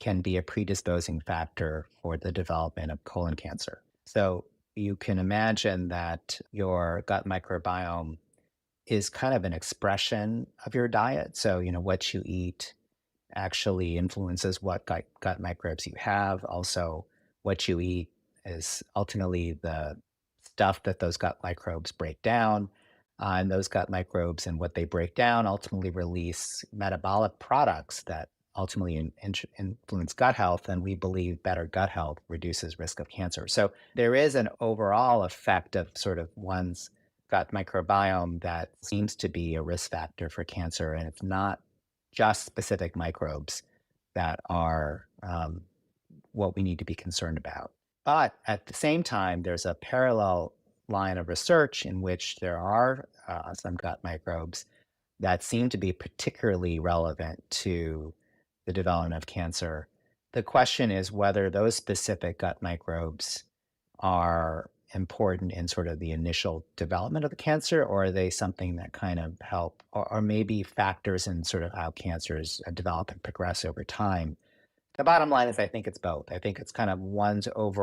can be a predisposing factor for the development of colon cancer. So you can imagine that your gut microbiome is kind of an expression of your diet. So, what you eat actually influences what gut microbes you have. Also, what you eat is ultimately the stuff that those gut microbes break down. And those gut microbes and what they break down ultimately release metabolic products that ultimately influence gut health. And we believe better gut health reduces risk of cancer. So there is an overall effect of sort of one's gut microbiome that seems to be a risk factor for cancer. And it's not just specific microbes that are what we need to be concerned about. But at the same time, there's a parallel line of research in which there are some gut microbes that seem to be particularly relevant to the development of cancer. The question is whether those specific gut microbes are important in sort of the initial development of the cancer, or are they something that kind of help, or maybe factors in sort of how cancers develop and progress over time? The bottom line is I think it's both. I think it's kind of one's overall